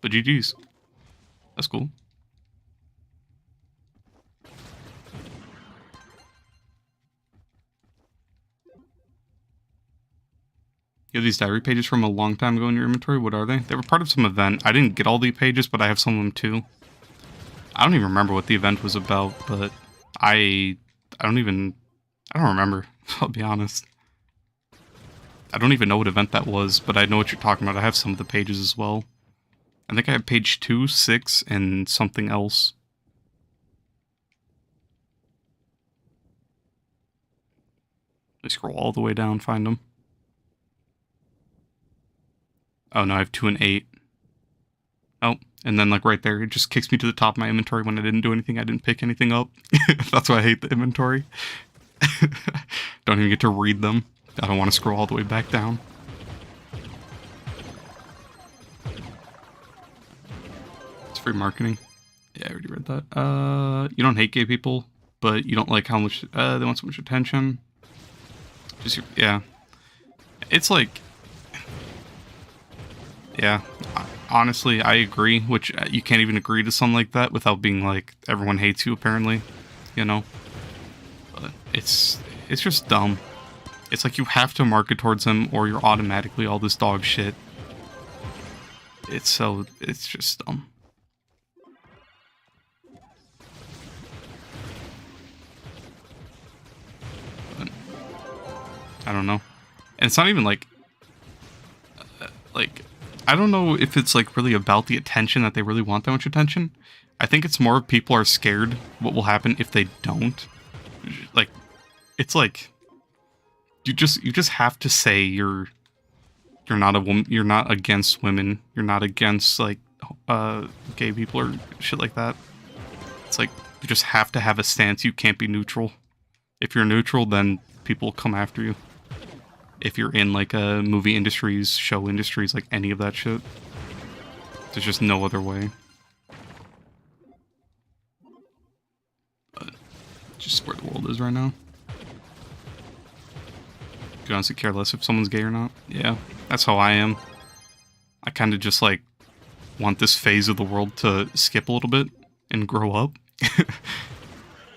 A: But GG's. That's cool. You have these diary pages from a long time ago in your inventory? What are they? They were part of some event. I didn't get all the pages, but I have some of them too. I don't even remember what the event was about, but I don't remember. I'll be honest. I don't even know what event that was, but I know what you're talking about. I have some of the pages as well. I think I have page 2, 6, and something else. I scroll all the way down, find them. Oh no, I have 2 and 8. Oh, and then like right there, it just kicks me to the top of my inventory when I didn't do anything. I didn't pick anything up. That's why I hate the inventory. Don't even get to read them. I don't want to scroll all the way back down. It's free marketing. Yeah, I already read that. You don't hate gay people, but you don't like how much they want so much attention. Just yeah. It's like, yeah. Honestly, I agree. Which you can't even agree to something like that without being like everyone hates you. Apparently, you know. But it's just dumb. It's like you have to market towards them, or you're automatically all this dog shit. It's just dumb. But, I don't know. And it's not even like I don't know if it's like really about the attention that they really want that much attention. I think it's more people are scared what will happen if they don't. Like, it's like you just have to say you're not a woman, you're not against women, you're not against like gay people or shit like that. It's like you just have to have a stance. You can't be neutral. If you're neutral, then people come after you. If you're in like movie industries, show industries, like any of that shit, there's just no other way. But just where the world is right now. You honestly care less if someone's gay or not. Yeah, that's how I am. I kind of just like want this phase of the world to skip a little bit and grow up.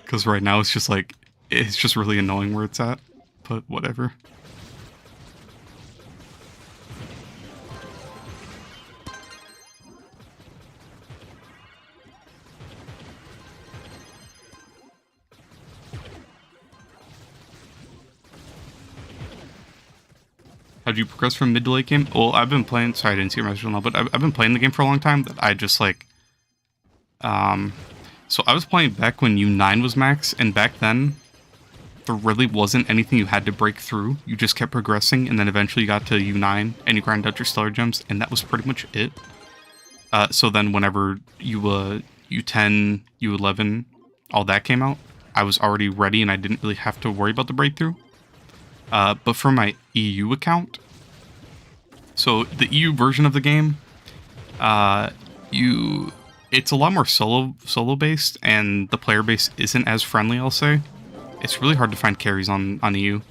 A: Because right now it's just like, it's just really annoying where it's at. But whatever. How'd you progress from mid to late game? Well, I've been playing, sorry I didn't see your message now, but I've been playing the game for a long time that I just like, so I was playing back when U9 was max, and back then, there really wasn't anything you had to break through. You just kept progressing, and then eventually you got to U9, and you grinded out your stellar gems, and that was pretty much it. So then whenever U10, U11, all that came out, I was already ready, and I didn't really have to worry about the breakthrough. But for my EU account, so the EU version of the game, it's a lot more solo based, and the player base isn't as friendly, I'll say. It's really hard to find carries on EU.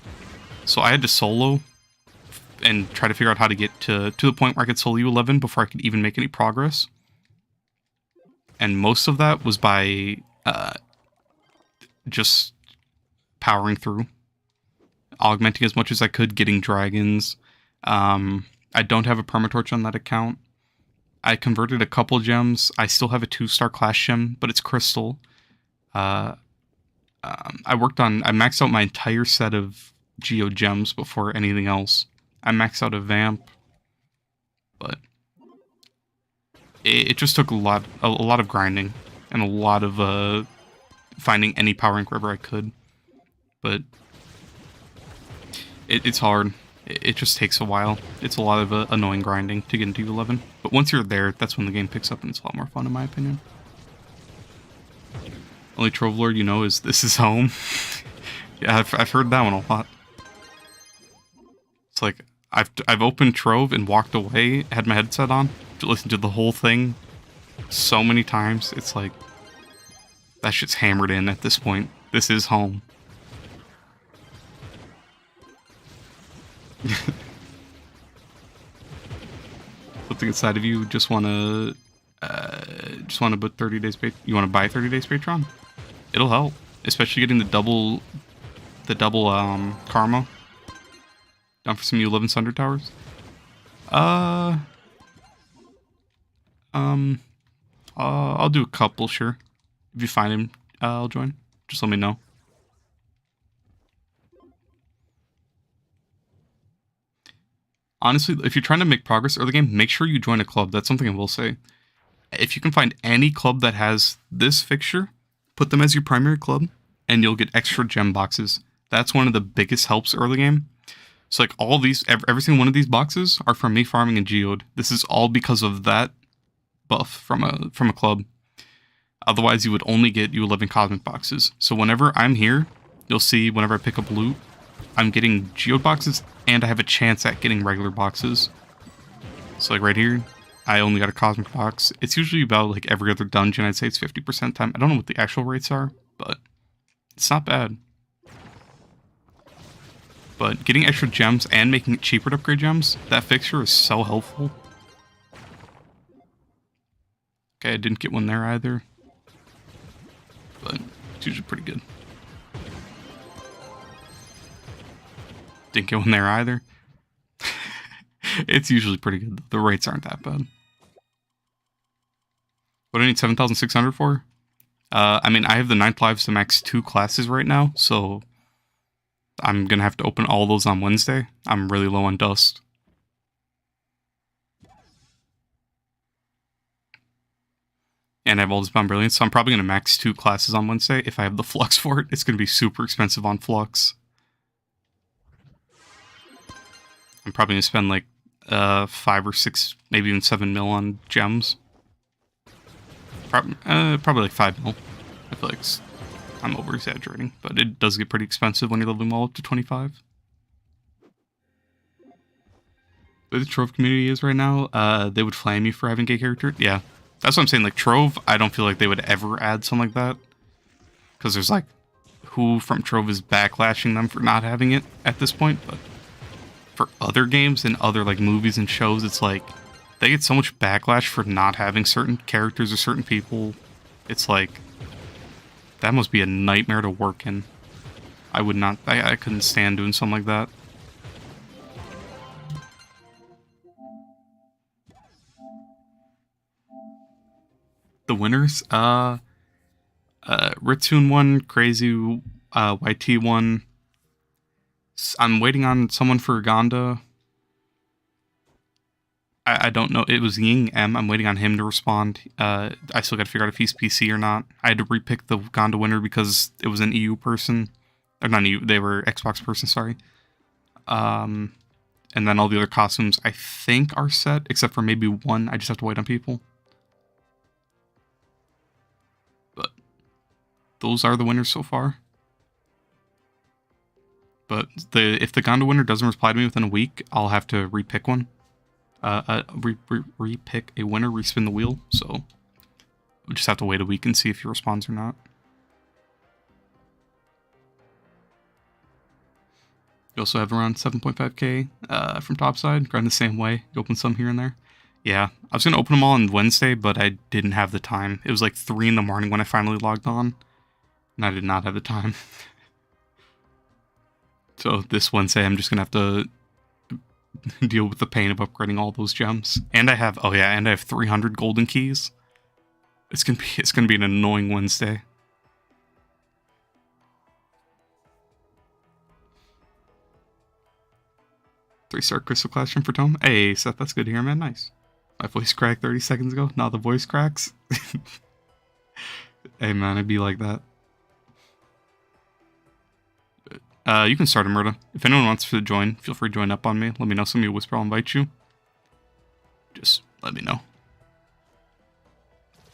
A: So I had to solo and try to figure out how to get to the point where I could solo U11 before I could even make any progress. And most of that was by just powering through. Augmenting as much as I could, getting dragons. I don't have a permatorch on that account. I converted a couple gems. I still have a 2-star class gem, but it's crystal. I maxed out my entire set of geo gems before anything else. I maxed out a vamp, but it just took a lot of grinding and a lot of finding any power rank wherever I could. But it's hard. It just takes a while. It's a lot of annoying grinding to get into U11. But once you're there, that's when the game picks up and it's a lot more fun in my opinion. Only Trove Lord you know is This Is Home. Yeah, I've heard that one a lot. It's like, I've opened Trove and walked away, had my headset on, to listen to the whole thing so many times. It's like, that shit's hammered in at this point. This is home. Something inside of you just wanna put 30 days you wanna buy 30 days Patreon? It'll help. Especially getting the double karma. Down for some U11 Sunder Towers. I'll do a couple, sure. If you find him, I'll join. Just let me know. Honestly, if you're trying to make progress early game, make sure you join a club. That's something I will say. If you can find any club that has this fixture, put them as your primary club, and you'll get extra gem boxes. That's one of the biggest helps early game. So like all these, every single one of these boxes are from me farming in Geode. This is all because of that buff from a club. Otherwise, you would only get U11 cosmic boxes. So whenever I'm here, you'll see whenever I pick up loot, I'm getting Geode boxes, and I have a chance at getting regular boxes. So like right here, I only got a cosmic box. It's usually about like every other dungeon. I'd say it's 50% time. I don't know what the actual rates are, but it's not bad. But getting extra gems and making it cheaper to upgrade gems, that fixture is so helpful. Okay, I didn't get one there either. But it's usually pretty good. Didn't get one there either. It's usually pretty good. The rates aren't that bad. What do I need 7,600 for? I mean, I have the 9th lives to max 2 classes right now, so I'm gonna have to open all those on Wednesday. I'm really low on dust. And I have all this Bomb Brilliance, so I'm probably gonna max 2 classes on Wednesday. If I have the flux for it, it's gonna be super expensive on flux. I'm probably gonna spend like 5 or 6, maybe even 7 mil on gems. Probably like 5 mil. I feel like I'm over exaggerating, but it does get pretty expensive when you're leveling all up to 25. Where the Trove community is right now, they would flame you for having gay character. Yeah, that's what I'm saying. Like Trove, I don't feel like they would ever add something like that, because there's like, who from Trove is backlashing them for not having it at this point. But for other games and other like movies and shows, it's like they get so much backlash for not having certain characters or certain people. It's like, that must be a nightmare to work in. I would not, I couldn't stand doing something like that. The winners, Ritsune won, Crazy YT won. I'm waiting on someone for Uganda. I don't know. It was Ying M. I'm waiting on him to respond. I still got to figure out if he's PC or not. I had to repick the Uganda winner because it was an EU person. Or not EU, they were Xbox person, sorry. And then all the other costumes, I think, are set, except for maybe one. I just have to wait on people. But those are the winners so far. But if the Uganda winner doesn't reply to me within a week, I'll have to repick one. Repick a winner, respin the wheel, so we'll just have to wait a week and see if he responds or not. You also have around 7.5k from topside, grind the same way, you open some here and there. Yeah, I was gonna open them all on Wednesday, but I didn't have the time. It was like 3 in the morning when I finally logged on, and I did not have the time. So this Wednesday, I'm just gonna have to deal with the pain of upgrading all those gems. And I have, oh yeah, and I have 300 golden keys. It's gonna be an annoying Wednesday. Three-star crystal classroom for Tome. Hey, Seth, that's good to hear, man. Nice. My voice cracked 30 seconds ago. Now the voice cracks. Hey man, it'd be like that. You can start a murder. If anyone wants to join, feel free to join up on me. Let me know. Somebody will whisper, I'll invite you. Just let me know.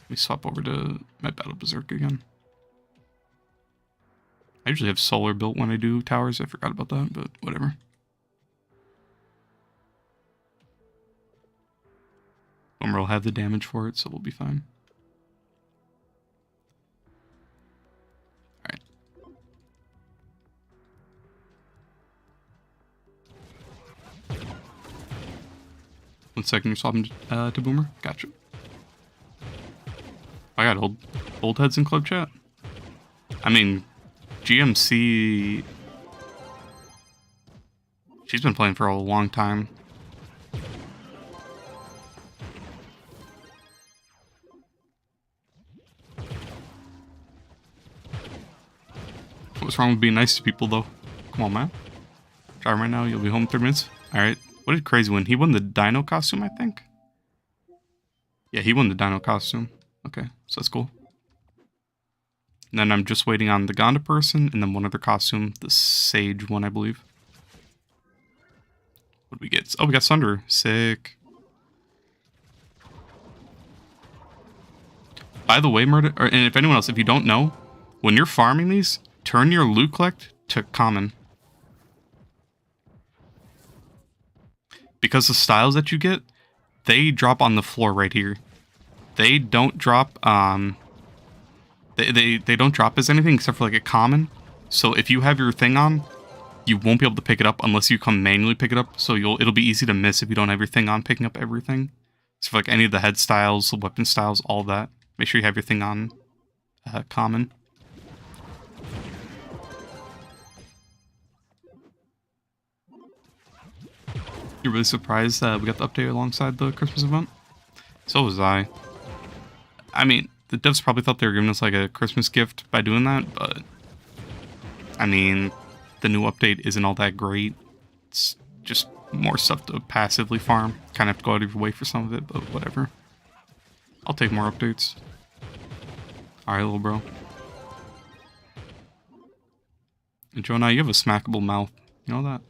A: Let me swap over to my Battle Berserk again. I usually have solar built when I do towers. I forgot about that, but whatever. Boomer will have the damage for it, so we'll be fine. Alright. One second, you're swapping to Boomer? Gotcha. I got old heads in club chat. I mean, GMC... She's been playing for a long time. What's wrong with being nice to people, though? Come on, man. Drive right now, you'll be home in 3 minutes. Alright. What did Crazy win? He won the Dino costume, I think? Yeah, he won the Dino costume. Okay, so that's cool. And then I'm just waiting on the Gonda person, and then one other costume, the Sage one, I believe. What did we get? Oh, we got Sunder. Sick. By the way, Murder, and if anyone else, if you don't know, when you're farming these, turn your loot collect to common. Because the styles that you get, they drop on the floor right here. They don't drop, they don't drop as anything except for like a common. So if you have your thing on, you won't be able to pick it up unless you come manually pick it up. So it'll be easy to miss if you don't have your thing on picking up everything. So for like any of the head styles, the weapon styles, all that, make sure you have your thing on common. You're really surprised that we got the update alongside the Christmas event? So was I. I mean, the devs probably thought they were giving us like a Christmas gift by doing that, but I mean, the new update isn't all that great. It's just more stuff to passively farm. Kind of have to go out of your way for some of it, but whatever. I'll take more updates. Alright, little bro. And Jonah, you have a smackable mouth. You know that?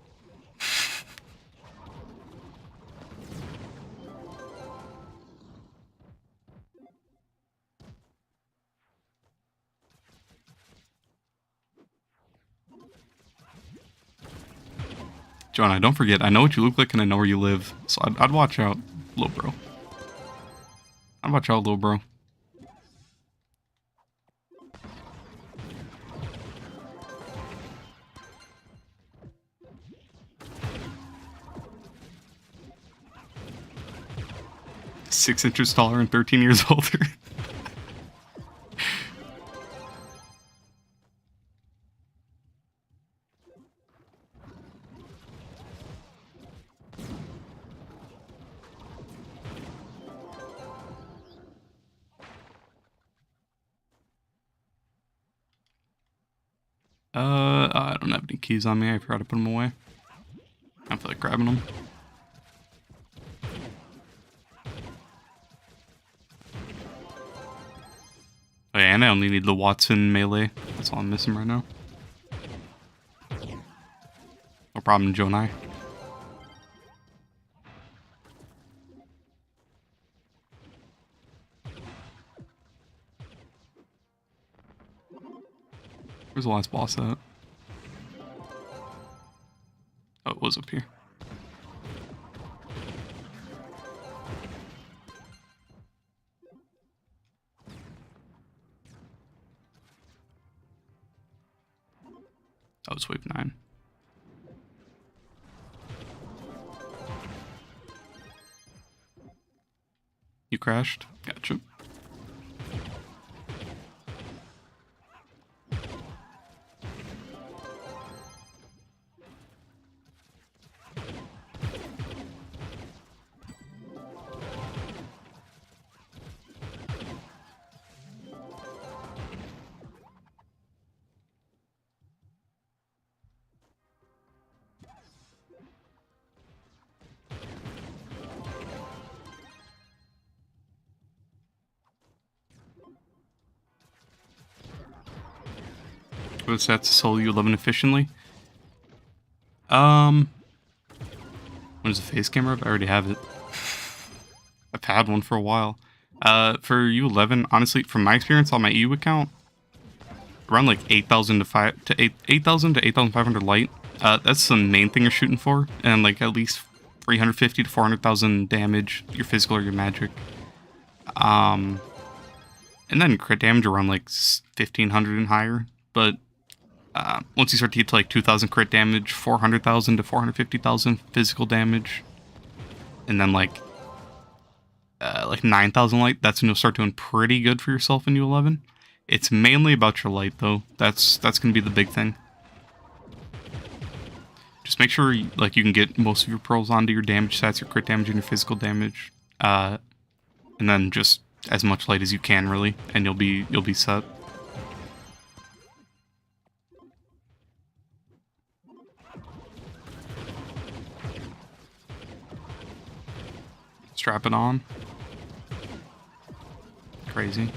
A: Jonah, don't forget, I know what you look like and I know where you live. So I'd watch out, little bro. I'd watch out, little bro. Six inches taller and 13 years older. I don't have any keys on me. I forgot to put them away. I feel like grabbing them. Oh, yeah, and I only need the Watson melee. That's all I'm missing right now. No problem, Jonai. Where's the last boss at? Oh, it was up here. That was wave 9. You crashed? Gotcha. Was that to solo U11 efficiently? When is the face camera up? I already have it. I've had one for a while. For U11, honestly, from my experience on my EU account, around like 8,000 to 8,000 to 8,500 light. That's the main thing you're shooting for, and like at least 350 to 400,000 damage, your physical or your magic. And then crit damage around like 1,500 and higher. But once you start to get to like 2,000 crit damage, 400,000 to 450,000 physical damage, and then like 9,000 light, that's when you'll start doing pretty good for yourself in U11. It's mainly about your light though. That's gonna be the big thing. Just make sure you can get most of your pearls onto your damage stats, your crit damage, and your physical damage, and then just as much light as you can, really, and you'll be set. Strap it on. Crazy.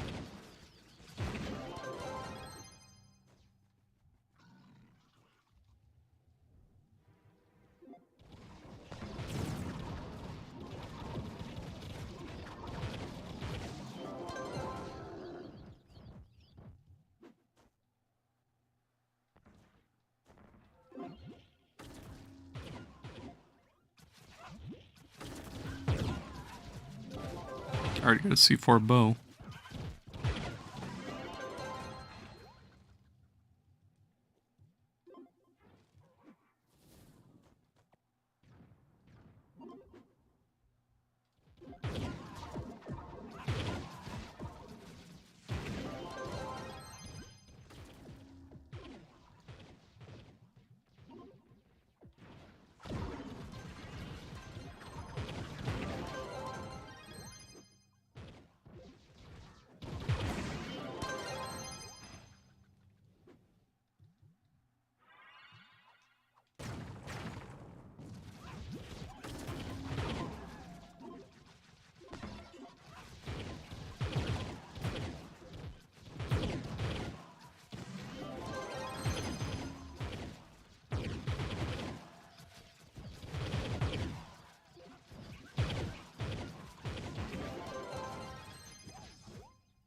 A: Already got a C4 bow.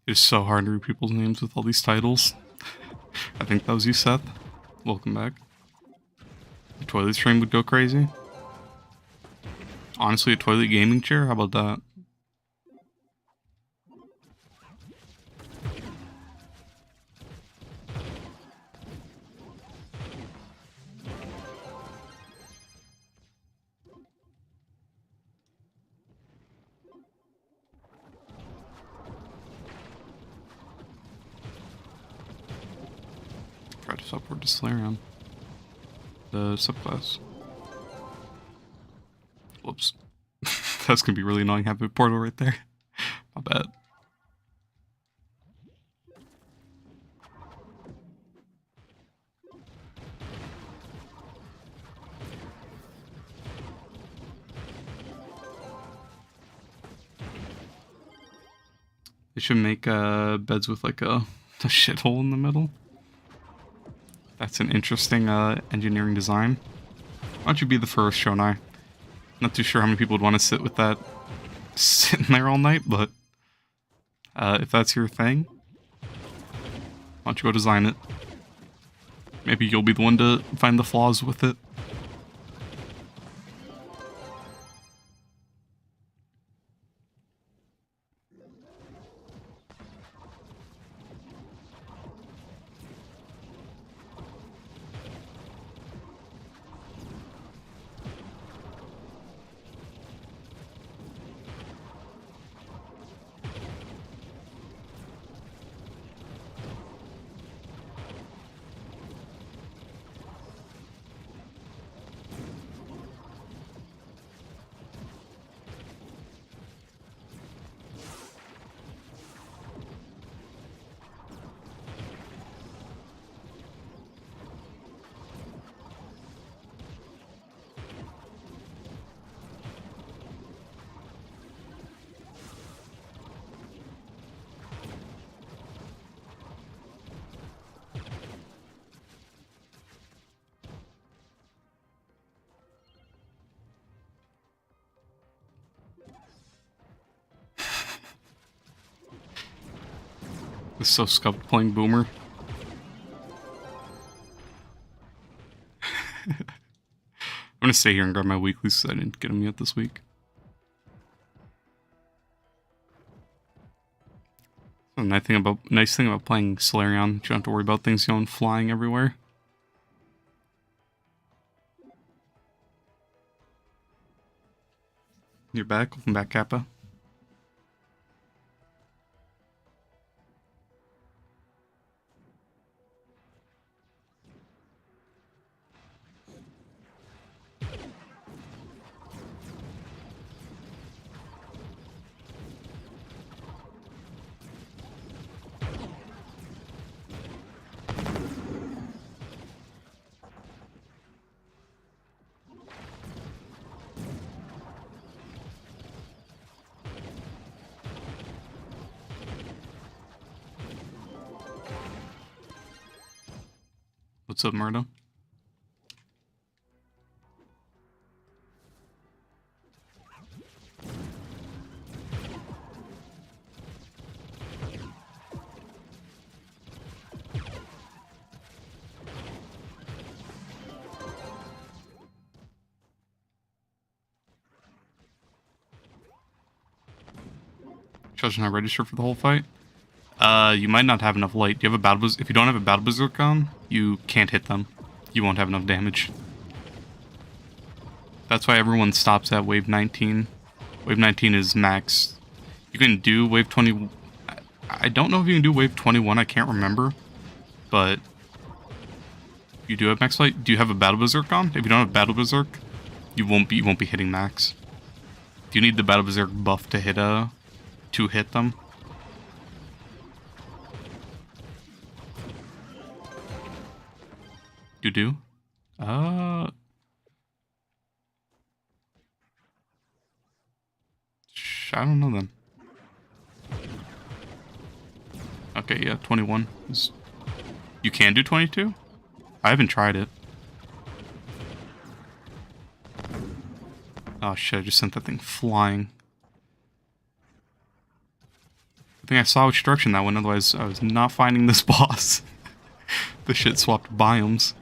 A: It's so hard to read people's names with all these titles. I think that was you, Seth. Welcome back. The toilet stream would go crazy. Honestly, a toilet gaming chair? How about that? Try to support to Solarium. The subclass. Whoops. That's gonna be really annoying having a portal right there. My bad. They should make beds with like a shithole in the middle. That's an interesting engineering design. Why don't you be the first, Shonai? Not too sure how many people would want to sit with that sitting there all night, but if that's your thing, why don't you go design it? Maybe you'll be the one to find the flaws with it. This is so scuffed playing Boomer. I'm gonna stay here and grab my weeklies because I didn't get them yet this week. The nice thing about playing Solarion, you don't have to worry about things going flying everywhere. You're back. Welcome back, Kappa. What's up, Murdo? Judge not register for the whole fight. You might not have enough light. Do you have a battle if you don't have a battle berserk on, you can't hit them. You won't have enough damage. That's why everyone stops at wave 19. Wave 19 is max. You can do wave 20. I don't know if you can do wave 21. I can't remember. But you do have max light. Do you have a battle berserk on? If you don't have battle berserk, you won't be hitting max. Do you need the battle berserk buff to hit them? You do? I don't know then. Okay, yeah, 21. You can do 22? I haven't tried it. Oh shit, I just sent that thing flying. I think I saw which direction that went, otherwise I was not finding this boss. The shit swapped biomes.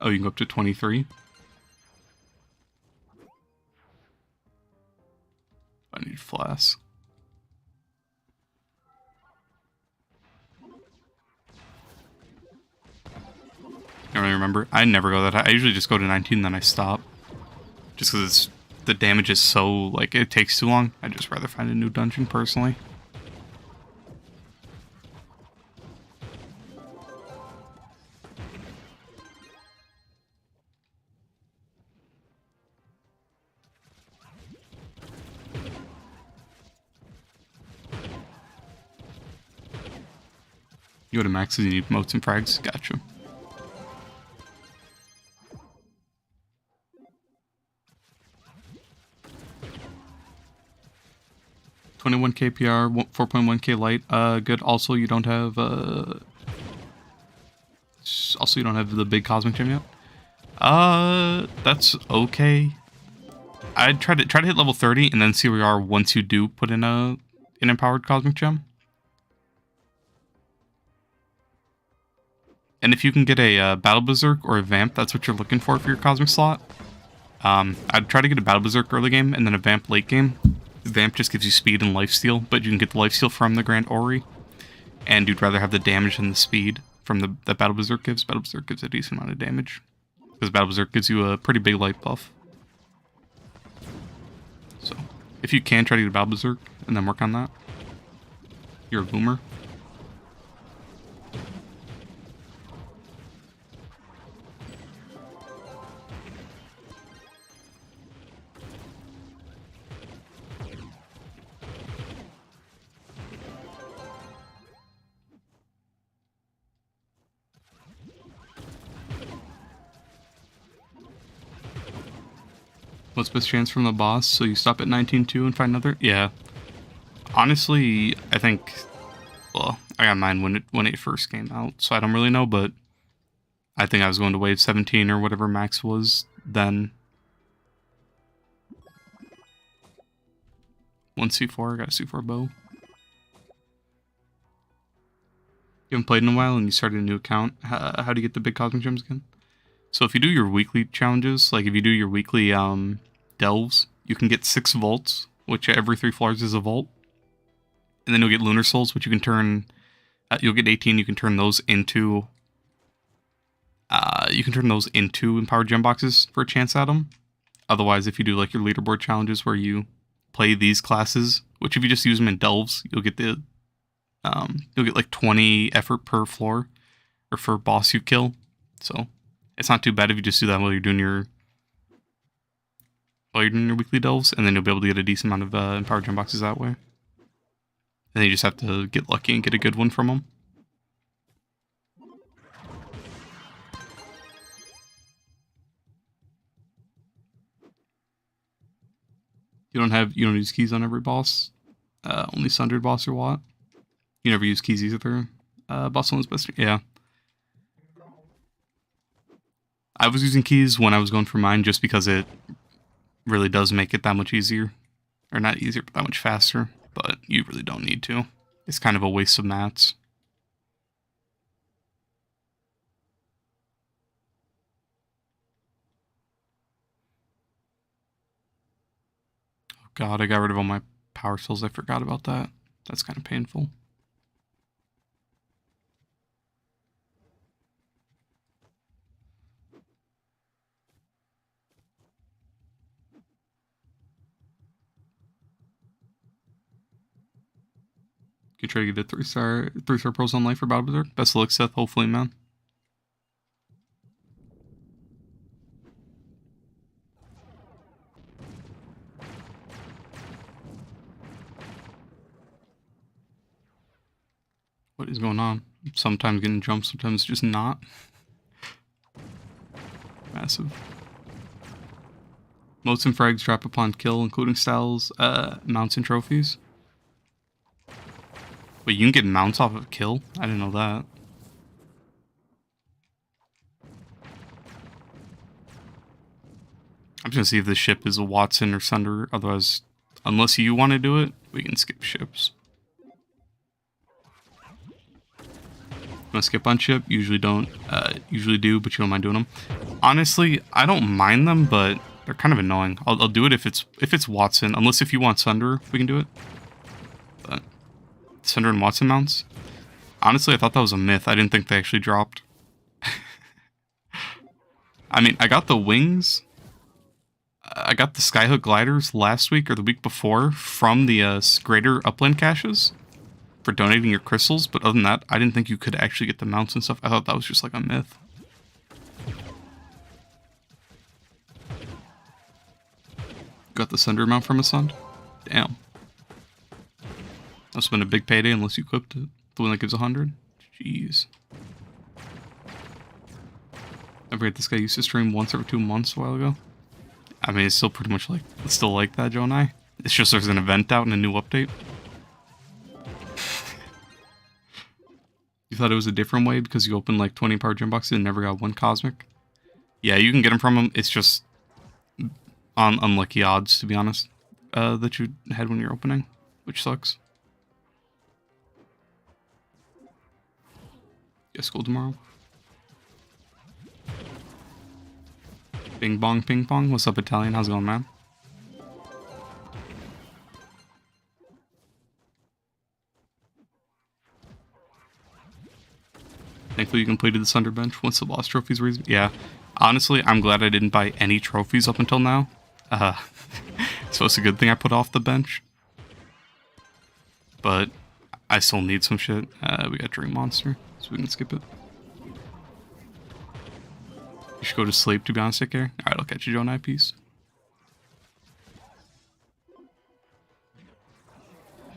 A: Oh, you can go up to 23? I need flasks. I don't really remember. I never go that high. I usually just go to 19, then I stop. Just because the damage is so, like, it takes too long. I'd just rather find a new dungeon, personally. You go to maxes, you need motes and frags. Gotcha. $21 KPR, 4.1k light. Good. Also, you don't have the big cosmic gem yet. That's okay. I'd try to hit level 30 and then see where you are once you do put in an empowered cosmic gem. And if you can get a battle berserk or a vamp, that's what you're looking for your cosmic slot. I'd try to get a battle berserk early game and then a vamp late game. Vamp just gives you speed and lifesteal, but you can get the lifesteal from the Grand Ori, and you'd rather have the damage than the speed from that Battle Berserk gives. Battle Berserk gives a decent amount of damage, because Battle Berserk gives you a pretty big light buff. So, if you can, try to get a Battle Berserk, and then work on that. You're a boomer. What's best chance from the boss? So you stop at 19-2 and find another? Yeah. Honestly, I think... Well, I got mine when it first came out, so I don't really know, but... I think I was going to wave 17 or whatever max was then. One C4, I got a C4 bow. You haven't played in a while and you started a new account. How do you get the big cosmic gems again? So if you do your weekly challenges, like if you do your weekly delves, you can get 6 volts, which every 3 floors is a volt. And then you'll get lunar souls, which you can turn. You'll get 18. You can turn those into. Empowered gem boxes for a chance at them. Otherwise, if you do like your leaderboard challenges where you play these classes, which if you just use them in delves, you'll get like 20 effort per floor or for boss you kill. So it's not too bad if you just do that while you're doing your weekly delves, and then you'll be able to get a decent amount of empowered gem boxes that way. And then you just have to get lucky and get a good one from them. You don't use keys on every boss. Only Sundered boss or what? You never use keys either. Boss one's best. Yeah. I was using keys when I was going for mine just because it really does make it that much easier. Or not easier, but that much faster. But you really don't need to. It's kind of a waste of mats. Oh god, I got rid of all my power cells. I forgot about that. That's kind of painful. You try to get a 3-star pros on life for Battle Berserk. Best of luck, Seth. Hopefully, man. What is going on? Sometimes getting jumped, sometimes just not. Massive. Motes and frags drop upon kill, including styles, mounts, and trophies. Wait, you can get mounts off of kill? I didn't know that. I'm just gonna see if this ship is a Watson or Sunder. Otherwise, unless you want to do it, we can skip ships. Want to skip on ship? Usually don't. Usually do, but you don't mind doing them. Honestly, I don't mind them, but they're kind of annoying. I'll do it if it's Watson. Unless if you want Sunder, we can do it. But Sunder and Watson mounts. Honestly, I thought that was a myth. I didn't think they actually dropped. I mean, I got the wings. I got the Skyhook gliders last week or the week before from the greater upland caches for donating your crystals, but other than that, I didn't think you could actually get the mounts and stuff. I thought that was just like a myth. Got the Sunder mount from a Sund? Damn. Must have been a big payday unless you equipped it. The one that gives 100? Jeez. I forget this guy used to stream once every 2 months a while ago. I mean, it's still pretty much like, it's still like that, Joe and I. It's just there's an event out and a new update. You thought it was a different way because you opened like 20 power gem boxes and never got one cosmic? Yeah, you can get them from them. It's just on unlucky odds, to be honest, that you had when you're opening, which sucks. Yeah, school tomorrow. Bing bong ping pong. What's up, Italian? How's it going, man? Thankfully, you completed the Sunder bench. Once the boss trophies were easy. Yeah. Honestly, I'm glad I didn't buy any trophies up until now. So it's a good thing I put off the bench. But I still need some shit. We got Dream Monster, so we can skip it. You should go to sleep, to be honest, take care. Alright, I'll catch you, Joe, and I. Peace.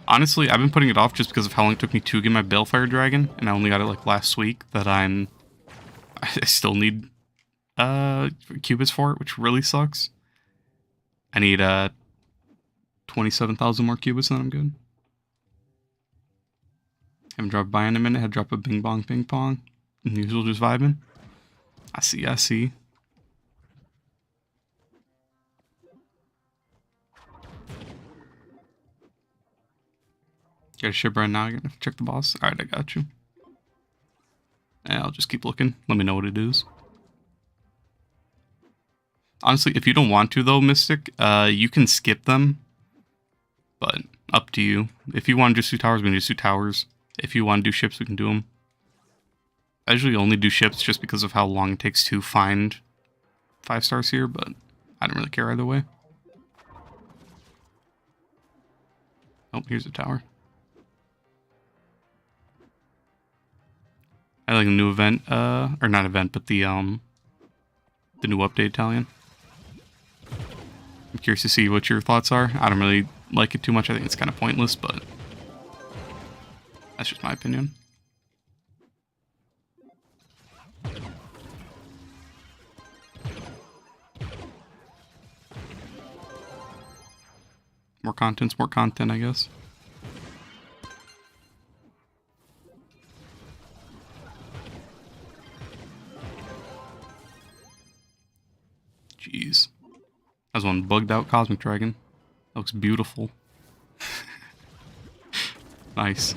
A: Honestly, I've been putting it off just because of how long it took me to get my Balefire Dragon, and I only got it like last week, that I still need qubits for it, which really sucks. I need 27,000 more qubits and then I'm good. Haven't dropped by in a minute, had dropped a Bing Bong Ping Pong. Usual just vibing. I see. Get a ship right now. You're gonna check the boss. All right, I got you. And I'll just keep looking. Let me know what it is. Honestly, if you don't want to though, Mystic, you can skip them. But up to you. If you want to just do towers, we can just do towers. If you want to do ships, we can do them. I usually only do ships just because of how long it takes to find 5 stars here, but I don't really care either way. Oh, here's a tower. I like a new event, or not event, but the new update Italian. I'm curious to see what your thoughts are. I don't really like it too much. I think it's kind of pointless, but that's just my opinion. More content's more content, I guess. Jeez. That was one bugged out Cosmic Dragon. That looks beautiful. Nice.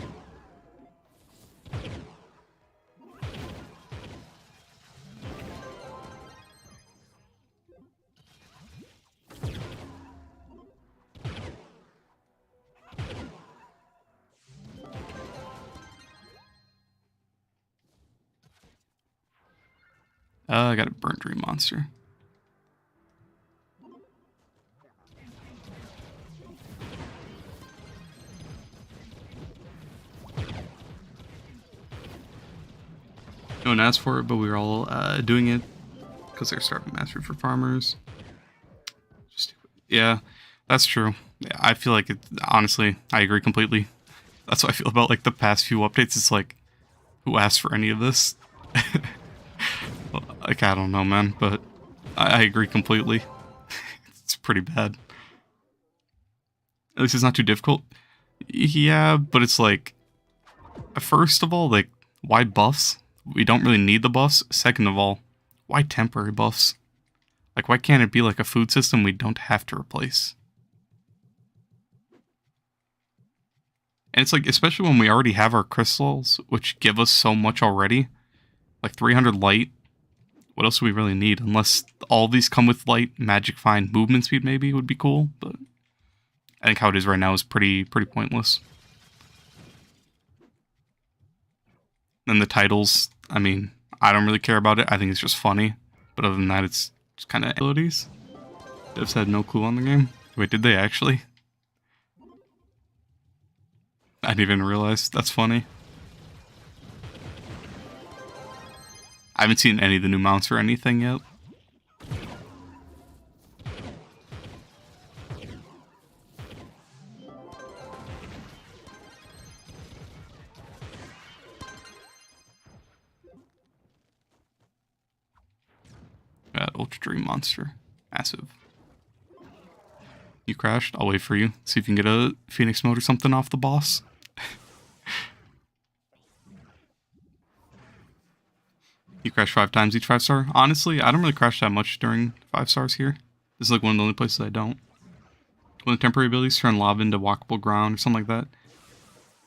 A: I got a Burnt Dream monster. No one asked for it, but we were all doing it because they're starting mastery for farmers. Just, yeah, that's true. Yeah, I feel like it. Honestly, I agree completely. That's what I feel about like the past few updates. It's like, who asked for any of this? Like, I don't know, man, but I agree completely. It's pretty bad. At least it's not too difficult. Yeah, but it's like, first of all, like, why buffs? We don't really need the buffs. Second of all, why temporary buffs? Like, why can't it be like a food system we don't have to replace? And it's like, especially when we already have our crystals, which give us so much already. Like 300 light. What else do we really need? Unless all these come with light, magic find, movement speed maybe would be cool, but I think how it is right now is pretty pointless. Then the titles, I mean, I don't really care about it. I think it's just funny. But other than that, it's just kind of abilities. Devs had no clue on the game. Wait, did they actually? I didn't even realize. That's funny. I haven't seen any of the new mounts or anything yet. Got Ultra Dream Monster. Massive. You crashed? I'll wait for you. See if you can get a Phoenix mode or something off the boss. You crash 5 times each 5-star? Honestly, I don't really crash that much during 5 stars here. This is like one of the only places I don't. One of the temporary abilities, turn lava into walkable ground or something like that.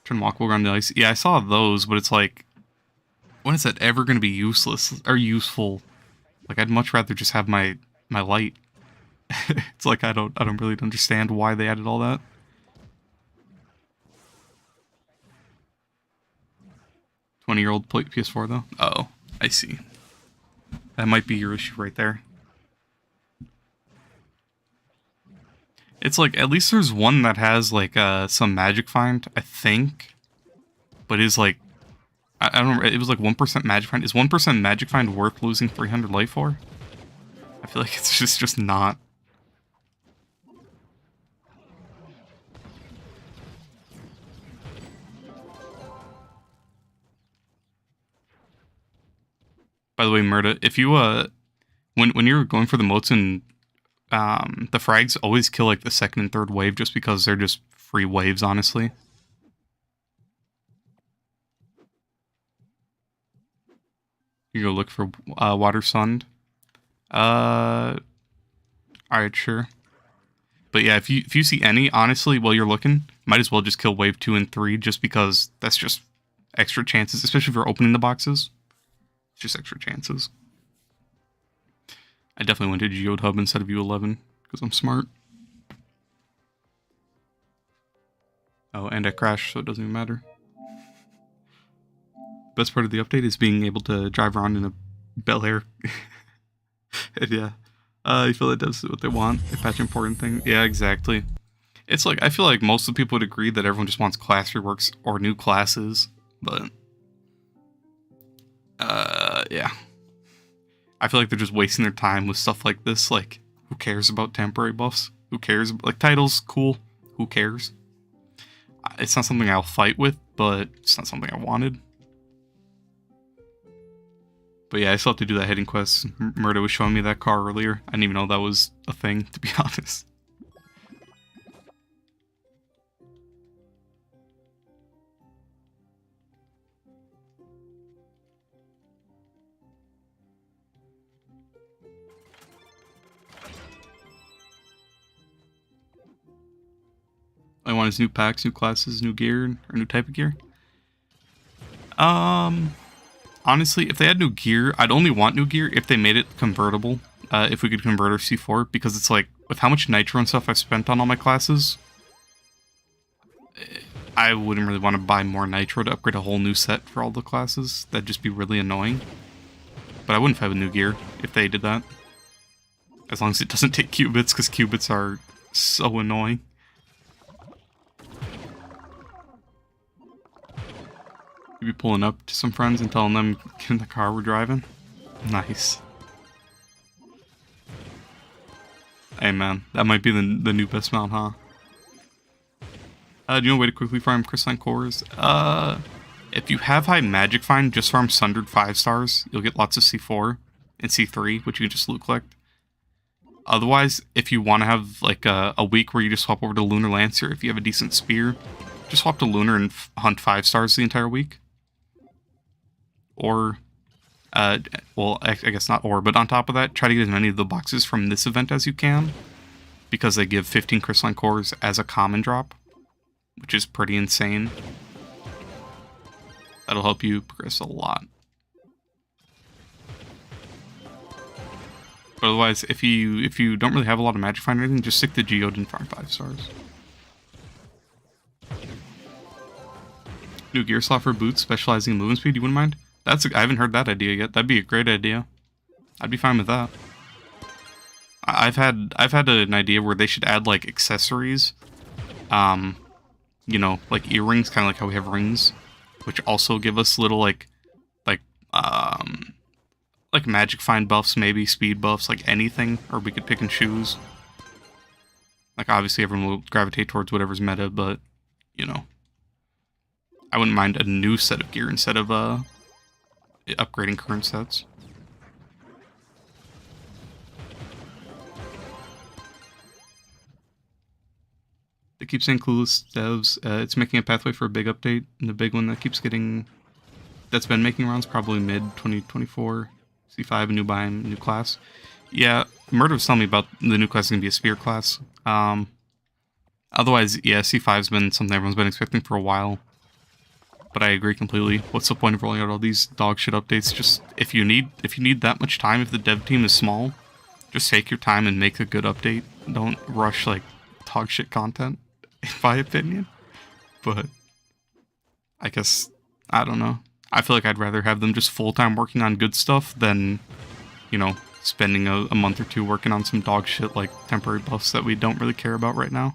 A: Turn walkable ground into ice. Yeah, I saw those, but it's like, when is that ever going to be useless or useful? Like, I'd much rather just have my light. It's like I don't really understand why they added all that. "20-year-old PS4 though." Oh, I see. That might be your issue right there. It's like, at least there's one that has like some magic find, I think. But is like, I don't remember, it was like 1% magic find. Is 1% magic find worth losing 300 life for? I feel like it's just not. By the way, Murda, if you when you're going for the motes and the frags always kill like the second and third wave just because they're just free waves, honestly. You go look for Water Sun. Alright, sure. But yeah, if you see any, honestly, while you're looking, might as well just kill wave 2 and 3 just because that's just extra chances, especially if you're opening the boxes. It's just extra chances. I definitely went to Geode Hub instead of U11 because I'm smart. Oh, and I crashed, so it doesn't even matter. Best part of the update is being able to drive around in a Bel Air. And yeah, I feel like that's what they want. They patch important thing. Yeah, exactly. It's like, I feel like most of the people would agree that everyone just wants class reworks or new classes, but yeah. I feel like they're just wasting their time with stuff like this. Like, who cares about temporary buffs? Who cares? Like, titles, cool. Who cares? It's not something I'll fight with, but it's not something I wanted. But yeah, I still have to do that hidden quest. Murda was showing me that car earlier. I didn't even know that was a thing, to be honest. All I want is new packs, new classes, new gear, or new type of gear. Honestly, if they had new gear, I'd only want new gear if they made it convertible. If we could convert our C4, because it's like, with how much nitro and stuff I've spent on all my classes, I wouldn't really want to buy more nitro to upgrade a whole new set for all the classes. That'd just be really annoying. But I wouldn't fight with new gear if they did that. As long as it doesn't take qubits, because qubits are so annoying. You be pulling up to some friends and telling them, get in the car we're driving? Nice. Hey man, that might be the new best mount, huh? Do you know a way to quickly farm crystalline cores? If you have high magic find, just farm sundered 5 stars. You'll get lots of C4 and C3, which you can just loot collect. Otherwise, if you want to have like a week where you just swap over to Lunar Lancer, if you have a decent spear, just swap to Lunar and hunt 5 stars the entire week. Or, well, I guess not or, but on top of that, try to get as many of the boxes from this event as you can, because they give 15 crystalline cores as a common drop, which is pretty insane. That'll help you progress a lot. But otherwise, if you don't really have a lot of magic find or anything, just stick to Geode and farm 5 stars. New gear slot for boots, specializing in movement speed, you wouldn't mind? I haven't heard that idea yet. That'd be a great idea. I'd be fine with that. I've had an idea where they should add like accessories. You know, like earrings, kind of like how we have rings, which also give us little like magic find buffs, maybe speed buffs, like anything, or we could pick and choose. Like obviously everyone will gravitate towards whatever's meta, but you know, I wouldn't mind a new set of gear instead of upgrading current sets. They keep saying clueless devs. It's making a pathway for a big update, and the big one that keeps getting, that's been making rounds, probably mid 2024. C5, a new biome, a new class. Yeah, Murder was telling me about the new class is gonna be a spear class. Otherwise, yeah, C5's been something everyone's been expecting for a while. But I agree completely. What's the point of rolling out all these dog shit updates? Just if you need that much time, if the dev team is small, just take your time and make a good update. Don't rush like dog shit content, in my opinion. But I guess I don't know. I feel like I'd rather have them just full-time working on good stuff than, you know, spending a month or two working on some dog shit like temporary buffs that we don't really care about right now.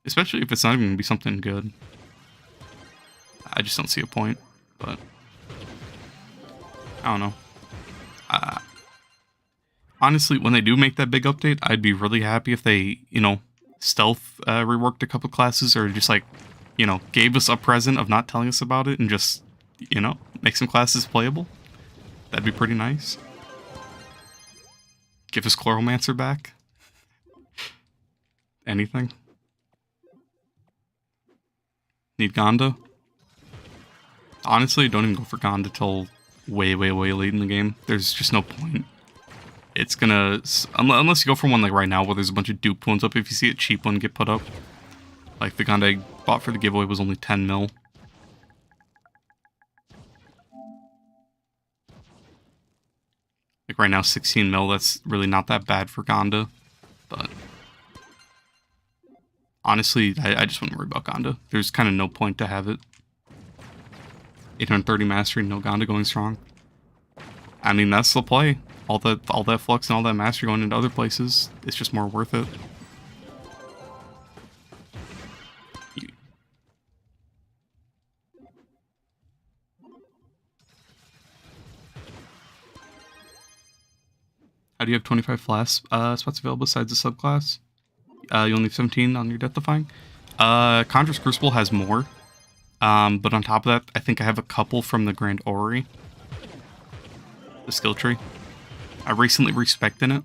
A: Especially if it's not even gonna be something good. I just don't see a point, but I don't know. Honestly, when they do make that big update, I'd be really happy if they, you know, stealth reworked a couple classes, or just like, you know, gave us a present of not telling us about it and just, you know, make some classes playable. That'd be pretty nice. Give us Chloromancer back. Anything. Need Gonda? Honestly, don't even go for Gonda till way, way, way late in the game. There's just no point. It's gonna, unless you go for one like right now where there's a bunch of duped ones up, if you see a cheap one get put up. Like the gun I bought for the giveaway was only 10 mil. Like right now 16 mil, that's really not that bad for Gonda. But honestly, I just wouldn't worry about Gonda. There's kind of no point to have it. 830 mastery, no Gonda going strong. I mean, that's the play. All that flux and all that mastery going into other places, it's just more worth it. How do you have 25 flash spots available besides the subclass? You only have 17 on your Death Defying. Conjurer's Crucible has more. But on top of that, I think I have a couple from the Grand Orrery. The skill tree. I recently respected it.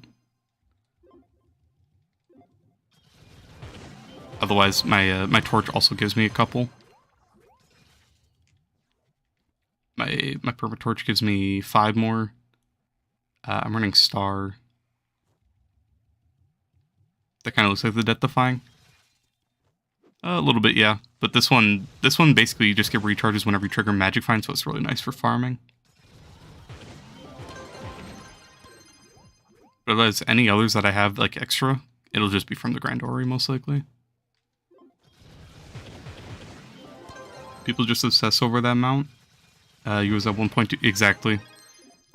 A: Otherwise, my torch also gives me a couple. My perma torch gives me 5 more. I'm running Star. That kind of looks like the Death Defying. A little bit, yeah. But this one basically you just get recharges whenever you trigger Magic Find, so it's really nice for farming. But otherwise, any others that I have like extra, it'll just be from the Grand Orrery most likely. People just obsess over that mount. You was at 1.2 exactly.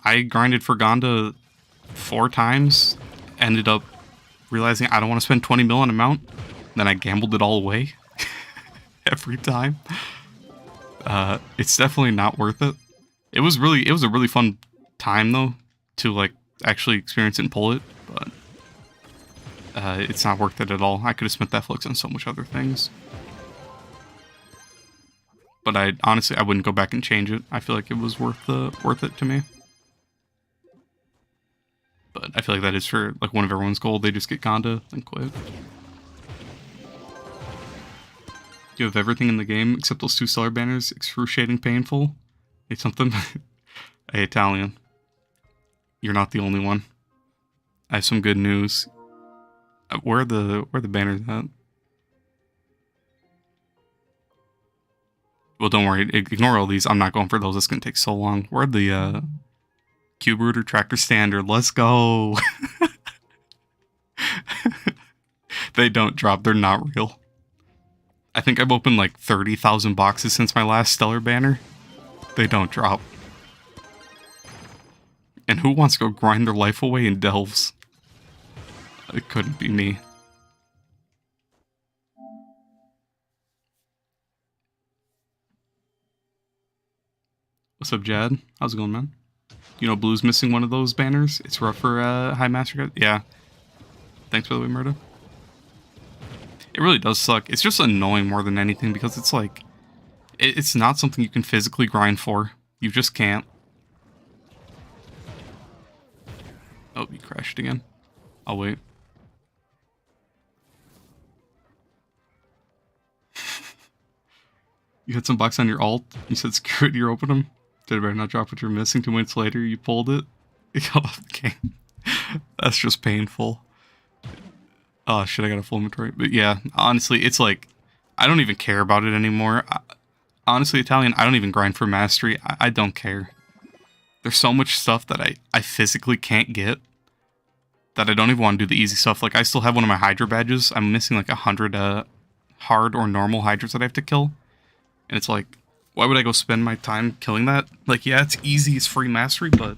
A: I grinded for Gonda 4 times, ended up realizing I don't want to spend 20 mil on a mount, then I gambled it all away every time. It's definitely not worth it. It was a really fun time though to like actually experience it and pull it, but it's not worth it at all. I could have spent that flux on so much other things. But honestly I wouldn't go back and change it. I feel like it was worth it to me. But I feel like that is for like one of everyone's goal. They just get Gonda and quit. You have everything in the game except those 2 stellar banners. Excruciating painful. It's something. Hey, Italian. You're not the only one. I have some good news. Where are the banners at? Well, don't worry. Ignore all these. I'm not going for those. It's gonna take so long. Where are the Cube Rooter Tractor Standard? Let's go. They don't drop. They're not real. I think I've opened like 30,000 boxes since my last stellar banner. They don't drop. And who wants to go grind their life away in delves? It couldn't be me. What's up, Jad? How's it going, man? You know Blue's missing one of those banners? It's rough for High Master guys? Yeah. Thanks by the way, Murda. It really does suck. It's just annoying more than anything because it's like... It's not something you can physically grind for. You just can't. Oh, you crashed again. I'll wait. You had some bucks on your alt. You said screw it, you open them. Did it better not drop what you're missing. 2 minutes later, you pulled it. You got off the game. That's just painful. Oh shit, I got a full inventory. But yeah, honestly, it's like, I don't even care about it anymore. Honestly, Italian, I don't even grind for mastery. I don't care. There's so much stuff that I physically can't get that I don't even want to do the easy stuff. Like, I still have one of my Hydra badges. I'm missing like 100 hard or normal Hydras that I have to kill. And it's like, why would I go spend my time killing that? Like, yeah, it's easy, it's free mastery, but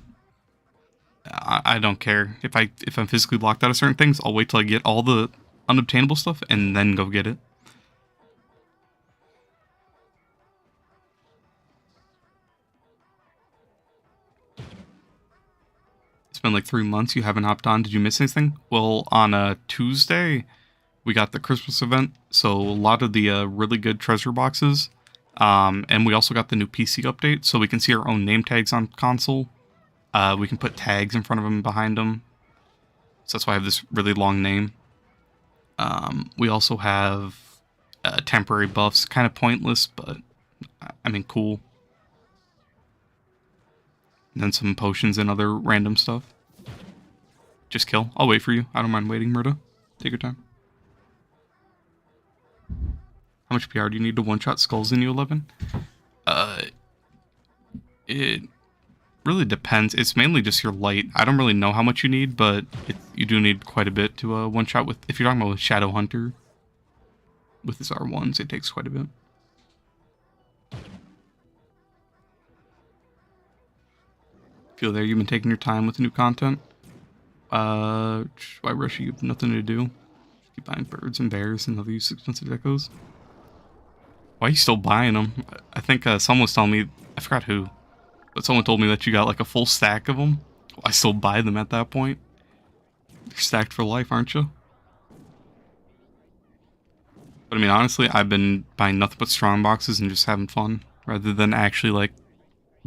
A: I don't care. If I'm physically blocked out of certain things, I'll wait till I get all the unobtainable stuff and then go get it. It's been like 3 months, you haven't hopped on. Did you miss anything? Well, on a Tuesday, we got the Christmas event, so a lot of the really good treasure boxes. And we also got the new PC update, so we can see our own name tags on console. We can put tags in front of them and behind them. So that's why I have this really long name. We also have temporary buffs, kind of pointless, but I mean cool. And then some potions and other random stuff. Just kill. I'll wait for you. I don't mind waiting, Murda. Take your time. How much PR do you need to one-shot skulls in U11? It really depends. It's mainly just your light. I don't really know how much you need, but you do need quite a bit to one-shot with. If you're talking about with Shadow Hunter, with his R1s, it takes quite a bit. Feel there, you've been taking your time with new content. Why rush you? You have nothing to do. Keep buying birds and bears and other expensive decos. Why are you still buying them? I think someone was telling me, I forgot who, but someone told me that you got like a full stack of them. Well, I still buy them at that point. You're stacked for life, aren't you? But I mean, honestly, I've been buying nothing but strong boxes and just having fun, rather than actually like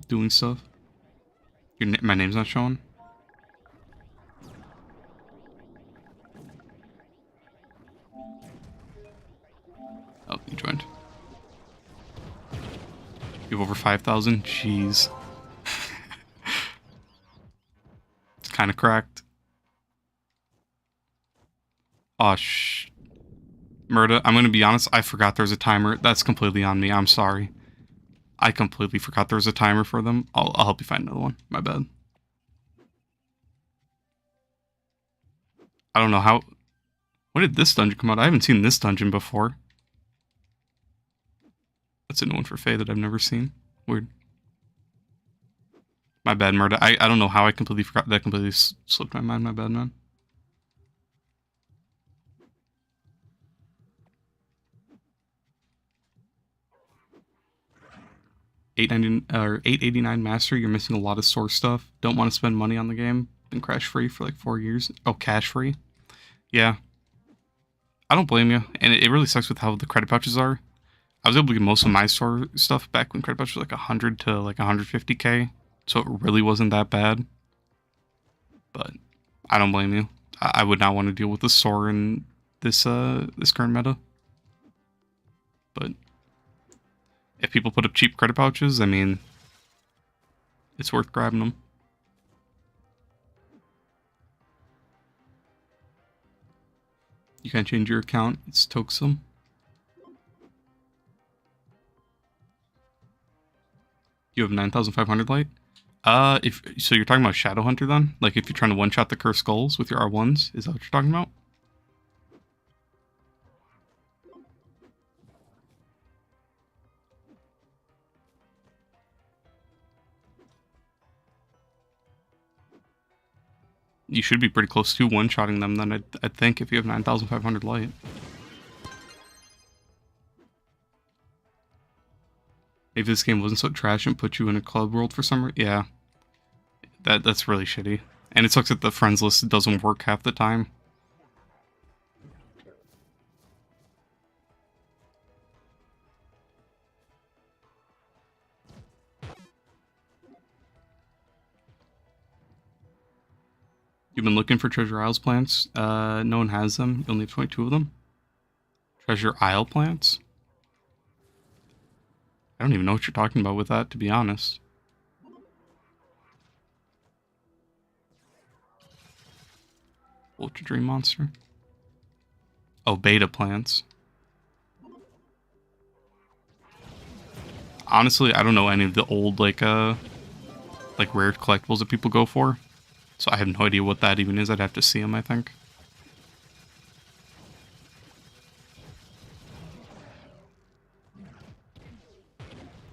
A: doing stuff. My name's not showing. Oh, you joined. You have over 5,000? Jeez. It's kind of cracked. Oh, Murda, I'm going to be honest, I forgot there's a timer. That's completely on me. I'm sorry. I completely forgot there was a timer for them. I'll help you find another one. My bad. I don't know how... When did this dungeon come out? I haven't seen this dungeon before. That's a new one for Faye that I've never seen. Weird. My bad, Murda. I don't know how I completely forgot. That completely slipped my mind. My bad, man. $8.89 master. You're missing a lot of source stuff. Don't want to spend money on the game. Been crash free for like 4 years. Oh, cash free. Yeah. I don't blame you. And it really sucks with how the credit pouches are. I was able to get most of my store stuff back when credit pouch was like 100 to like 150k, so it really wasn't that bad. But I don't blame you. I would not want to deal with the store in this current meta. But if people put up cheap credit pouches, I mean, it's worth grabbing them. You can't change your account. It's toksome. You have 9,500 light? If so, you're talking about Shadow Hunter then? Like if you're trying to one-shot the Cursed Skulls with your R1s? Is that what you're talking about? You should be pretty close to one-shotting them then, I'd think, if you have 9,500 light. If this game wasn't so trash and put you in a club world for some reason, yeah. That's really shitty. And it sucks that the friends list doesn't work half the time. You've been looking for Treasure Isles plants? No one has them. You only have 22 of them. Treasure Isle plants? I don't even know what you're talking about with that, to be honest. Ultra Dream Monster. Oh, beta plants. Honestly, I don't know any of the old, like rare collectibles that people go for. So I have no idea what that even is. I'd have to see them, I think.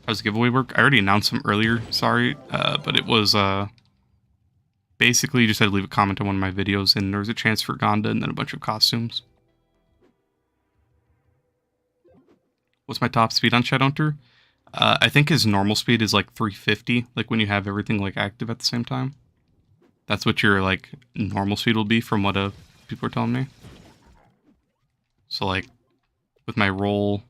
A: How does the giveaway work? I already announced them earlier, sorry. But it was, basically you just had to leave a comment on one of my videos and there was a chance for Gonda and then a bunch of costumes. What's my top speed on Shadowhunter? I think his normal speed is like 350, like when you have everything like active at the same time. That's what your like normal speed will be from what people are telling me. So like with my roll,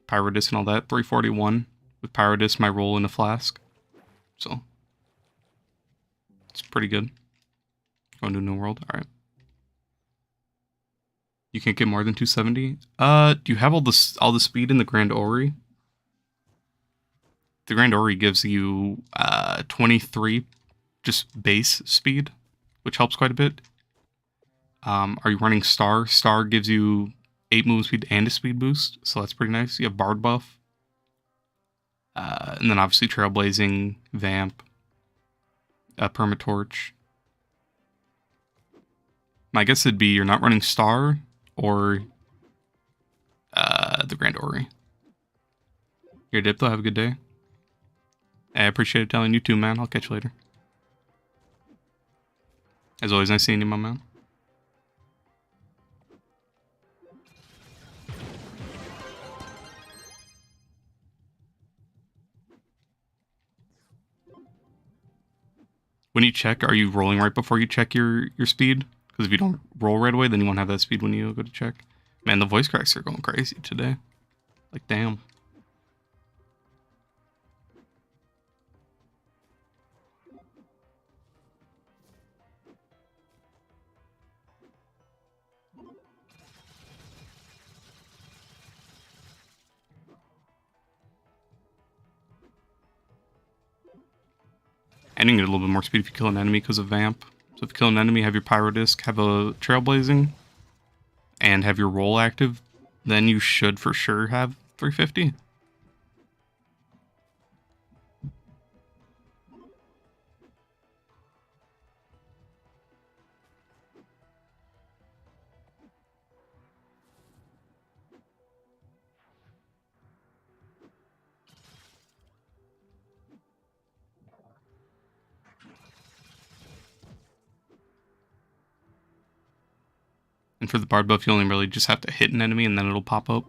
A: Pyrodis and all that, 341. With Pyrodis, my roll in a flask. So it's pretty good. Going to New World, alright. You can't get more than 270. Do you have all the speed in the Grand Ori? The Grand Ori gives you 23 just base speed, which helps quite a bit. Are you running Star? Star gives you 8 move speed and a speed boost, so that's pretty nice. You have Bard buff. And then obviously Trailblazing, Vamp, Permatorch. My guess would be you're not running Star or the Grand Ori. Here, Diplo, have a good day. I appreciate it telling you too, man. I'll catch you later. As always, nice seeing you, my man. When you check, are you rolling right before you check your speed? Because if you don't roll right away, then you won't have that speed when you go to check. Man, the voice cracks are going crazy today. Like, damn. And you can get a little bit more speed if you kill an enemy because of Vamp. So if you kill an enemy, have your Pyro Disc, have a Trailblazing, and have your roll active, then you should for sure have 350. And for the Bard buff, you only really just have to hit an enemy and then it'll pop up.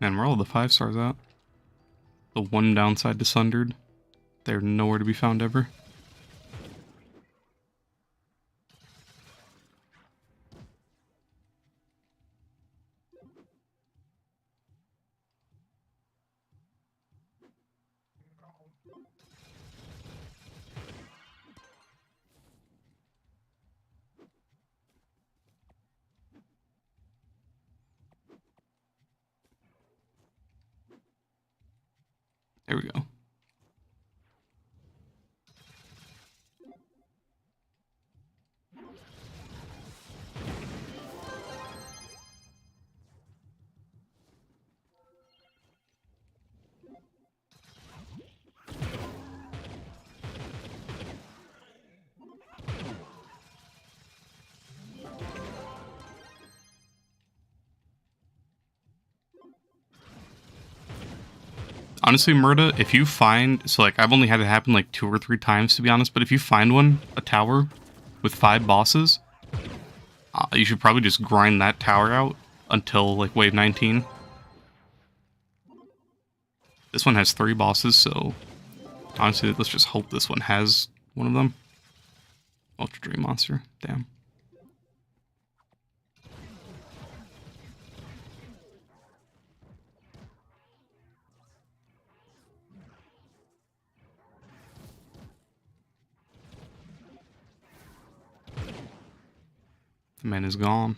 A: Man, where are all the 5 stars at? The one downside to Sundered. They're nowhere to be found ever. There we go. Honestly, Murda, if you find... So, like, I've only had it happen, like, 2 or 3 times, to be honest. But if you find one, a tower, with 5 bosses, you should probably just grind that tower out until, like, wave 19. This one has 3 bosses, so... Honestly, let's just hope this one has one of them. Ultra Dream Monster. Damn. The man is gone.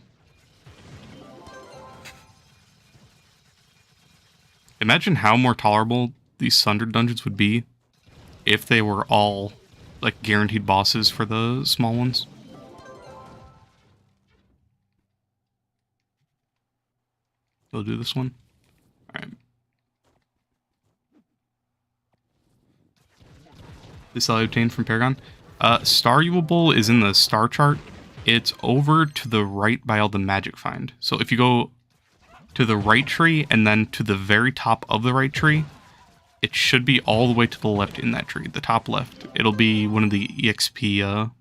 A: Imagine how more tolerable these Sundered dungeons would be if they were all, like, guaranteed bosses for the small ones. We'll do this one. Alright. This I obtained from Paragon. Star Evil Bowl is in the star chart. It's over to the right by all the magic find. So if you go to the right tree and then to the very top of the right tree, it should be all the way to the left in that tree, the top left. It'll be one of the EXP,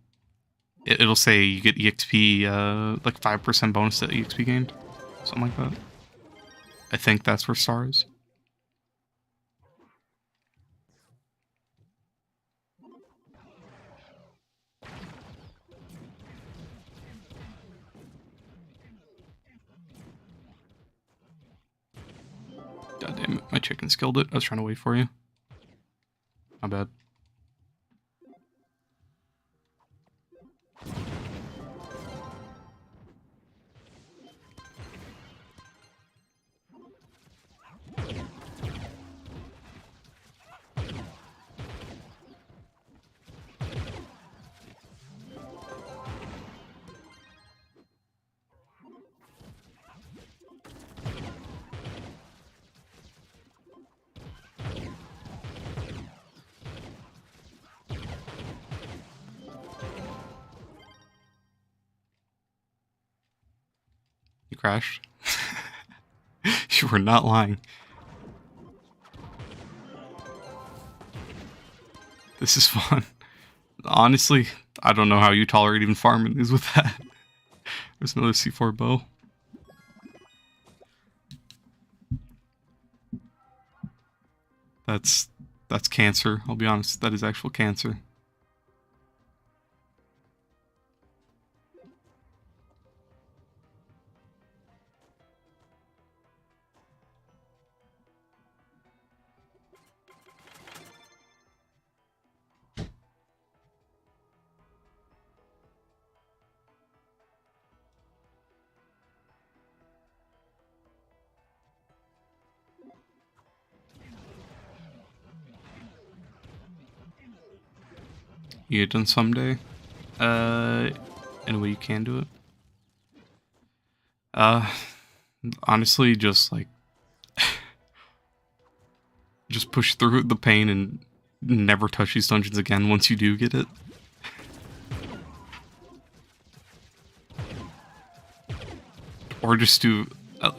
A: it'll say you get EXP, like 5% bonus to EXP gained. Something like that. I think that's where Star is. God damn it, my chicken skilled it. I was trying to wait for you. My bad. You crashed? You were not lying. This is fun. Honestly, I don't know how you tolerate even farming these with that. There's another C4 bow. That's cancer, I'll be honest. That is actual cancer. You get it done someday. Any way you can do it. Honestly, just like just push through the pain and never touch these dungeons again once you do get it. Or just do.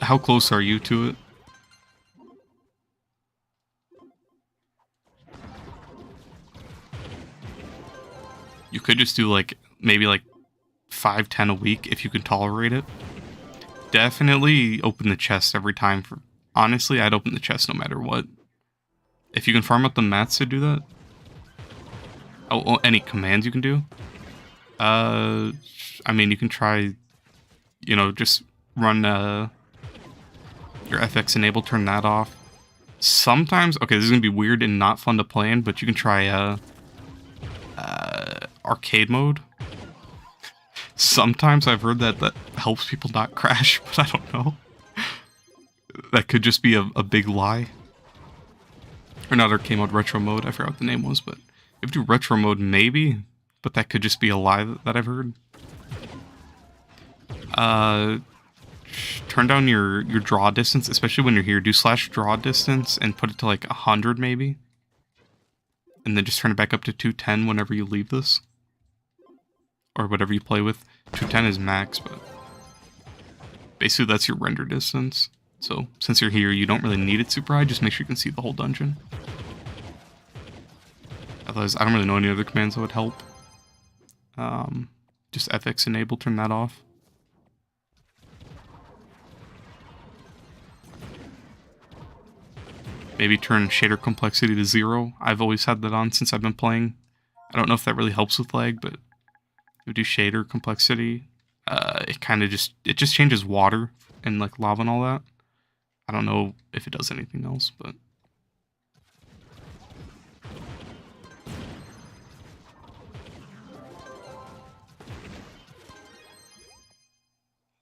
A: How close are you to it? You could just do like maybe like 5-10 a week if you can tolerate it. Definitely open the chest every time. For honestly, I'd open the chest no matter what. If you can farm up the mats to do that. Oh, any commands you can do. I mean, you can try. You know, just run your FX enable, turn that off. Sometimes, okay, this is gonna be weird and not fun to play in, but you can try arcade mode. Sometimes I've heard that helps people not crash, but I don't know. That could just be a big lie. Or not arcade mode, retro mode. I forgot what the name was, but if you do retro mode, maybe. But that could just be a lie that I've heard. Turn down your draw distance, especially when you're here. Do slash draw distance and put it to like 100 maybe. And then just turn it back up to 210 whenever you leave this. Or whatever you play with. 210 is max, but basically that's your render distance. So since you're here, you don't really need it super high. Just make sure you can see the whole dungeon. Otherwise, I don't really know any other commands that would help. Just FX enable, turn that off. Maybe turn shader complexity to 0. I've always had that on since I've been playing. I don't know if that really helps with lag, but if you do shader complexity, it kind of just changes water and like lava and all that. I don't know if it does anything else, but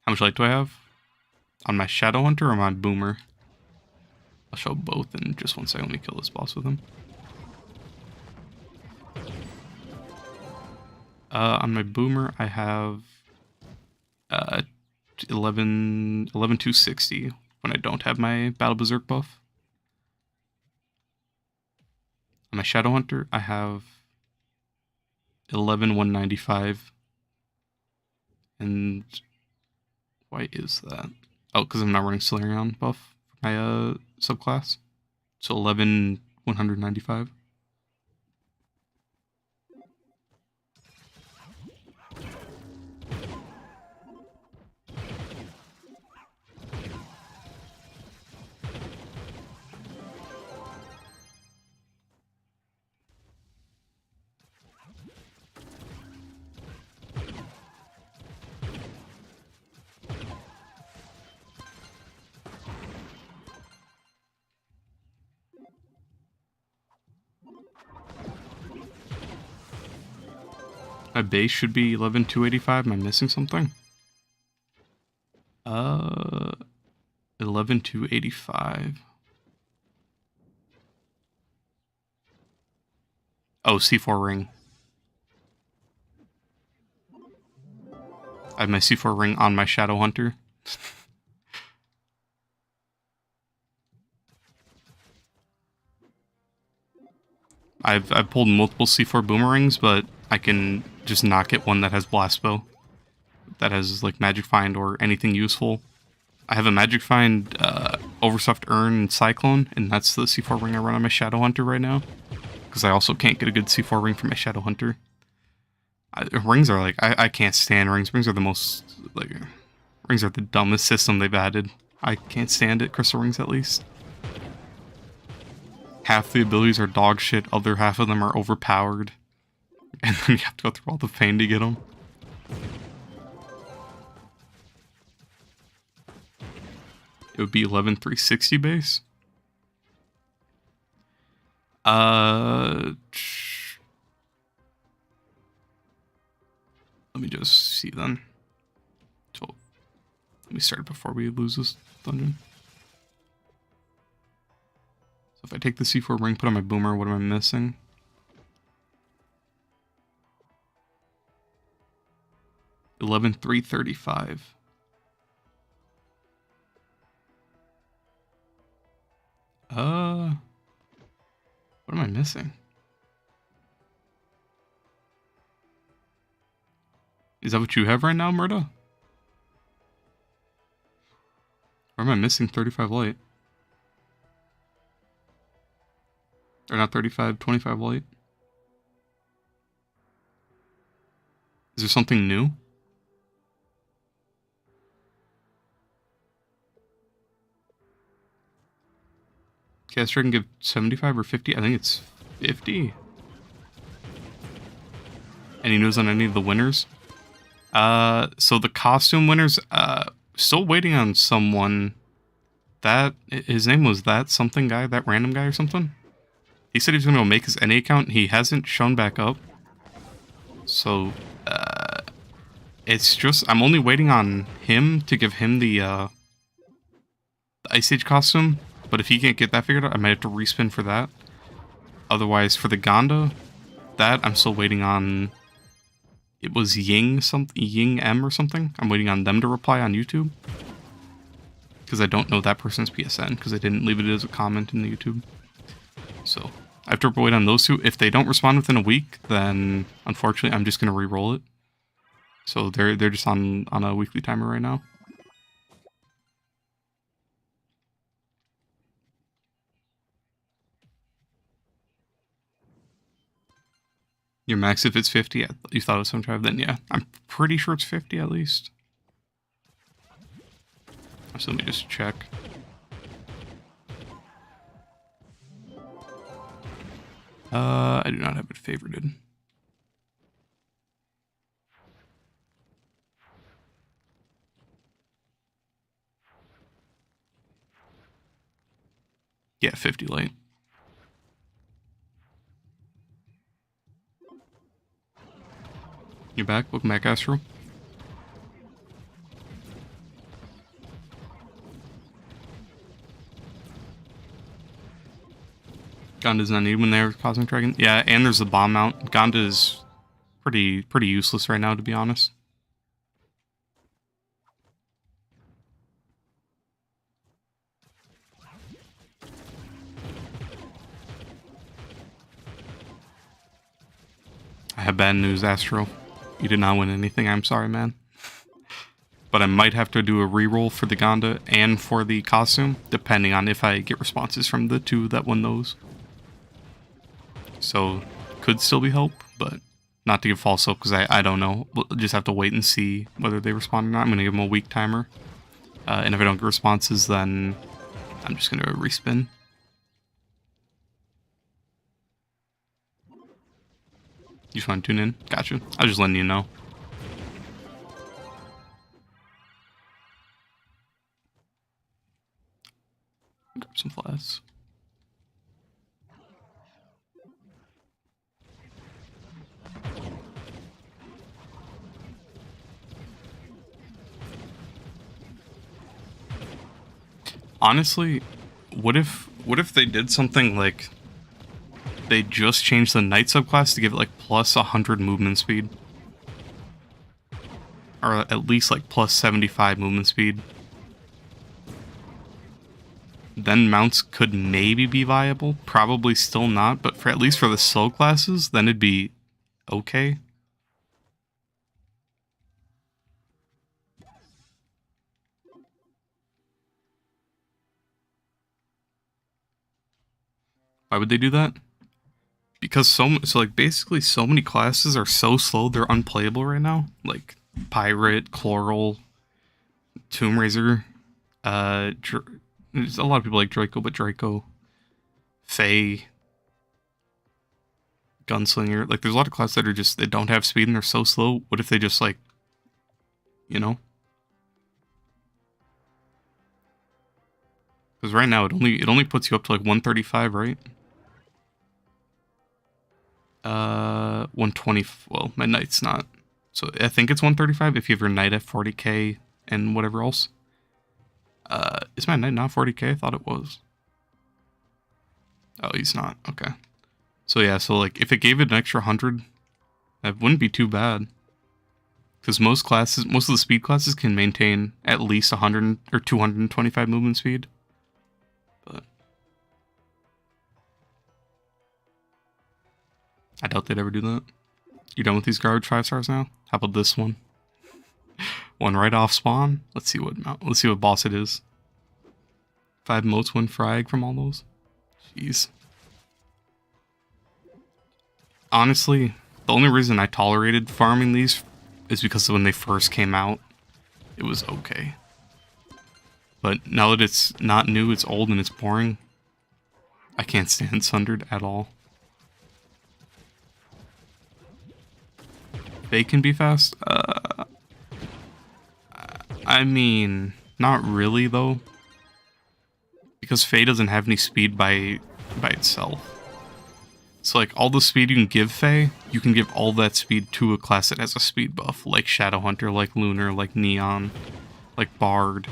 A: how much light do I have? On my Shadow Hunter or my Boomer? I'll show both in just one second. Let me kill this boss with him. On my Boomer, I have 11,260 when I don't have my Battle Berserk buff. On my Shadow Hunter, I have 11,195. And why is that? Oh, because I'm not running Solarion buff for my subclass. So 11,195. My base should be 11,285. Am I missing something? 11,285. Oh, C4 ring. I have my C4 ring on my Shadow Hunter. I've pulled multiple C4 boomerangs, but I can just not get one that has Blast Bow. That has like Magic Find or anything useful. I have a Magic Find, Overstuffed Urn, and Cyclone, and that's the C4 ring I run on my Shadow Hunter right now. Because I also can't get a good C4 ring for my Shadow Hunter. Rings are like, I can't stand rings. Rings are the most, like, rings are the dumbest system they've added. I can't stand it, crystal rings at least. Half the abilities are dog shit, other half of them are overpowered. And then you have to go through all the pain to get them. It would be 11,360 base. Let me just see then. So, let me start before we lose this dungeon. So if I take the C4 ring, put on my boomer, what am I missing? $11,335. What am I missing? Is that what you have right now, Murda? Or am I missing 35 light? Or not 35, 25 light? Is there something new? Caster can give 75 or 50? I think it's 50. Any news on any of the winners? So the costume winners, still waiting on someone. That, his name was that something guy, that random guy or something? He said he was going to make his NA account. He hasn't shown back up. So, it's just, I'm only waiting on him to give him the Ice Age costume. But if he can't get that figured out, I might have to respin for that. Otherwise, for the Gonda, that I'm still waiting on. It was Ying M or something. I'm waiting on them to reply on YouTube. Because I don't know that person's PSN, because I didn't leave it as a comment in the YouTube. So, I have to wait on those two. If they don't respond within a week, then unfortunately I'm just going to re-roll it. So they're just on a weekly timer right now. Your max if it's 50, you thought it was 75, then yeah. I'm pretty sure it's 50 at least. So let me just check. I do not have it favorited. Yeah, 50 light. You're back? Welcome back, Astro. Gonda's not needed when they're Cosmic Dragon. Yeah, and there's the bomb mount. Gonda is pretty useless right now, to be honest. I have bad news, Astro. You did not win anything. I'm sorry, man. But I might have to do a reroll for the Gonda and for the costume, depending on if I get responses from the two that won those. So, could still be help, but not to give false hope, because I don't know. We'll just have to wait and see whether they respond or not. I'm going to give them a week timer. And if I don't get responses, then I'm just going to respin. You just want to tune in? Gotcha. I was just letting you know. Grab some flasks. Honestly, what if they did something like they just changed the knight subclass to give it like plus 100 movement speed? Or at least like plus 75 movement speed. Then mounts could maybe be viable. Probably still not, but for at least for the slow classes, then it'd be okay. Why would they do that? Because so like basically so many classes are so slow they're unplayable right now. Like Pirate, Chloral, Tomb Raiser, there's a lot of people like Draco, but Draco, Faye, Gunslinger, like there's a lot of classes that are just they don't have speed and they're so slow. What if they just like, you know? Because right now it only puts you up to like 135, right? 120. Well, my knight's not. So I think it's 135 if you have your knight at 40k and whatever else. Is my knight not 40k? I thought it was. Oh, he's not. Okay. So yeah, so like if it gave it an extra 100, that wouldn't be too bad. Because most of the speed classes can maintain at least 100 or 225 movement speed. But I doubt they'd ever do that. You done with these garbage 5 stars now? How about this one? One right off spawn. Let's see what boss it is. 5 motes, 1 frag from all those. Jeez. Honestly, the only reason I tolerated farming these is because when they first came out, it was okay. But now that it's not new, it's old, and it's boring, I can't stand Sundered at all. They can be fast? I mean, not really, though. Because Faye doesn't have any speed by itself. So, like, all the speed you can give Faye, you can give all that speed to a class that has a speed buff. Like Shadowhunter, like Lunar, like Neon, like Bard.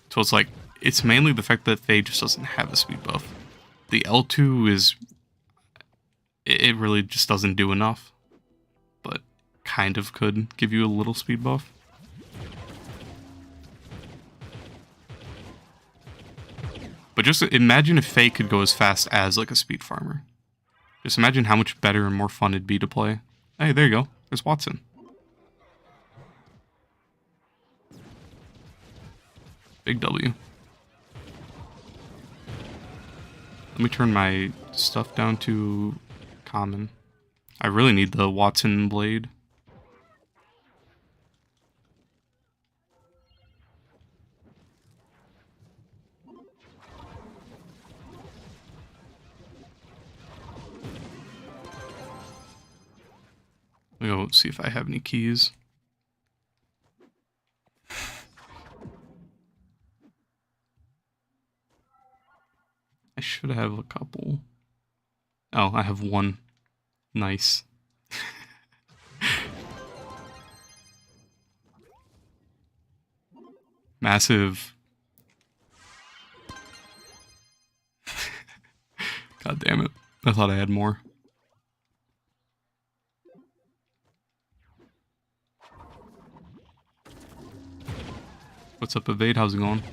A: So it's like, it's mainly the fact that Faye just doesn't have a speed buff. The L2 is... it really just doesn't do enough. But kind of could give you a little speed buff. But just imagine if Faye could go as fast as, like, a speed farmer. Just imagine how much better and more fun it'd be to play. Hey, there you go. There's Watson. Big W. Let me turn my stuff down to common. I really need the Watson blade. Let me go see if I have any keys. I should have a couple. Oh, I have one. Nice. Massive. God damn it. I thought I had more. What's up, Evade? How's it going?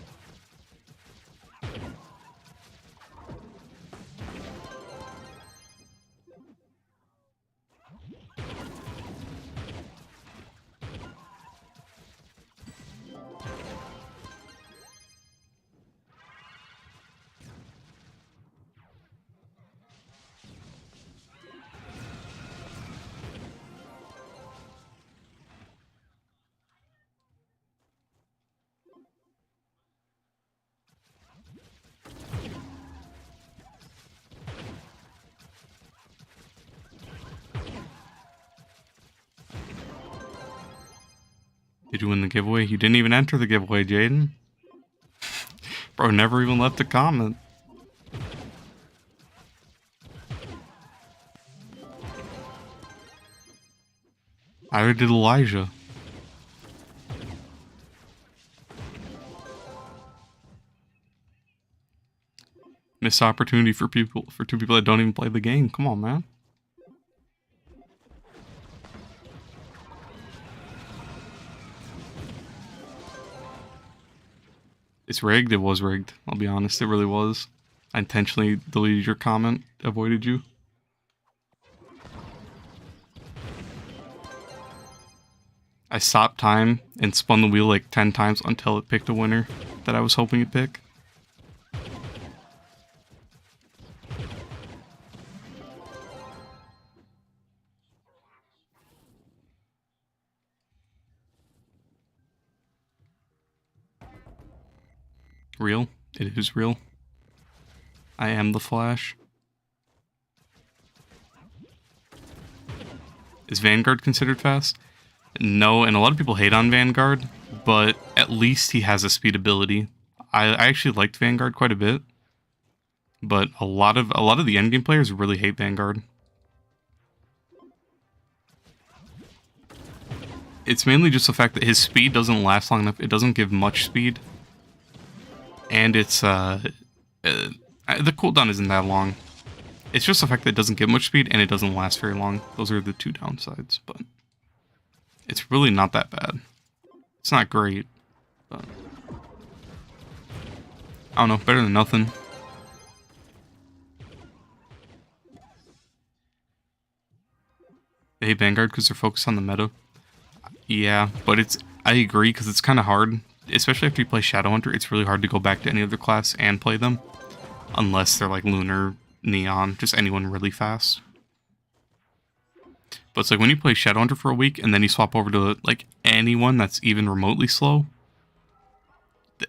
A: Did you win the giveaway? You didn't even enter the giveaway, Jaden. Bro, never even left a comment. Either did Elijah. Missed opportunity for two people that don't even play the game. Come on, man. It's rigged. It was rigged. I'll be honest. It really was. I intentionally deleted your comment, avoided you. I stopped time and spun the wheel like 10 times until it picked a winner that I was hoping it'd pick. Real? It is real. I am the Flash. Is Vanguard considered fast? No, and a lot of people hate on Vanguard, but at least he has a speed ability. I actually liked Vanguard quite a bit, but a lot of the endgame players really hate Vanguard. It's mainly just the fact that his speed doesn't last long enough. It doesn't give much speed, and it's the cooldown isn't that long. It's just the fact that it doesn't give much speed and it doesn't last very long. Those are the two downsides, but it's really not that bad. It's not great, but I don't know, better than nothing. They hate Vanguard because they're focused on the meta. Yeah, but I agree, because it's kind of hard, especially after you play Shadowhunter. It's really hard to go back to any other class and play them, unless they're like Lunar, Neon, just anyone really fast. But it's like when you play Shadowhunter for a week and then you swap over to like anyone that's even remotely slow,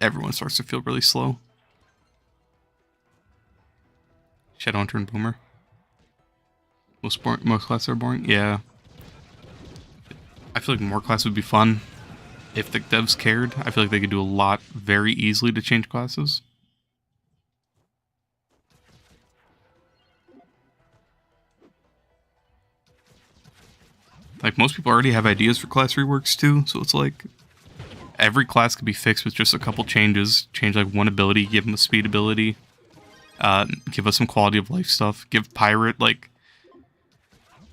A: everyone starts to feel really slow. Shadowhunter and Boomer. Most classes are boring. Yeah. I feel like more classes would be fun if the devs cared. I feel like they could do a lot very easily to change classes. Like, most people already have ideas for class reworks too, so it's like every class could be fixed with just a couple changes. Change like one ability, give them a speed ability, give us some quality of life stuff, give Pirate like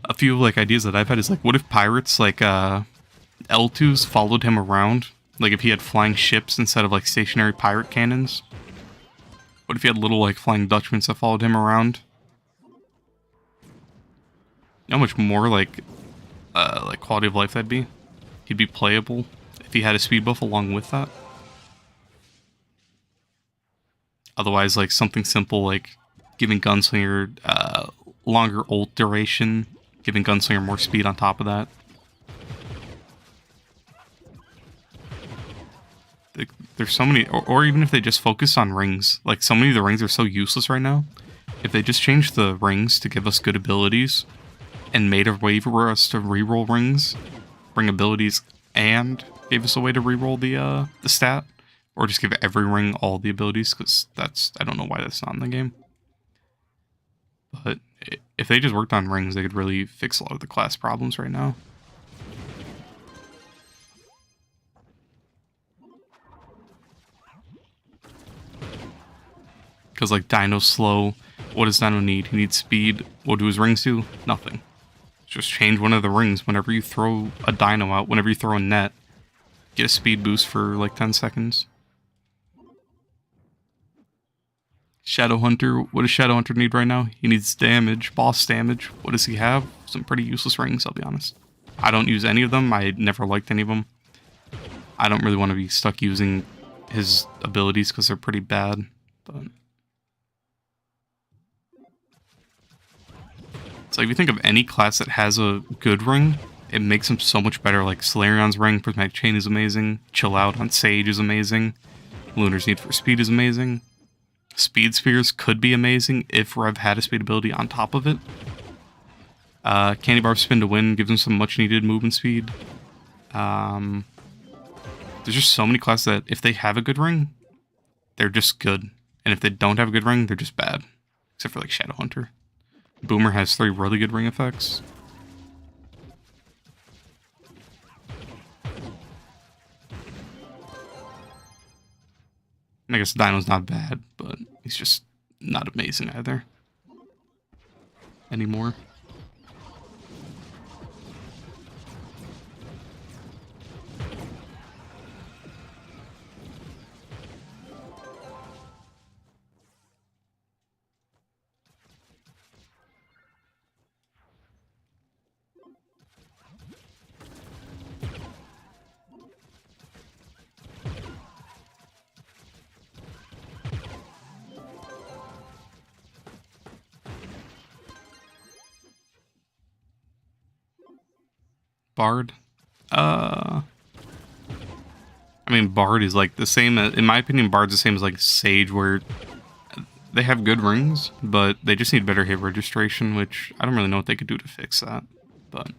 A: a few like ideas that I've had is like, what if Pirates like L2s followed him around? Like if he had flying ships instead of like stationary pirate cannons? What if he had little like flying Dutchmen that followed him around? You know how much more like quality of life that'd be? He'd be playable if he had a speed buff along with that. Otherwise, like something simple like giving Gunslinger longer ult duration, giving Gunslinger more speed on top of that. There's so many, or even if they just focus on rings, like so many of the rings are so useless right now. If they just change the rings to give us good abilities, and made a way for us to reroll rings, bring abilities, and gave us a way to reroll the stat, or just give every ring all the abilities, because I don't know why that's not in the game. But if they just worked on rings, they could really fix a lot of the class problems right now. Because like Dino's slow, what does Dino need? He needs speed. What do his rings do? Nothing. Just change one of the rings whenever you throw a Dino out, whenever you throw a net. Get a speed boost for like 10 seconds. Shadowhunter, what does Shadowhunter need right now? He needs damage, boss damage. What does he have? Some pretty useless rings, I'll be honest. I don't use any of them. I never liked any of them. I don't really want to be stuck using his abilities because they're pretty bad. But it's like if you think of any class that has a good ring, it makes them so much better. Like Salarion's ring, Prismatic Chain is amazing. Chill Out on Sage is amazing. Lunar's Need for Speed is amazing. Speed Spheres could be amazing if Rev had a speed ability on top of it. Candy Bar Spin to Win gives him some much needed movement speed. There's just so many classes that if they have a good ring, they're just good. And if they don't have a good ring, they're just bad. Except for like Shadowhunter. Boomer has 3 really good ring effects. And I guess Dino's not bad, but he's just not amazing either. Anymore. Bard. I mean, Bard is like the same, in my opinion, Bard's the same as like Sage, where they have good rings, but they just need better hit registration, which I don't really know what they could do to fix that. But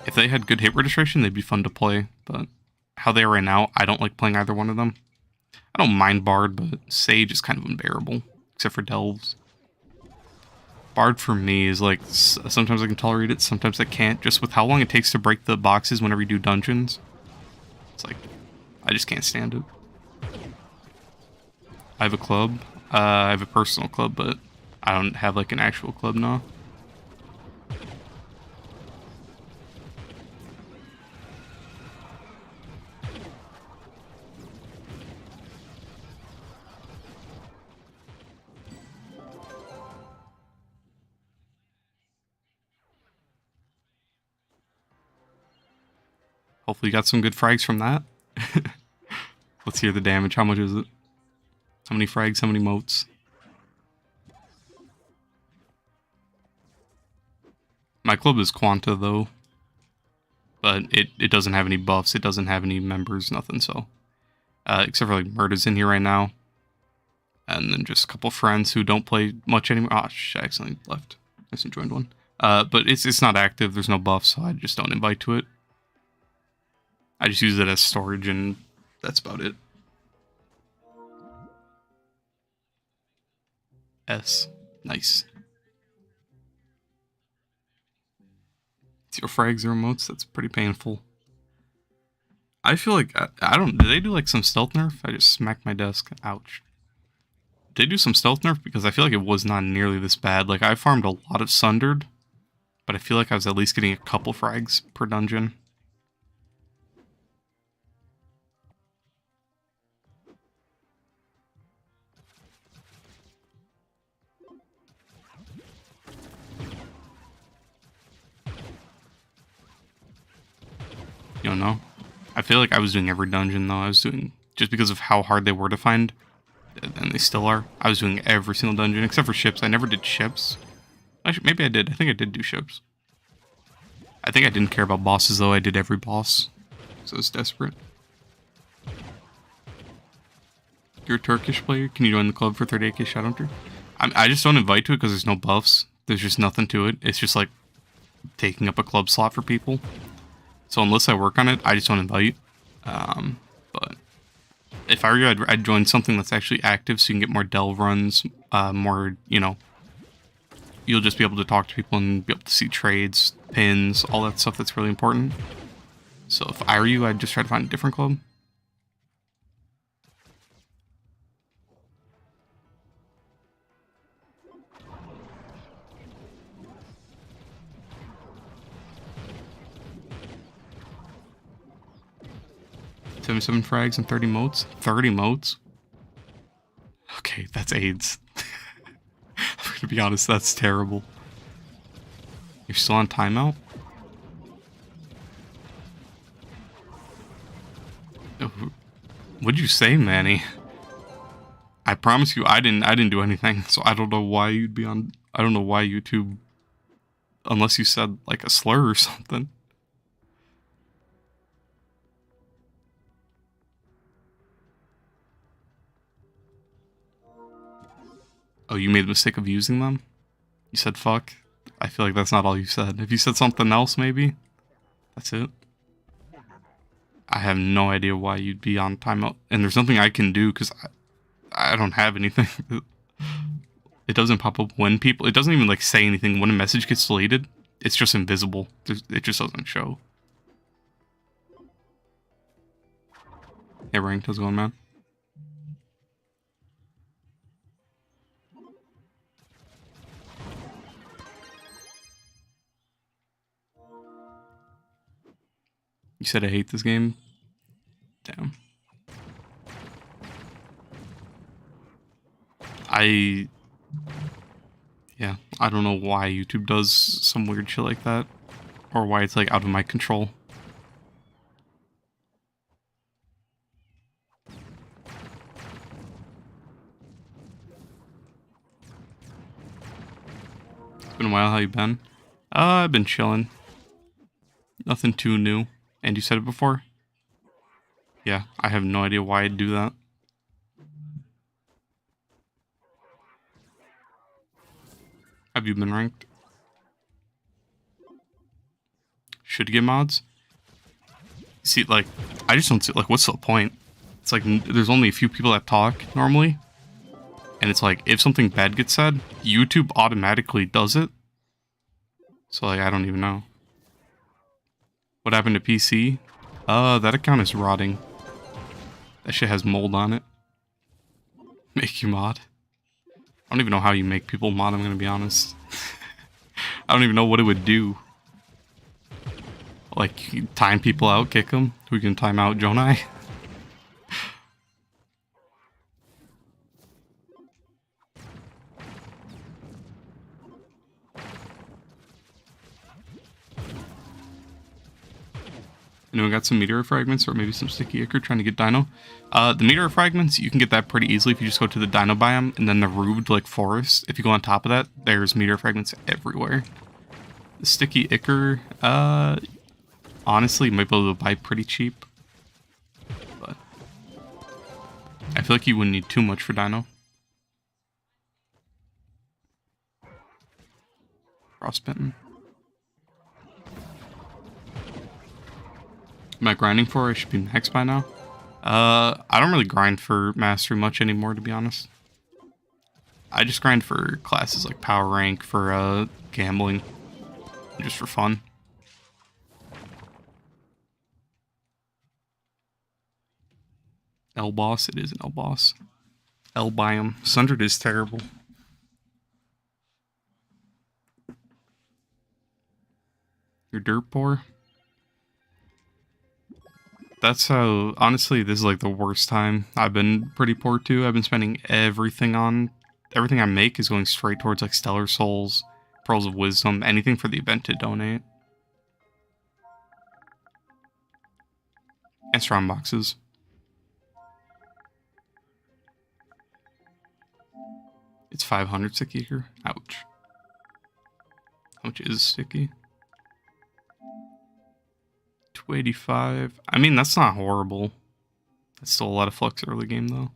A: if they had good hit registration, they'd be fun to play. But how they are right now, I don't like playing either one of them. I don't mind Bard, but Sage is kind of unbearable, except for Delves. Bard for me is like, sometimes I can tolerate it, sometimes I can't, just with how long it takes to break the boxes whenever you do dungeons. It's like, I just can't stand it. I have a club. I have a personal club, but I don't have like an actual club now. Hopefully you got some good frags from that. Let's hear the damage. How much is it? How many frags? How many motes? My club is Quanta, though. But it doesn't have any buffs. It doesn't have any members, nothing, so. Except for, like, Murda's in here right now. And then just a couple friends who don't play much anymore. Oh, shit, I accidentally left. I just joined one. But it's not active. There's no buff, so I just don't invite to it. I just use it as storage, and that's about it. S. Nice. 0 frags, 0 motes. That's pretty painful. I feel like, I don't, did they do like some stealth nerf? I just smacked my desk. Ouch. Did they do some stealth nerf? Because I feel like it was not nearly this bad. Like, I farmed a lot of Sundered, but I feel like I was at least getting a couple frags per dungeon. You don't know? I feel like I was doing every dungeon, though. I was doing, just because of how hard they were to find, and they still are. I was doing every single dungeon, except for ships. I never did ships. Actually, maybe I did. I think I did do ships. I think I didn't care about bosses, though. I did every boss. So it's desperate. You're a Turkish player? Can you join the club for 38k Shadowhunter? I just don't invite to it because there's no buffs. There's just nothing to it. It's just like taking up a club slot for people. So unless I work on it, I just don't invite. But if I were you, I'd join something that's actually active so you can get more delve runs, more, you know, you'll just be able to talk to people and be able to see trades, pins, all that stuff that's really important. So if I were you, I'd just try to find a different club. $77 frags and 30 motes? 30 motes? Okay, that's AIDS. I'm gonna be honest, that's terrible. You're still on timeout? What'd you say, Manny? I promise you I didn't do anything, so I don't know why you'd be on, I don't know why YouTube, unless you said like a slur or something. Oh, you made the mistake of using them? You said fuck? I feel like that's not all you said. If you said something else, maybe? That's it. I have no idea why you'd be on timeout. And there's nothing I can do, because I don't have anything. It doesn't pop up when people... It doesn't even, like, say anything. When a message gets deleted, it's just invisible. It just doesn't show. Hey, Ranked, how's it going, man? You said I hate this game? Damn. Yeah, I don't know why YouTube does some weird shit like that. Or why it's like out of my control. It's been a while, how you been? I've been chilling. Nothing too new. And you said it before? Yeah, I have no idea why I'd do that. Have you been ranked? Should you get mods? See, like, I just don't see, like, what's the point? It's like, there's only a few people that talk, normally. And it's like, if something bad gets said, YouTube automatically does it. So, like, I don't even know. What happened to PC? That account is rotting. That shit has mold on it. Make you mod? I don't even know how you make people mod, I'm gonna be honest. I don't even know what it would do. Like, you time people out, kick them? We can time out Jonai? Anyone got some meteor fragments or maybe some sticky ichor trying to get dino? The meteor fragments, you can get that pretty easily if you just go to the dino biome and then the roofed like forest. If you go on top of that, there's meteor fragments everywhere. The sticky ichor, honestly, you might be able to buy pretty cheap. But I feel like you wouldn't need too much for dino. Frostbitten. Am I grinding for? I should be max by now. I don't really grind for mastery much anymore, to be honest. I just grind for classes like power rank, for gambling, just for fun. L boss, it is an L boss. L biome. Sundred is terrible. You're dirt poor. That's how, honestly, this is like the worst time. I've been pretty poor too. I've been spending everything I make is going straight towards like Stellar Souls, Pearls of Wisdom, anything for the event to donate. And strong boxes. It's 500 sticky here. Ouch. How much is sticky? 285. I mean, that's not horrible. That's still a lot of flux early game, though.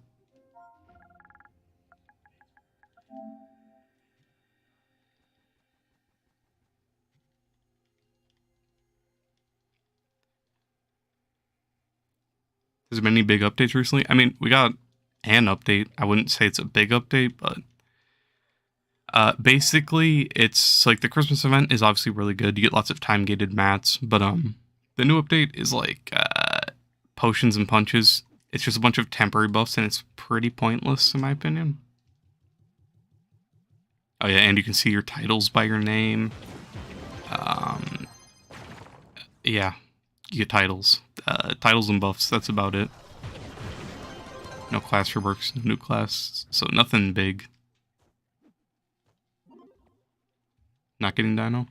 A: There's been any big updates recently? I mean, we got an update. I wouldn't say it's a big update, but basically, it's like the Christmas event is obviously really good. You get lots of time-gated mats, but the new update is like potions and punches. It's just a bunch of temporary buffs, and it's pretty pointless, in my opinion. Oh yeah, and you can see your titles by your name. Yeah, you get titles. Titles and buffs, that's about it. No class reworks, no new class, so nothing big. Not getting dino?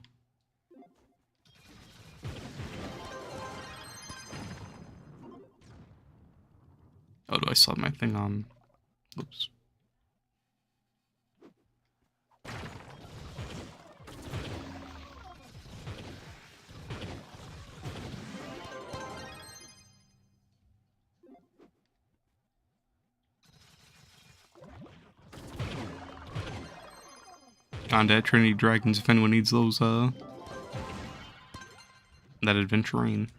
A: Oh, do I still have my thing on? Oops. Undead Trinity Dragons if anyone needs those, that adventurine.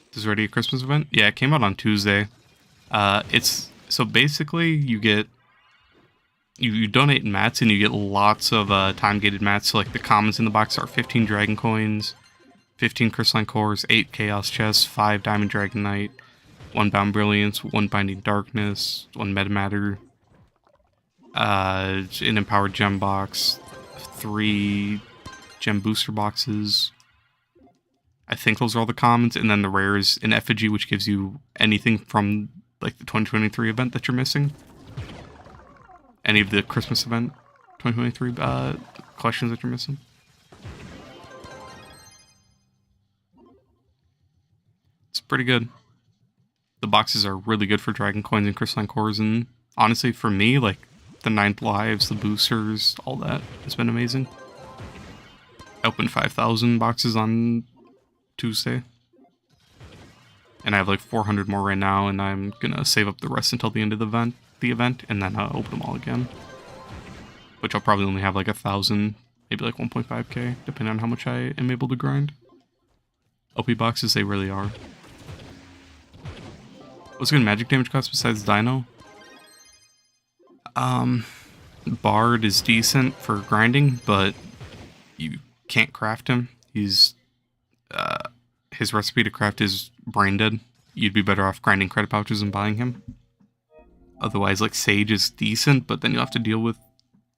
A: This is already a Christmas event? Yeah, it came out on Tuesday. It's, so basically you get, you donate mats and you get lots of time-gated mats. So like the commons in the box are 15 dragon coins. 15 crystalline cores, 8 chaos chests, 5 diamond dragon knight, 1 bound brilliance, 1 binding darkness, 1 meta matter, an empowered gem box, 3 gem booster boxes. I think those are all the commons, and then the rares in effigy, which gives you anything from like the 2023 event that you're missing. Any of the Christmas event 2023 collections that you're missing. It's pretty good. The boxes are really good for dragon coins and crystalline cores, and honestly, for me, like the 9th lives, the boosters, all that has been amazing. I opened 5,000 boxes on Tuesday, and I have like 400 more right now, and I'm gonna save up the rest until the end of the event, and then open them all again. Which I'll probably only have like 1,000, maybe like 1.5k, depending on how much I am able to grind. OP boxes, they really are. What's good magic damage cost besides Dino? Bard is decent for grinding, but you can't craft him. He's his recipe to craft is brain dead. You'd be better off grinding credit pouches and buying him. Otherwise, like Sage is decent, but then you'll have to deal with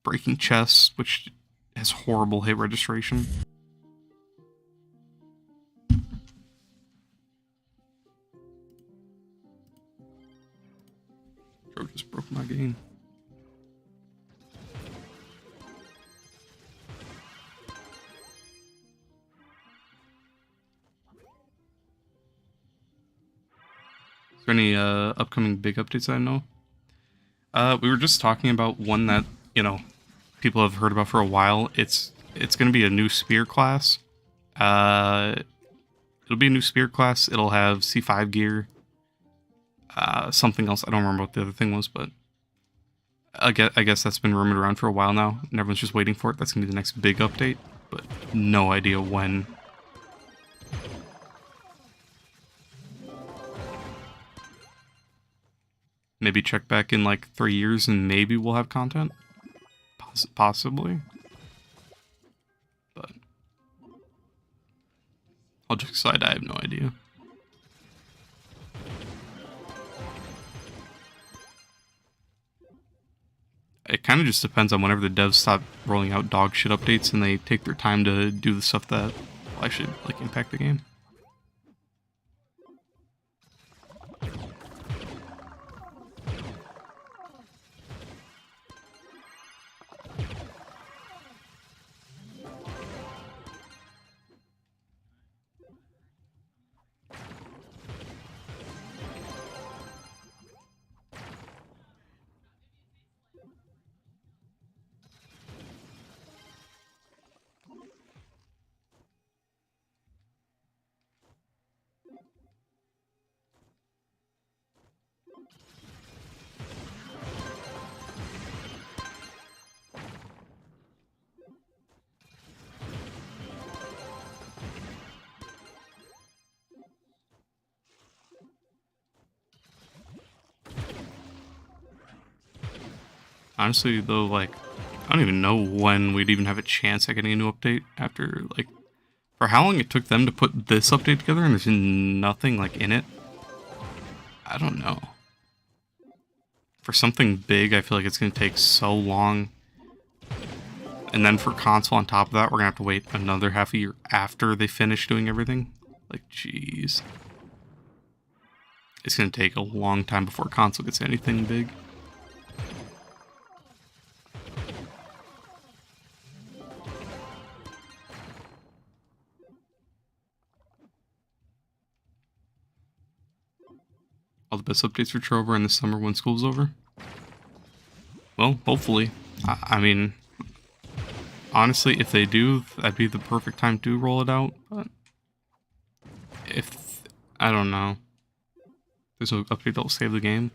A: breaking chests, which has horrible hit registration. Trove just broke my game. Is there any upcoming big updates I know? We were just talking about one that, you know, people have heard about for a while. It's going to be a new spear class. It'll be a new spear class. It'll have C5 gear. Something else. I don't remember what the other thing was, but I guess that's been rumored around for a while now, and everyone's just waiting for it. That's going to be the next big update, but no idea when. Maybe check back in like 3 years and maybe we'll have content. Possibly. But I'll just decide I have no idea. It kind of just depends on whenever the devs stop rolling out dog shit updates and they take their time to do the stuff that will actually like impact the game. Honestly, though, like, I don't even know when we'd even have a chance at getting a new update after, like, for how long it took them to put this update together and there's nothing, like, in it. I don't know. For something big, I feel like it's going to take so long. And then for console on top of that, we're going to have to wait another half a year after they finish doing everything. Like, jeez. It's going to take a long time before console gets anything big. All the best updates for Trove in the summer when school's over? Well, hopefully. I mean, honestly, if they do, that'd be the perfect time to roll it out, but if, I don't know, there's no update that'll save the game.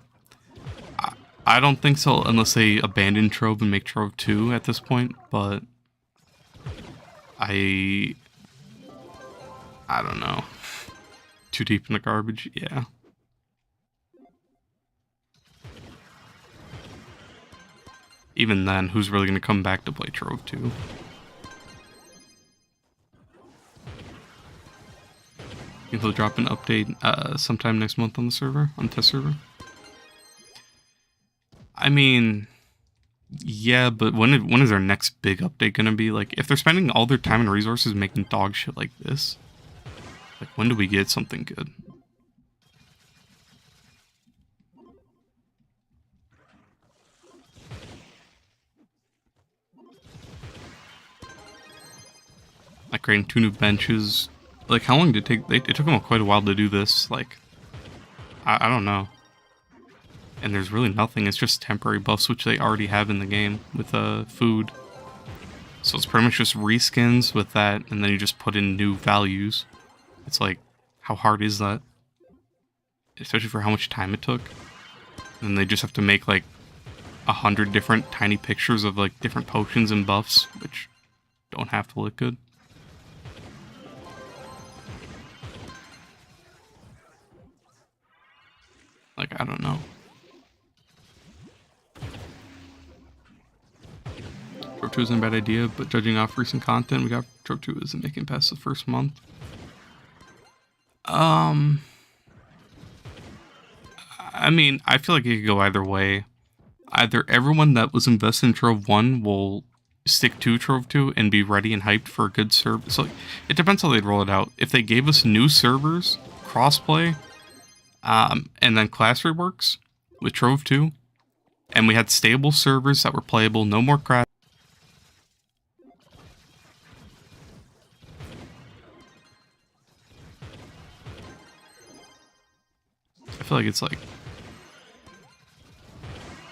A: I don't think so unless they abandon Trove and make Trove 2 at this point, but I don't know. Too deep in the garbage? Yeah. Even then, who's really going to come back to play Trove 2? I think they'll drop an update sometime next month on the server, on the test server. I mean, yeah, but when is their next big update gonna be? Like, if they're spending all their time and resources making dog shit like this, like, when do we get something good? Like, creating 2 new benches. Like, how long did it take? It took them quite a while to do this. Like, I don't know. And there's really nothing. It's just temporary buffs, which they already have in the game with food. So it's pretty much just reskins with that, and then you just put in new values. It's like, how hard is that? Especially for how much time it took. And they just have to make like 100 different tiny pictures of like different potions and buffs, which don't have to look good. Like, I don't know. Trove 2 isn't a bad idea, but judging off recent content we got, Trove 2 isn't making past the first month. I mean, I feel like it could go either way. Either everyone that was invested in Trove 1 will stick to Trove 2 and be ready and hyped for a good server. So it depends how they'd roll it out. If they gave us new servers, crossplay, and then class reworks with Trove 2, and we had stable servers that were playable, no more crash. I feel like it's like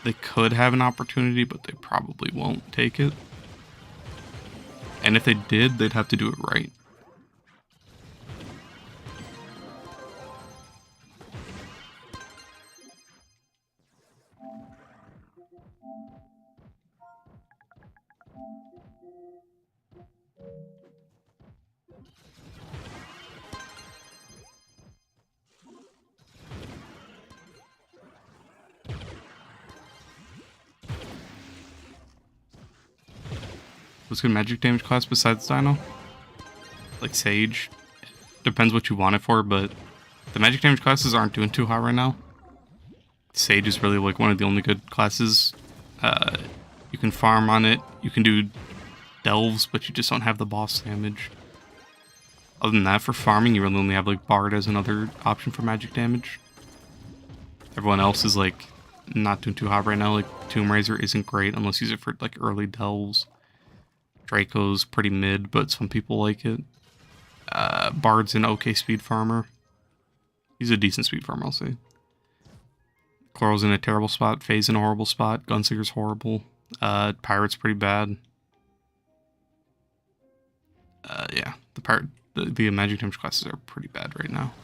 A: they could have an opportunity, but they probably won't take it. And if they did, they'd have to do it right. What's good magic damage class besides Dino? Like Sage. Depends what you want it for, but the magic damage classes aren't doing too hot right now. Sage is really like one of the only good classes. You can farm on it. You can do delves, but you just don't have the boss damage. Other than that, for farming, you really only have like Bard as another option for magic damage. Everyone else is like not doing too hot right now. Like Tomb Raiser isn't great unless you use it for like early delves. Draco's pretty mid, but some people like it. Bard's an okay speed farmer. He's a decent speed farmer, I'll say. Coral's in a terrible spot. Faye's in a horrible spot. Gunslinger's horrible. Pirate's pretty bad. Yeah, the magic damage classes are pretty bad right now.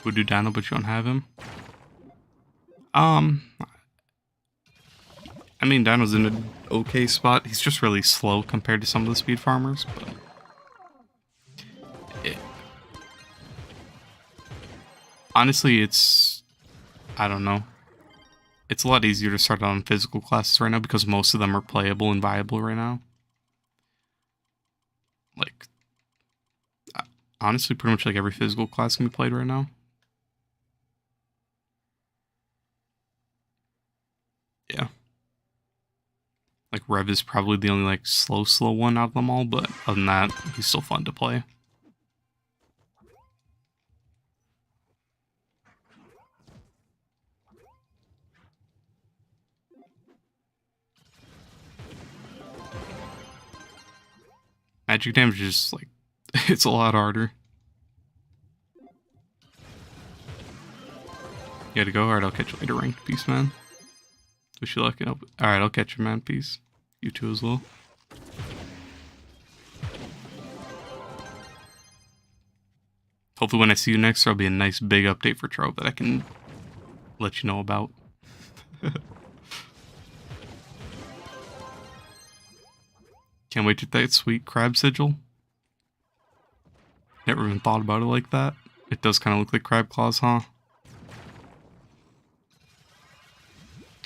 A: Would do Dino, but you don't have him. I mean, Dino's in an okay spot. He's just really slow compared to some of the speed farmers, but honestly, I don't know. It's a lot easier to start on physical classes right now because most of them are playable and viable right now. Like, honestly, pretty much like every physical class can be played right now. Yeah. Like, Rev is probably the only, like, slow one out of them all, but other than that, he's still fun to play. Magic damage is just like, it's a lot harder. You gotta go? Alright, I'll catch you later, ranked. Peace, man. Wish you luck. Alright, I'll catch you, man. Peace. You too as well. Hopefully when I see you next, there'll be a nice big update for Trove that I can let you know about. Can't wait to that sweet crab sigil. Never even thought about it like that. It does kind of look like crab claws, huh?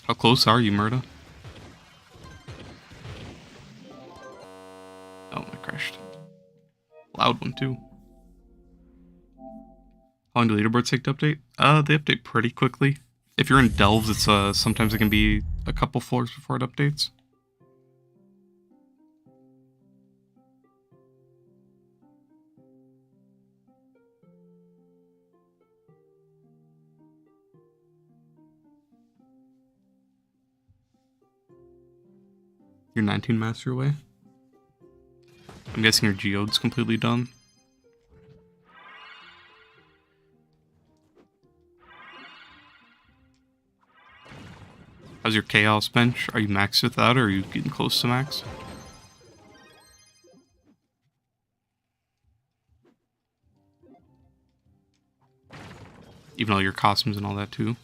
A: How close are you, Murda? Oh, I crashed. Loud one, too. How long do leaderboards take to update? They update pretty quickly. If you're in delves, it's sometimes it can be a couple floors before it updates. You're 19 master away. I'm guessing your geode's completely done. How's your chaos bench? Are you maxed with that, or are you getting close to max? Even all your costumes and all that too.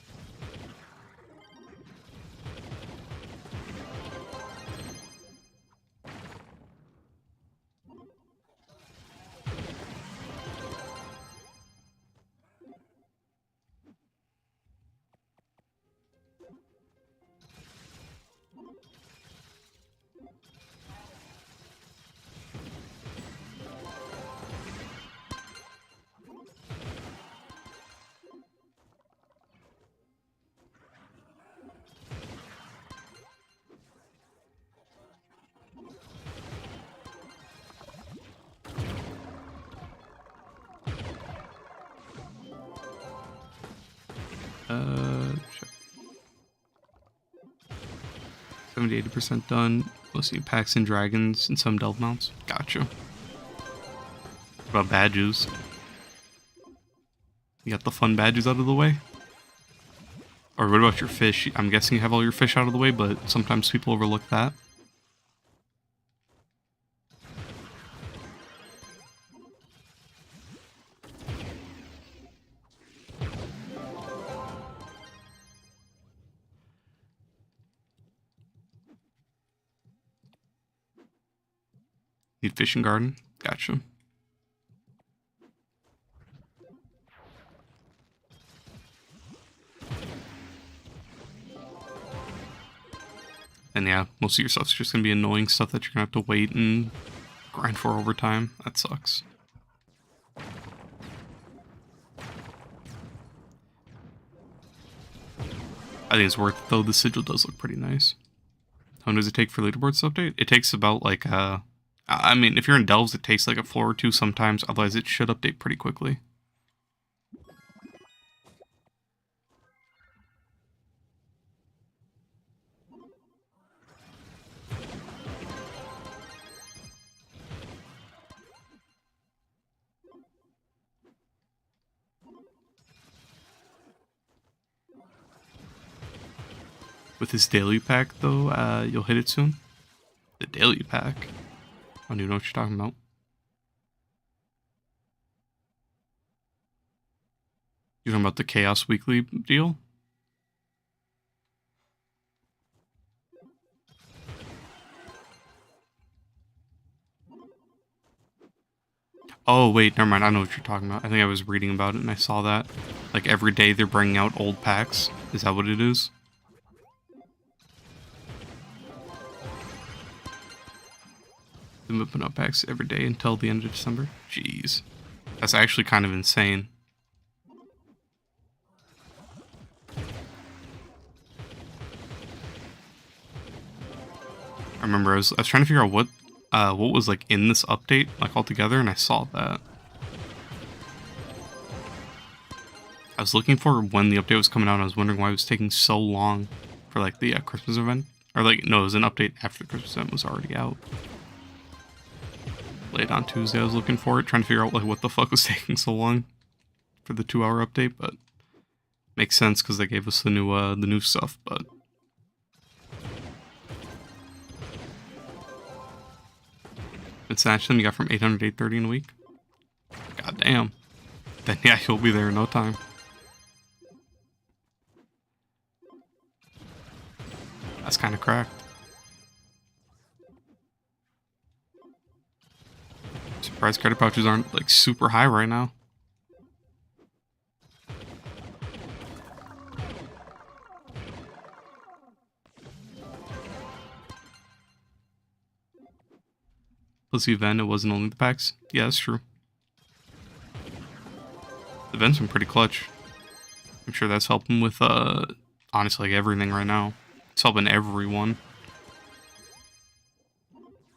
A: Check. 70-80% done. Mostly packs and dragons and some delve mounts. Gotcha. What about badges? You got the fun badges out of the way? Or what about your fish? I'm guessing you have all your fish out of the way, but sometimes people overlook that. Need fishing garden? Gotcha. And yeah, most of your stuff's just gonna be annoying stuff that you're gonna have to wait and grind for over time. That sucks. I think it's worth it though. The sigil does look pretty nice. How long does it take for leaderboards to update? It takes about like I mean, if you're in delves, it takes like a floor or two sometimes. Otherwise, it should update pretty quickly. With his daily pack, though, you'll hit it soon. The daily pack? I don't even know what you're talking about. You're talking about the Chaos Weekly deal? Oh, wait, never mind. I know what you're talking about. I think I was reading about it and I saw that. Like, every day they're bringing out old packs. Is that what it is? They're moving up packs every day until the end of December? Jeez. That's actually kind of insane. I remember I was trying to figure out what was like in this update, like altogether, and I saw that. I was looking for when the update was coming out, and I was wondering why it was taking so long for like the Christmas event. Or like, no, it was an update after the Christmas event was already out. late on Tuesday I was looking for it, trying to figure out like what the fuck was taking so long for the 2-hour update, but makes sense because they gave us the new stuff, but it's actually you got from 800 to 830 in a week. God damn. Then yeah, he'll be there in no time. That's kind of cracked. Surprised credit pouches aren't like super high right now. Plus the event, it wasn't only the packs. Yeah, that's true. The event's been pretty clutch. I'm sure that's helping with honestly like everything right now. It's helping everyone.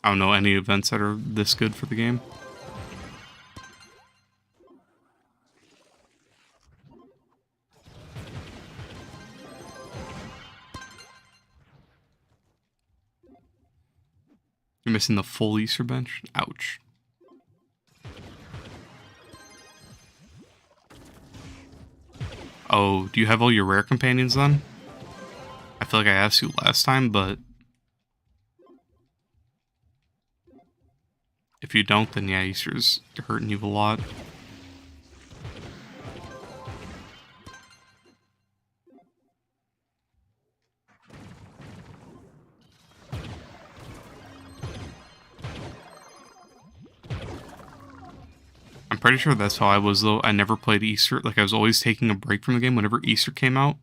A: I don't know any events that are this good for the game. You're missing the full Easter bench? Ouch. Oh, do you have all your rare companions then? I feel like I asked you last time, but if you don't, then yeah, Easter's hurting you a lot. I'm pretty sure that's how I was, though. I never played Easter. Like, I was always taking a break from the game whenever Easter came out.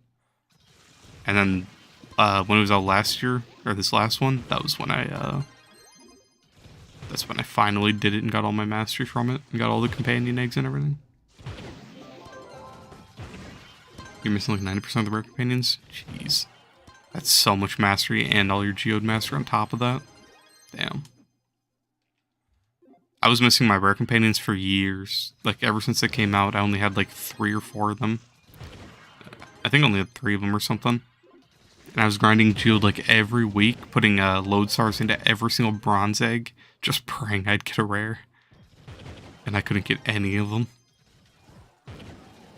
A: And then, when it was out last year, or this last one, that was when that's when I finally did it and got all my mastery from it. And got all the companion eggs and everything. You're missing like 90% of the rare companions? Jeez. That's so much mastery and all your geode mastery on top of that. Damn. I was missing my rare companions for years. Like, ever since they came out, I only had like 3 or 4 of them. I think I only had 3 of them or something. And I was grinding geode like every week, putting load stars into every single bronze egg, just praying I'd get a rare. And I couldn't get any of them.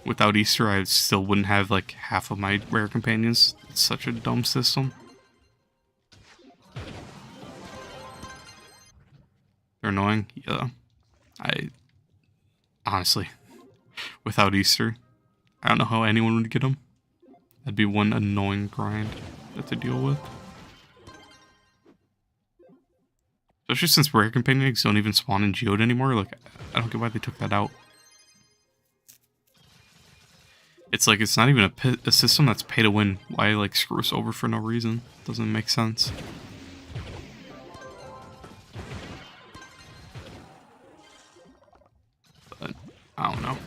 A: Without Easter, I still wouldn't have like half of my rare companions. It's such a dumb system. They're annoying? Yeah. Honestly, without Easter, I don't know how anyone would get them. That'd be one annoying grind to deal with. Especially since rare companion eggs don't even spawn in geode anymore. Like, I don't get why they took that out. It's like, it's not even a system that's pay to win. Why, like, screw us over for no reason? Doesn't make sense. But, I don't know.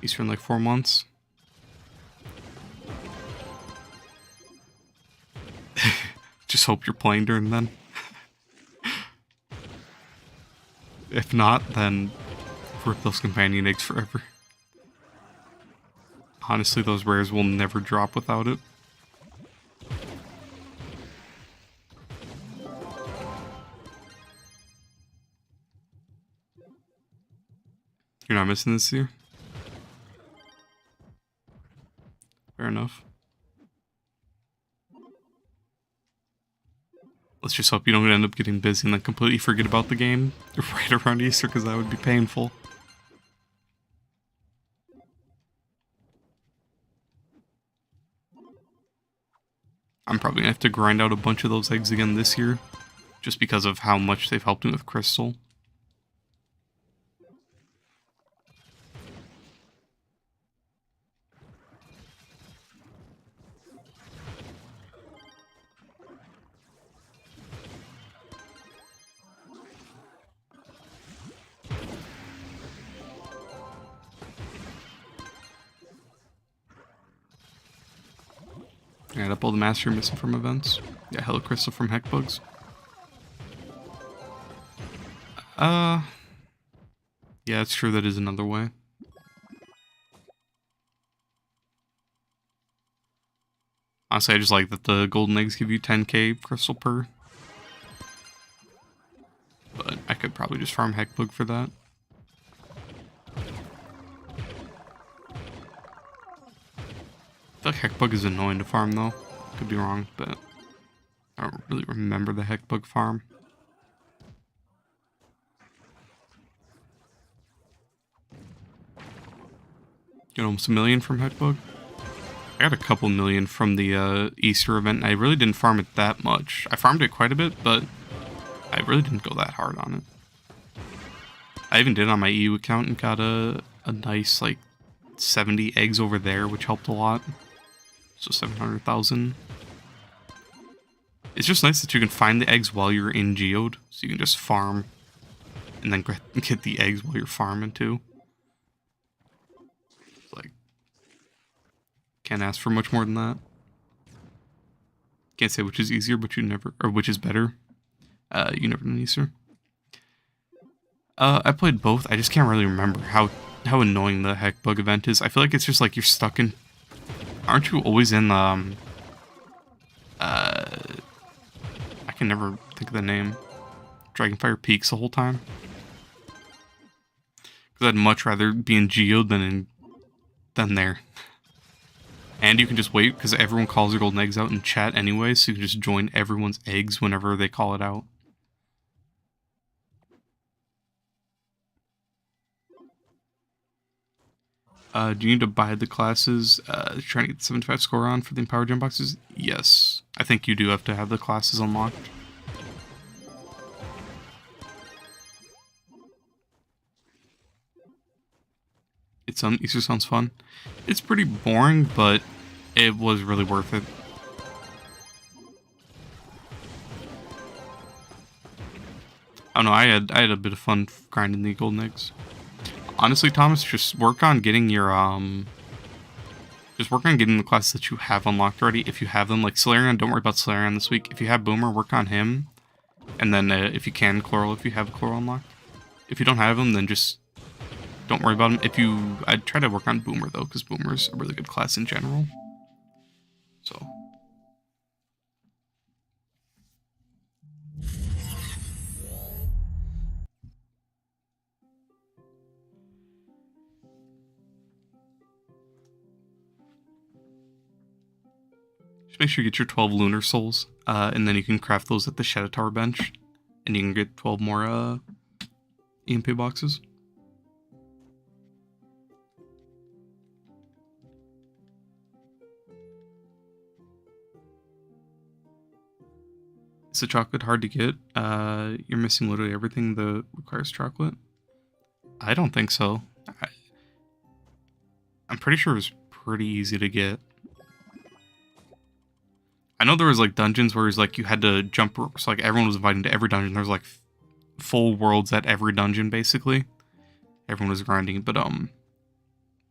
A: Easter in like 4 months. Just hope you're playing during then. If not, then rip those companion eggs forever. Honestly, those rares will never drop without it. You're not missing this year? Fair enough. Let's just hope you don't end up getting busy and then completely forget about the game right around Easter, because that would be painful. I'm probably gonna have to grind out a bunch of those eggs again this year, just because of how much they've helped me with Crystal. Add up all the mastery missing from events. Yeah, Hello Crystal from Heckbugs. Yeah, it's true. That is another way. Honestly, I just like that the golden eggs give you 10k crystal per. But I could probably just farm Heckbug for that. I feel like Heckbug is annoying to farm though. Could be wrong, but I don't really remember the Heckbug farm. Get almost 1 million from Heckbug. I got a couple million from the Easter event, and I really didn't farm it that much. I farmed it quite a bit, but I really didn't go that hard on it. I even did it on my EU account and got a nice, like, 70 eggs over there, which helped a lot. So 700,000. It's just nice that you can find the eggs while you're in Geode, so you can just farm and then get the eggs while you're farming too. Like, can't ask for much more than that. Can't say which is easier, but you never, or which is better. You never know, Easter. I played both. I just can't really remember how annoying the Heckbug event is. I feel like it's just like you're stuck in. Aren't you always in the I can never think of the name. Dragonfire Peaks the whole time. Because I'd much rather be in Geode than there. And you can just wait because everyone calls their golden eggs out in chat anyway, so you can just join everyone's eggs whenever they call it out. Do you need to buy the classes trying to get the 75 score on for the Empower Gem boxes? Yes. I think you do have to have the classes unlocked. Easter sounds fun. It's pretty boring, but it was really worth it. I don't know, I had a bit of fun grinding the golden eggs. Honestly, Thomas, just work on getting your just work on getting the classes that you have unlocked already. If you have them, like Solarian, don't worry about Solarian this week. If you have Boomer, work on him. And then if you can, Chloral, if you have Chloral unlocked. If you don't have him, then just don't worry about him. I'd try to work on Boomer though, because Boomer's a really good class in general. So. Just make sure you get your 12 Lunar Souls, and then you can craft those at the Shadow Tower bench, and you can get 12 more EMP boxes. Is the chocolate hard to get? You're missing literally everything that requires chocolate? I don't think so. I'm pretty sure it was pretty easy to get. I know there was like dungeons where it was like you had to jump, so like everyone was invited to every dungeon. There was like full worlds at every dungeon basically. Everyone was grinding, but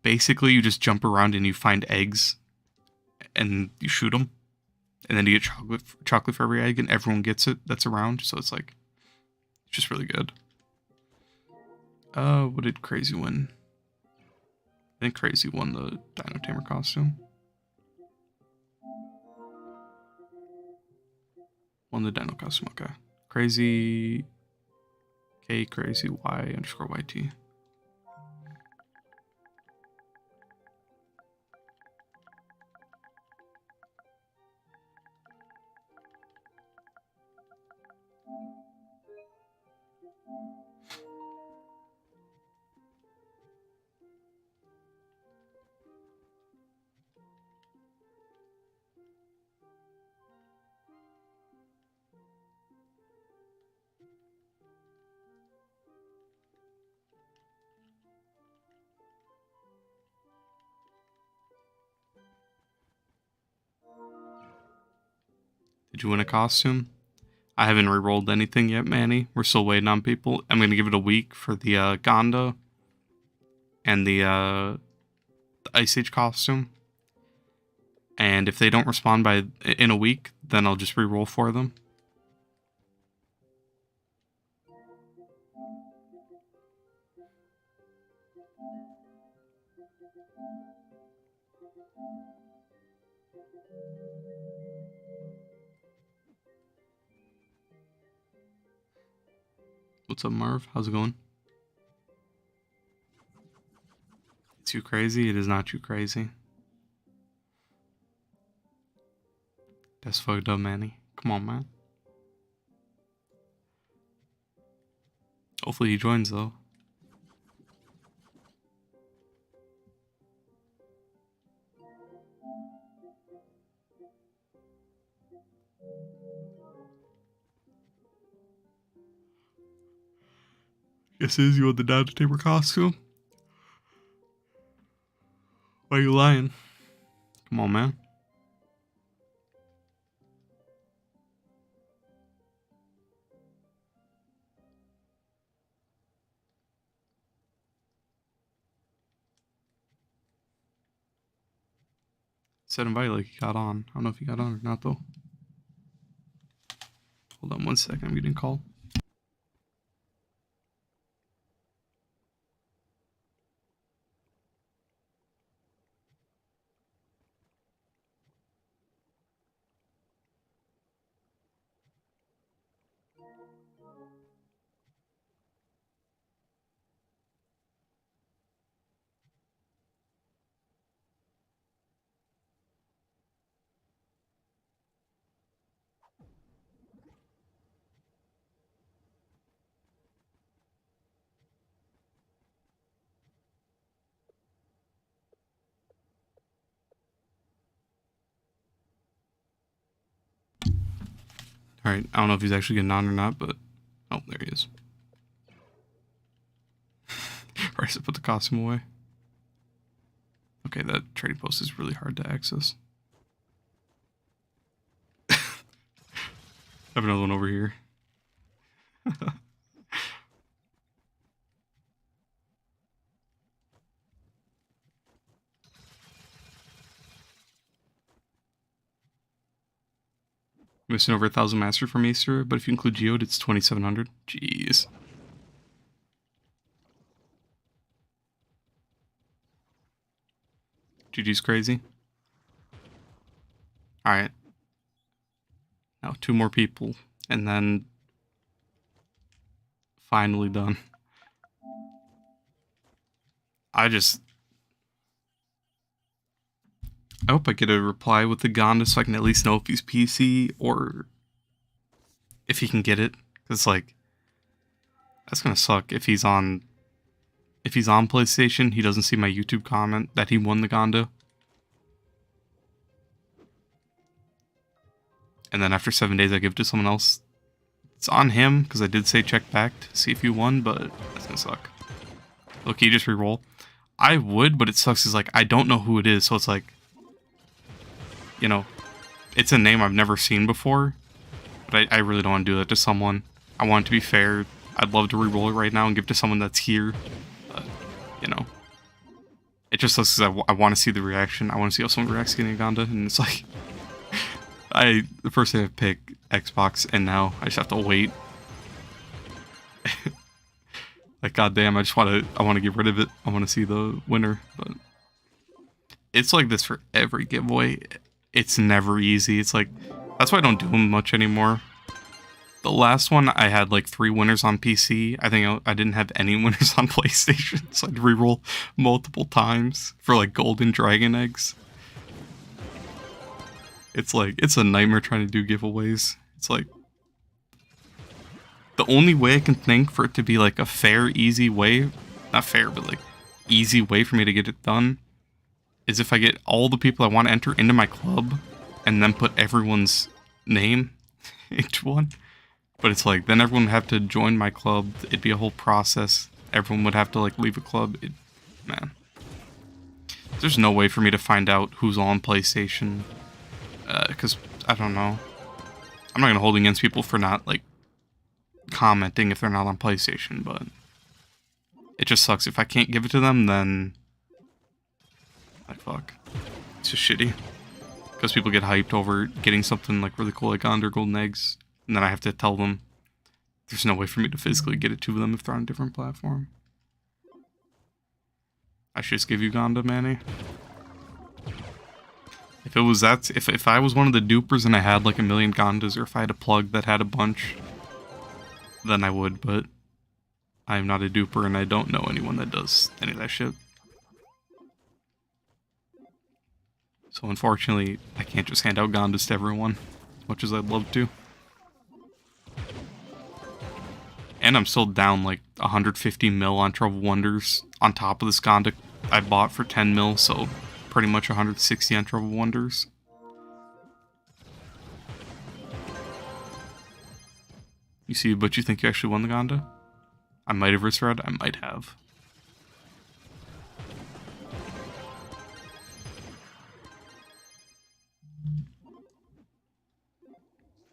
A: basically you just jump around and you find eggs and you shoot them. And then you get chocolate for every egg, and everyone gets it that's around. So it's like, it's just really good. What did Crazy win? I think Crazy won the Dino Tamer costume. Won the Dino costume, okay. Crazy K Crazy Y_YT. Did you win a costume? I haven't re-rolled anything yet, Manny. We're still waiting on people. I'm going to give it a week for the Gonda and the Ice Age costume. And if they don't respond in a week, then I'll just re-roll for them. What's up, Marv? How's it going? It's you crazy? It is not you crazy. That's fucked up, Manny. Come on, man. Hopefully he joins, though. Guess it is you want the Dodge Taper costume? Why are you lying? Come on, man. Said invite like he got on. I don't know if he got on or not, though. Hold on 1 second. I'm getting a call. Alright, I don't know if he's actually getting on or not, but... Oh, there he is. Right, so put the costume away. Okay, that trading post is really hard to access. I have another one over here. Missing over 1,000 master from Easter, but if you include Geode, it's 2,700. Jeez. GG's crazy. Alright. Now 2 more people, and then... finally done. I hope I get a reply with the Gonda so I can at least know if he's PC or if he can get it. Cause like, that's gonna suck if he's on PlayStation, he doesn't see my YouTube comment that he won the Gonda. And then after 7 days I give it to someone else. It's on him, because I did say check back to see if you won, but that's gonna suck. Look, you just reroll. I would, but it sucks is like, I don't know who it is, so it's like, you know, it's a name I've never seen before, but I really don't want to do that to someone. I want it to be fair. I'd love to reroll it right now and give it to someone that's here, but, you know. It just sucks because I want to see the reaction. I want to see how someone reacts getting a Gonda, and it's like, the first thing I pick Xbox, and now I just have to wait. Like, goddamn, I want to get rid of it. I want to see the winner, but it's like this for every giveaway. It's never easy. It's like, that's why I don't do them much anymore. The last one, I had like 3 winners on PC. I think I didn't have any winners on PlayStation, so I'd reroll multiple times for like golden dragon eggs. It's like, it's a nightmare trying to do giveaways. It's like, the only way I can think for it to be like a fair, easy way, not fair, but like easy way for me to get it done, is if I get all the people I want to enter into my club and then put everyone's name each one. But it's like, then everyone would have to join my club. It'd be a whole process. Everyone would have to like leave a club. Man. There's no way for me to find out who's on PlayStation. Because, I don't know. I'm not going to hold against people for not, like, commenting if they're not on PlayStation, but it just sucks. If I can't give it to them, then, like, fuck. It's just shitty. Because people get hyped over getting something, like, really cool, like Gonda or Golden Eggs, and then I have to tell them there's no way for me to physically get it to them if they're on a different platform. I should just give you Gonda, Manny. If it was that, if I was one of the dupers and I had like 1,000,000 Gondas, or if I had a plug that had a bunch, then I would, but I'm not a duper and I don't know anyone that does any of that shit. So unfortunately, I can't just hand out Gondas to everyone, as much as I'd love to. And I'm still down like 150 mil on Trove Wonders on top of this Gonda I bought for 10 mil, so pretty much 160 on Trove Wonders. You see, but you think you actually won the Gonda? I might have misread, I might have.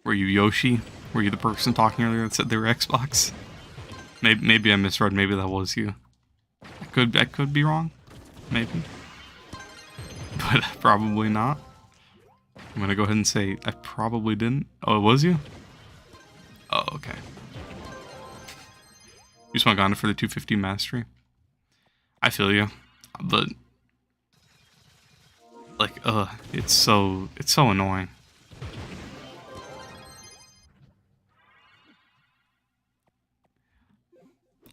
A: Were you Yoshi? Were you the person talking earlier that said they were Xbox? Maybe I misread, maybe that was you. I could be wrong. Maybe. But probably not. I'm gonna go ahead and say I probably didn't. Oh, it was you? Oh, okay. You just want Gonda for the 250 mastery? I feel you. But like, it's so annoying.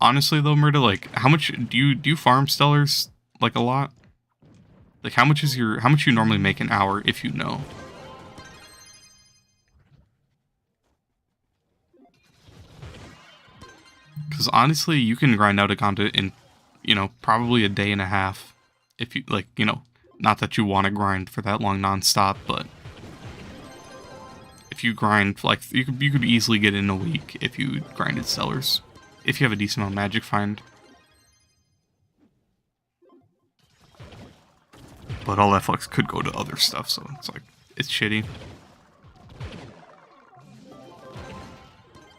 A: Honestly though, Murda, like how much do you farm stellars like a lot? Like how much you normally make an hour if you know? Cause honestly, you can grind out a Gonda in, you know, probably a day and a half. If you like, you know, not that you want to grind for that long nonstop, but if you grind like you could easily get in a week if you grinded stellars. If you have a decent amount of magic find. But all that flux could go to other stuff, so it's like, it's shitty.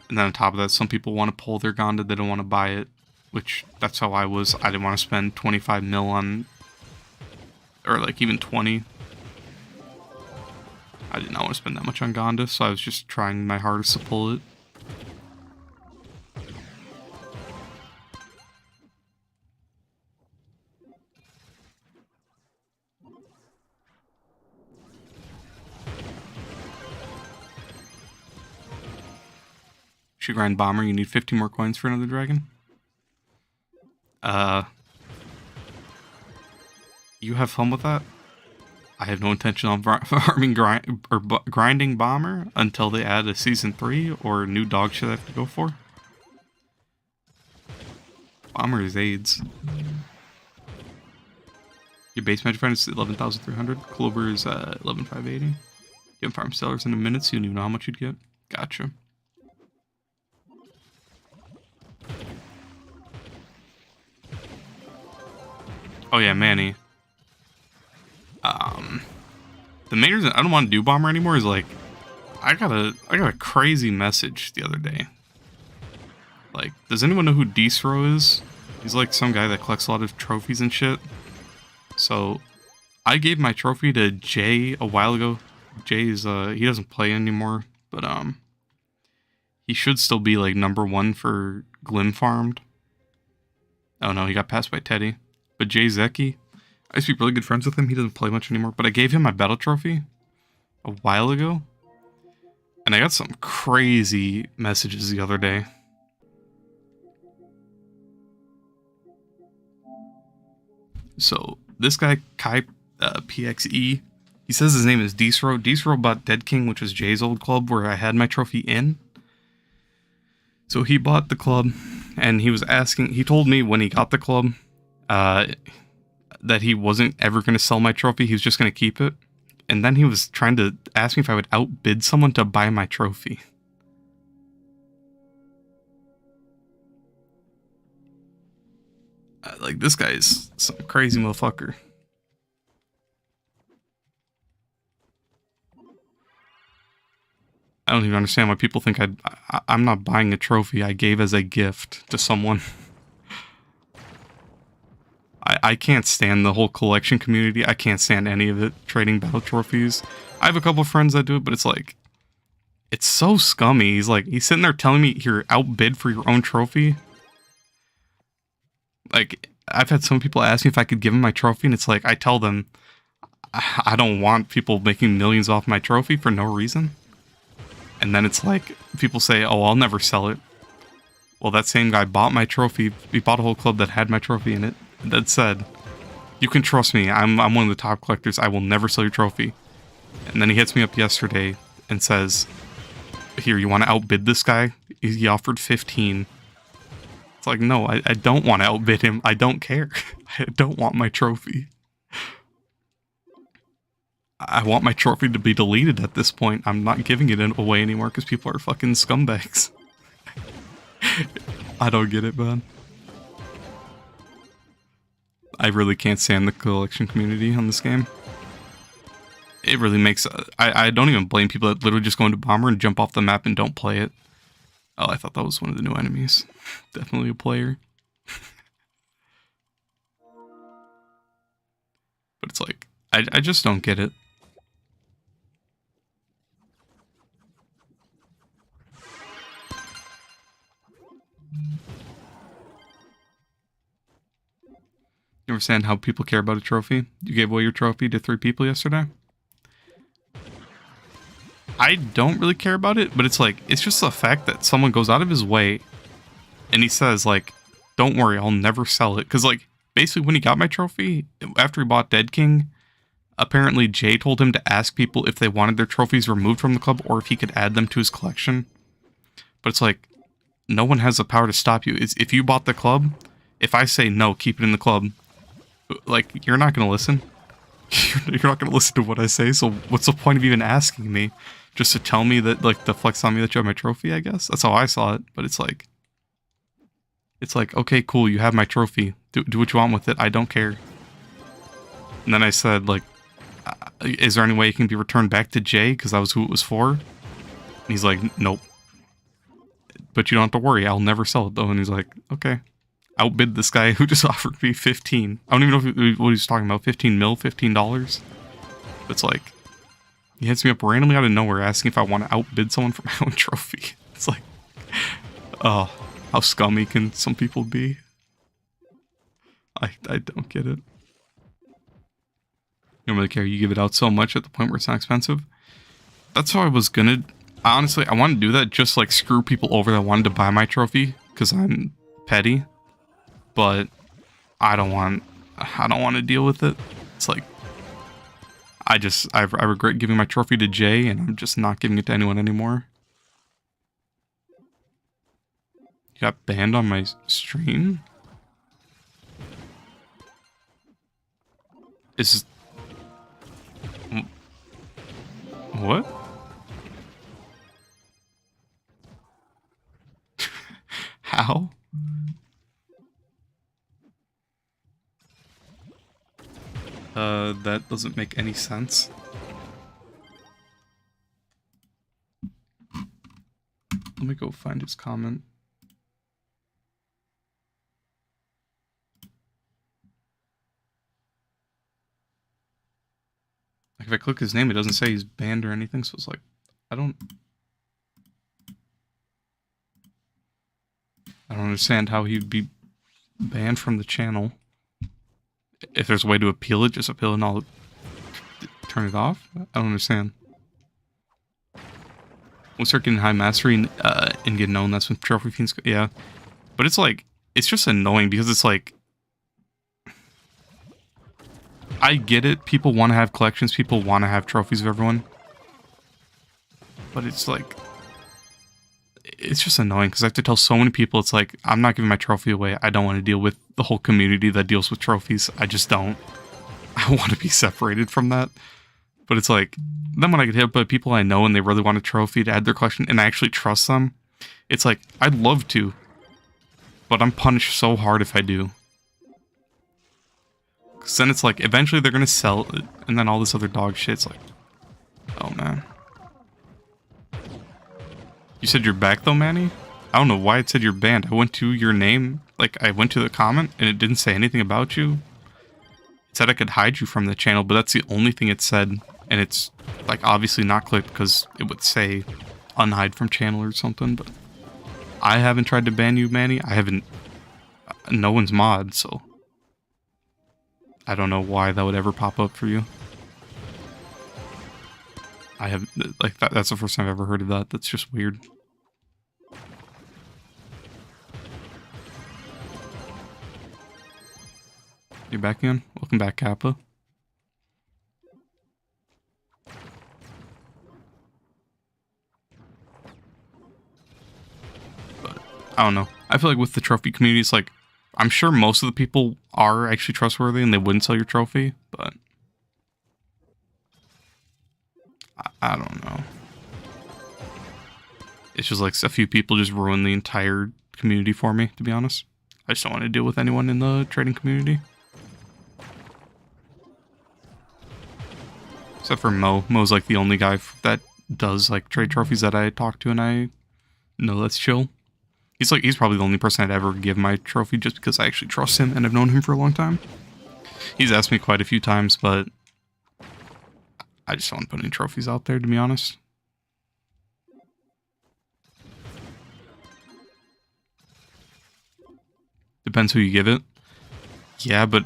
A: And then on top of that, some people want to pull their Gonda, they don't want to buy it. Which, that's how I was. I didn't want to spend 25 mil on, or like even 20. I did not want to spend that much on Gonda, so I was just trying my hardest to pull it. Should grind Bomber, you need 50 more coins for another dragon. You have fun with that? I have no intention on farming grinding Bomber until they add a Season 3 or new dog shit I have to go for. Bomber is AIDS. Your base magic find is 11,300. Clover is 11,580. You can farm sellers in a minute, so you don't even know how much you'd get. Gotcha. Oh yeah, Manny. The main reason I don't want to do Bomber anymore is like, I got a crazy message the other day. Like, does anyone know who Desro is? He's like some guy that collects a lot of trophies and shit. So, I gave my trophy to Jay a while ago. Jay's he doesn't play anymore, but he should still be like #1 for Glim Farmed. Oh no, he got passed by Teddy. But Jay Zeki, I used to be really good friends with him. He doesn't play much anymore. But I gave him my battle trophy a while ago. And I got some crazy messages the other day. So, this guy, Kai PXE, he says his name is Desro. Desro bought Dead King, which was Jay's old club where I had my trophy in. So he bought the club, and he was asking, he told me when he got the club, that he wasn't ever going to sell my trophy, he was just going to keep it. And then he was trying to ask me if I would outbid someone to buy my trophy. Like, this guy is some crazy motherfucker. I don't even understand why people think I'm not buying a trophy I gave as a gift to someone. I can't stand the whole collection community. I can't stand any of it, trading battle trophies. I have a couple friends that do it, but it's like, it's so scummy. He's sitting there telling me you're outbid for your own trophy. Like, I've had some people ask me if I could give them my trophy, and it's like, I tell them, I don't want people making millions off my trophy for no reason. And then it's like, people say, oh, I'll never sell it. Well, that same guy bought my trophy. He bought a whole club that had my trophy in it. That said, you can trust me. I'm one of the top collectors. I will never sell your trophy. And then he hits me up yesterday and says, here, you want to outbid this guy? He offered 15. It's like, no, I don't want to outbid him. I don't care. I don't want my trophy. I want my trophy to be deleted at this point. I'm not giving it away anymore because people are fucking scumbags. I don't get it, man. I really can't stand the collection community on this game. It really makes... I don't even blame people that literally just go into Bomber and jump off the map and don't play it. Oh, I thought that was one of the new enemies. Definitely a player. But it's like, I just don't get it. You understand how people care about a trophy? You gave away your trophy to 3 people yesterday? I don't really care about it, but it's like, it's just the fact that someone goes out of his way and he says, like, don't worry, I'll never sell it. Because, like, basically when he got my trophy, after he bought Dead King, apparently Jay told him to ask people if they wanted their trophies removed from the club or if he could add them to his collection. But it's like, no one has the power to stop you. If you bought the club, if I say no, keep it in the club, like, you're not going to listen. You're not going to listen to what I say, so what's the point of even asking me? Just to tell me that, like, the flex on me that you have my trophy, I guess? That's how I saw it, but it's like, okay, cool, you have my trophy. Do what you want with it, I don't care. And then I said, like, is there any way it can be returned back to Jay, because that was who it was for? And he's like, nope. But you don't have to worry, I'll never sell it, though. And he's like, okay. Outbid this guy who just offered me 15. I don't even know what he was talking about. 15 mil, $15. It's like, he hits me up randomly out of nowhere asking if I want to outbid someone for my own trophy. It's like, oh, how scummy can some people be? I don't get it. You don't really care. You give it out so much at the point where it's not expensive. That's how I was gonna... Honestly, I wanted to do that just like screw people over that wanted to buy my trophy because I'm petty. But I don't want to deal with it. It's like, I regret giving my trophy to Jay, and I'm just not giving it to anyone anymore. You got banned on my stream? What? How? That doesn't make any sense. Let me go find his comment. Like, if I click his name, it doesn't say he's banned or anything, so it's like, I don't understand how he'd be banned from the channel. If there's a way to appeal it, just appeal it and I'll turn it off? I don't understand. We'll start getting high mastery and get known. That's when trophy fiends go. Yeah. But it's like, it's just annoying because it's like, I get it. People want to have collections. People want to have trophies of everyone. But it's like, it's just annoying because I have to tell so many people, it's like, I'm not giving my trophy away. I don't want to deal with the whole community that deals with trophies. I just don't. I want to be separated from that. But it's like, then when I get hit by people I know and they really want a trophy to add their collection and I actually trust them, it's like, I'd love to. But I'm punished so hard if I do. Because then it's like, eventually they're going to sell it, and then all this other dog shit's like, oh man. You said you're back though, Manny? I don't know why it said you're banned. I went to your name, like I went to the comment, and it didn't say anything about you. It said I could hide you from the channel, but that's the only thing it said. And it's, like, obviously not clicked because it would say unhide from channel or something, but I haven't tried to ban you, Manny. I haven't, no one's mod, so I don't know why that would ever pop up for you. I have, like, that's the first time I've ever heard of that. That's just weird. You're back in? Welcome back, Kappa. But, I don't know. I feel like with the trophy community, it's like, I'm sure most of the people are actually trustworthy and they wouldn't sell your trophy, but I don't know. It's just like a few people just ruin the entire community for me, to be honest. I just don't want to deal with anyone in the trading community. Except for Mo. Mo's like the only guy that does like trade trophies that I talk to and I know that's chill. He's probably the only person I'd ever give my trophy just because I actually trust him and I've known him for a long time. He's asked me quite a few times, but I just don't want to put any trophies out there, to be honest. Depends who you give it. Yeah, but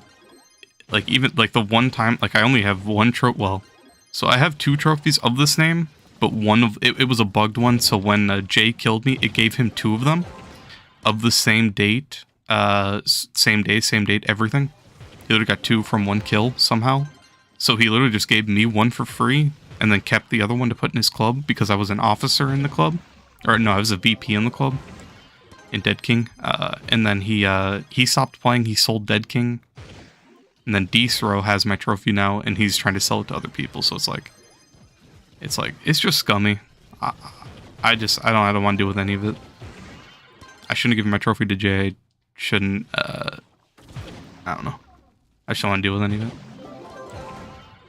A: like even like the one time, like I only have one trophy. Well, so I have 2 trophies of this name, but one of it was a bugged one. So when Jay killed me, it gave him 2 of them of the same date, same day, same date, everything. He literally got 2 from 1 kill somehow. So he literally just gave me 1 for free and then kept the other one to put in his club because I was an officer in the club. Or no, I was a VP in the club. In Dead King. And then he stopped playing, he sold Dead King. And then D-Throw has my trophy now and he's trying to sell it to other people, so it's it's just scummy. I don't want to deal with any of it. I shouldn't have given my trophy to Jay. I shouldn't I don't know. I just don't want to deal with any of it.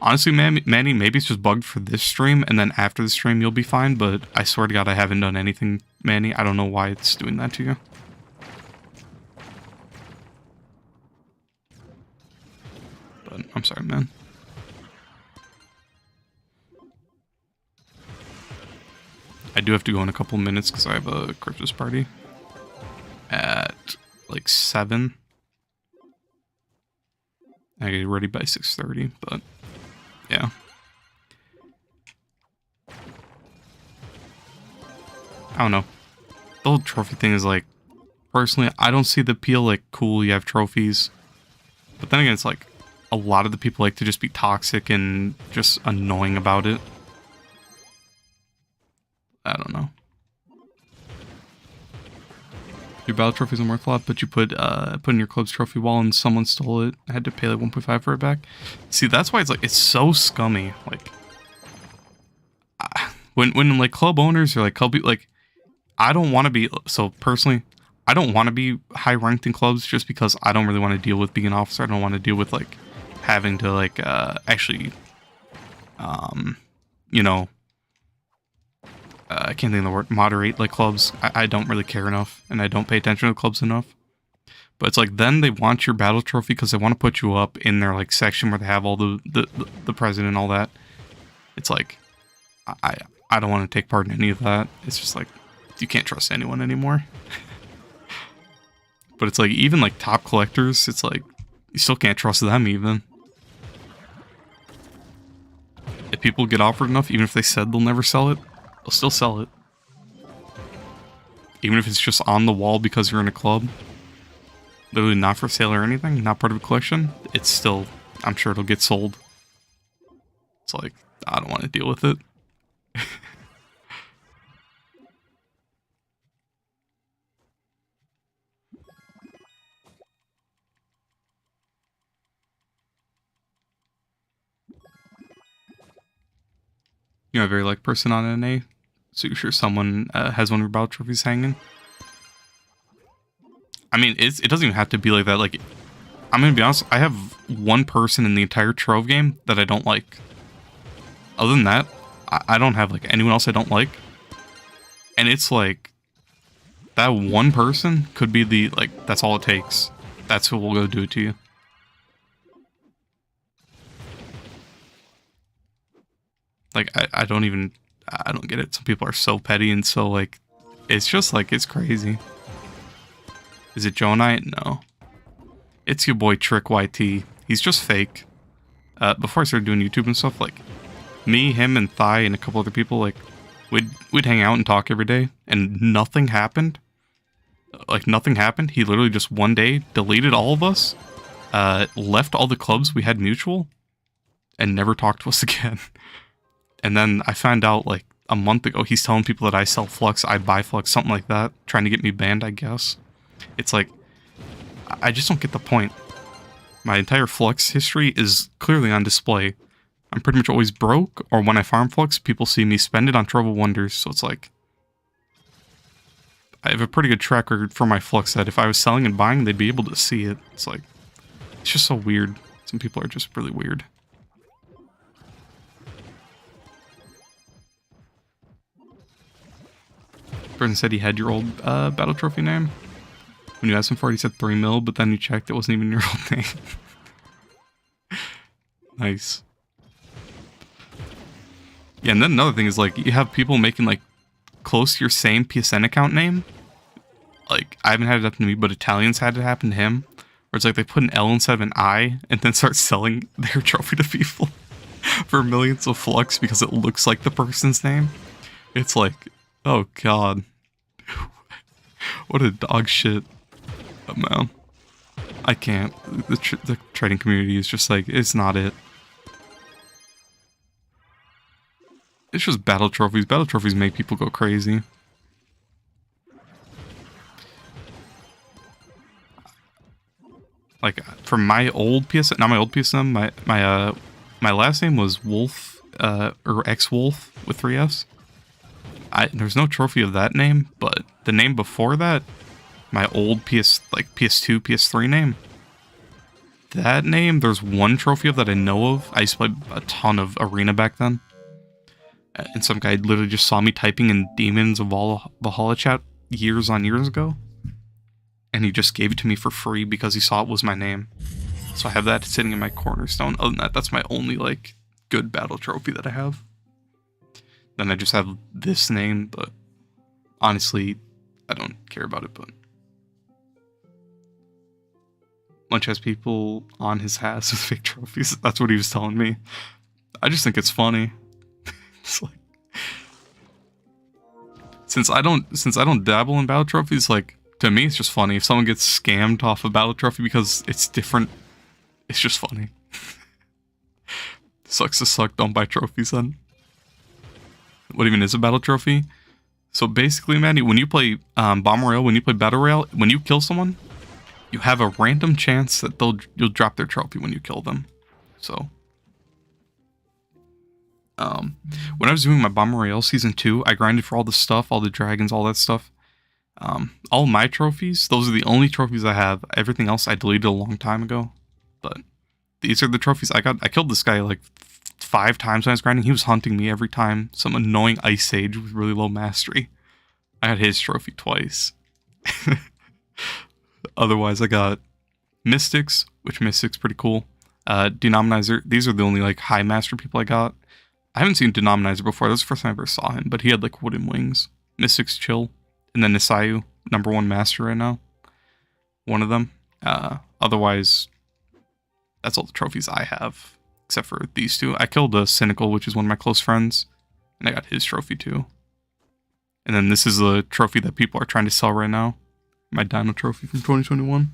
A: Honestly, Manny, maybe it's just bugged for this stream, and then after the stream you'll be fine, but I swear to God I haven't done anything, Manny. I don't know why it's doing that to you. But I'm sorry, man. I do have to go in a couple minutes because I have a Christmas party at like 7. I get ready by 6:30, but yeah. I don't know. The whole trophy thing is like, personally, I don't see the appeal. Like, cool, you have trophies. But then again, it's like, a lot of the people like to just be toxic and just annoying about it. I don't know. Your battle trophies are worth a lot, but you put in your club's trophy wall and someone stole it. I had to pay like 1.5 for it back. See, that's why it's like, it's so scummy. Like, when like club owners or like club, like, I don't want to be, so personally, I don't want to be high ranked in clubs just because I don't really want to deal with being an officer. I don't want to deal with like having to like actually you know, I can't think of the word, moderate like clubs. I don't really care enough and I don't pay attention to clubs enough. But it's like, then they want your battle trophy because they want to put you up in their like section where they have all the president and all that. It's like, I don't want to take part in any of that. It's just like, you can't trust anyone anymore. But it's like, even like top collectors, it's like, you still can't trust them even. If people get offered enough, even if they said they'll never sell it, they'll still sell it. Even if it's just on the wall because you're in a club. Literally not for sale or anything, not part of a collection, it's still, I'm sure it'll get sold. It's like, I don't want to deal with it. You're a very like person on NA, so you're sure someone has one of your battle trophies hanging. I mean, it doesn't even have to be like that. Like, I'm gonna be honest, I have one person in the entire Trove game that I don't like. Other than that, I don't have like anyone else I don't like. And it's like, that one person could be the, like, that's all it takes. That's who will go do it to you. Like, I don't get it. Some people are so petty and so, like, it's just, like, it's crazy. Is it Jonite? No. It's your boy Trick YT. He's just fake. Before I started doing YouTube and stuff, like, me, him, and Thai, and a couple other people, like, we'd hang out and talk every day, and nothing happened. Like, nothing happened. He literally just one day deleted all of us, left all the clubs we had mutual, and never talked to us again. And then I found out, like, a month ago, he's telling people that I sell flux, I buy flux, something like that, trying to get me banned, I guess. It's like, I just don't get the point. My entire flux history is clearly on display. I'm pretty much always broke, or when I farm flux, people see me spend it on Trove Wonders, so it's like, I have a pretty good track record for my flux that if I was selling and buying, they'd be able to see it. It's like, it's just so weird. Some people are just really weird. Person said he had your old battle trophy name. When you asked him for it, he said 3 mil, but then you checked, it wasn't even your old name. Nice. Yeah, and then another thing is, like, you have people making, like, close to your same PSN account name. Like, I haven't had it happen to me, but Italians had it happen to him. Where it's like they put an L instead of an I, and then start selling their trophy to people for millions of flux because it looks like the person's name. It's like, oh god. What a dog shit. Oh, man. I can't. The trading community is just like, it's not it. It's just battle trophies. Battle trophies make people go crazy. Like, for my old PSN, not my old PSN, my last name was Wolf, or X-Wolf with 3 Fs. There's no trophy of that name, but the name before that, my old PS2, PS3 name, that name, there's one trophy of that I know of. I used to play a ton of Arena back then. And some guy literally just saw me typing in Demons of Valhalla chat years on years ago. And he just gave it to me for free because he saw it was my name. So I have that sitting in my cornerstone. Other than that, that's my only, like, good battle trophy that I have. Then I just have this name, but honestly, I don't care about it, but Munch has people on his hats with fake trophies. That's what he was telling me. I just think it's funny. It's like, since I don't dabble in battle trophies, like, to me it's just funny. If someone gets scammed off a battle trophy because it's different, it's just funny. Sucks to suck, don't buy trophies then. What even is a battle trophy? So basically, Manny, when you play Bomb Royale, when you play Battle Royale, when you kill someone, you have a random chance that you'll drop their trophy when you kill them. So when I was doing my Bomb Royale Season 2, I grinded for all the stuff, all the dragons, all that stuff. All my trophies, those are the only trophies I have. Everything else I deleted a long time ago. But these are the trophies I got. I killed this guy like 5 times when I was grinding. He was hunting me every time. Some annoying Ice Sage with really low mastery. I got his trophy twice. Otherwise, I got Mystics, which Mystics pretty cool. Denominizer. These are the only like high master people I got. I haven't seen Denominizer before. That was the first time I ever saw him, but he had like wooden wings. Mystics chill. And then Nisayu, #1 master right now. One of them. Otherwise, that's all the trophies I have. Except for these 2. I killed a Cynical, which is one of my close friends. And I got his trophy too. And then this is a trophy that people are trying to sell right now. My Dino trophy from 2021.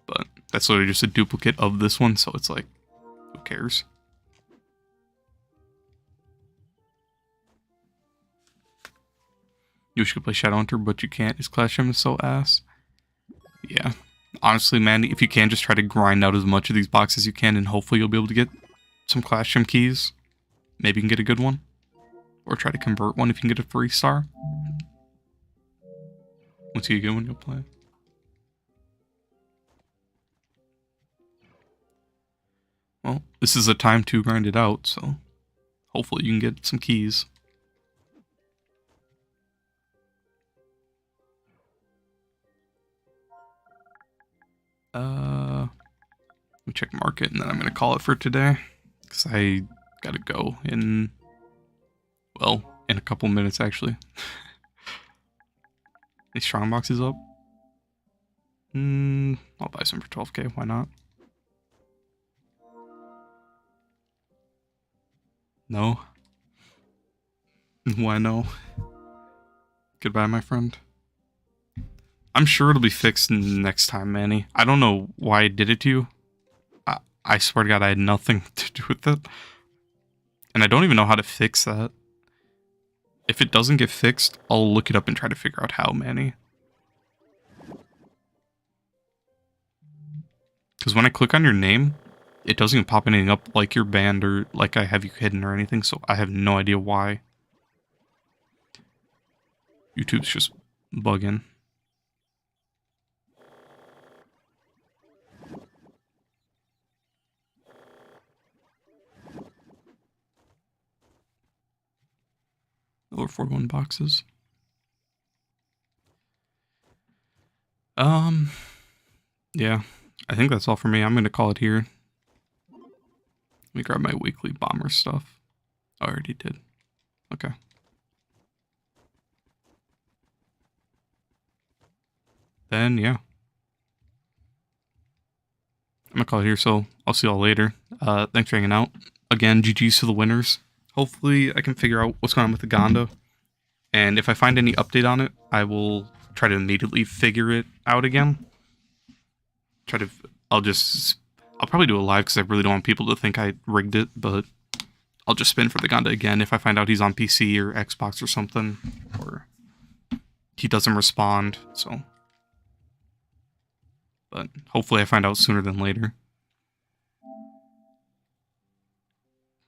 A: But that's literally just a duplicate of this one, so it's like, who cares? You wish you could play Shadowhunter, but you can't. His Clash Gem is so ass. Yeah. Honestly, man, if you can, just try to grind out as much of these boxes as you can, and hopefully you'll be able to get some Clash Gem keys. Maybe you can get a good one. Or try to convert one if you can get a 3-star. Once you get a good one, you'll play. Well, this is a time to grind it out, so hopefully you can get some keys. Let me check market, and then I'm going to call it for today. Because I gotta go in, well, in a couple minutes, actually. Any strong boxes up? I'll buy some for 12k, why not? No. Why no? Goodbye, my friend. I'm sure it'll be fixed next time, Manny. I don't know why I did it to you. I swear to God, I had nothing to do with it. And I don't even know how to fix that. If it doesn't get fixed, I'll look it up and try to figure out how, Manny. Because when I click on your name, it doesn't even pop anything up like you're banned or like I have you hidden or anything, so I have no idea why. YouTube's just bugging. Over 41 boxes. Yeah, I think that's all for me. I'm going to call it here. Let me grab my weekly bomber stuff. I already did. Okay. Then, yeah. I'm going to call it here, so I'll see y'all later. Thanks for hanging out. Again, GG's to the winners. Hopefully, I can figure out what's going on with the Gonda. And if I find any update on it, I will try to immediately figure it out again. I'll probably do a live because I really don't want people to think I rigged it, but I'll just spin for the Gonda again if I find out he's on PC or Xbox or something, or he doesn't respond, so. But hopefully I find out sooner than later.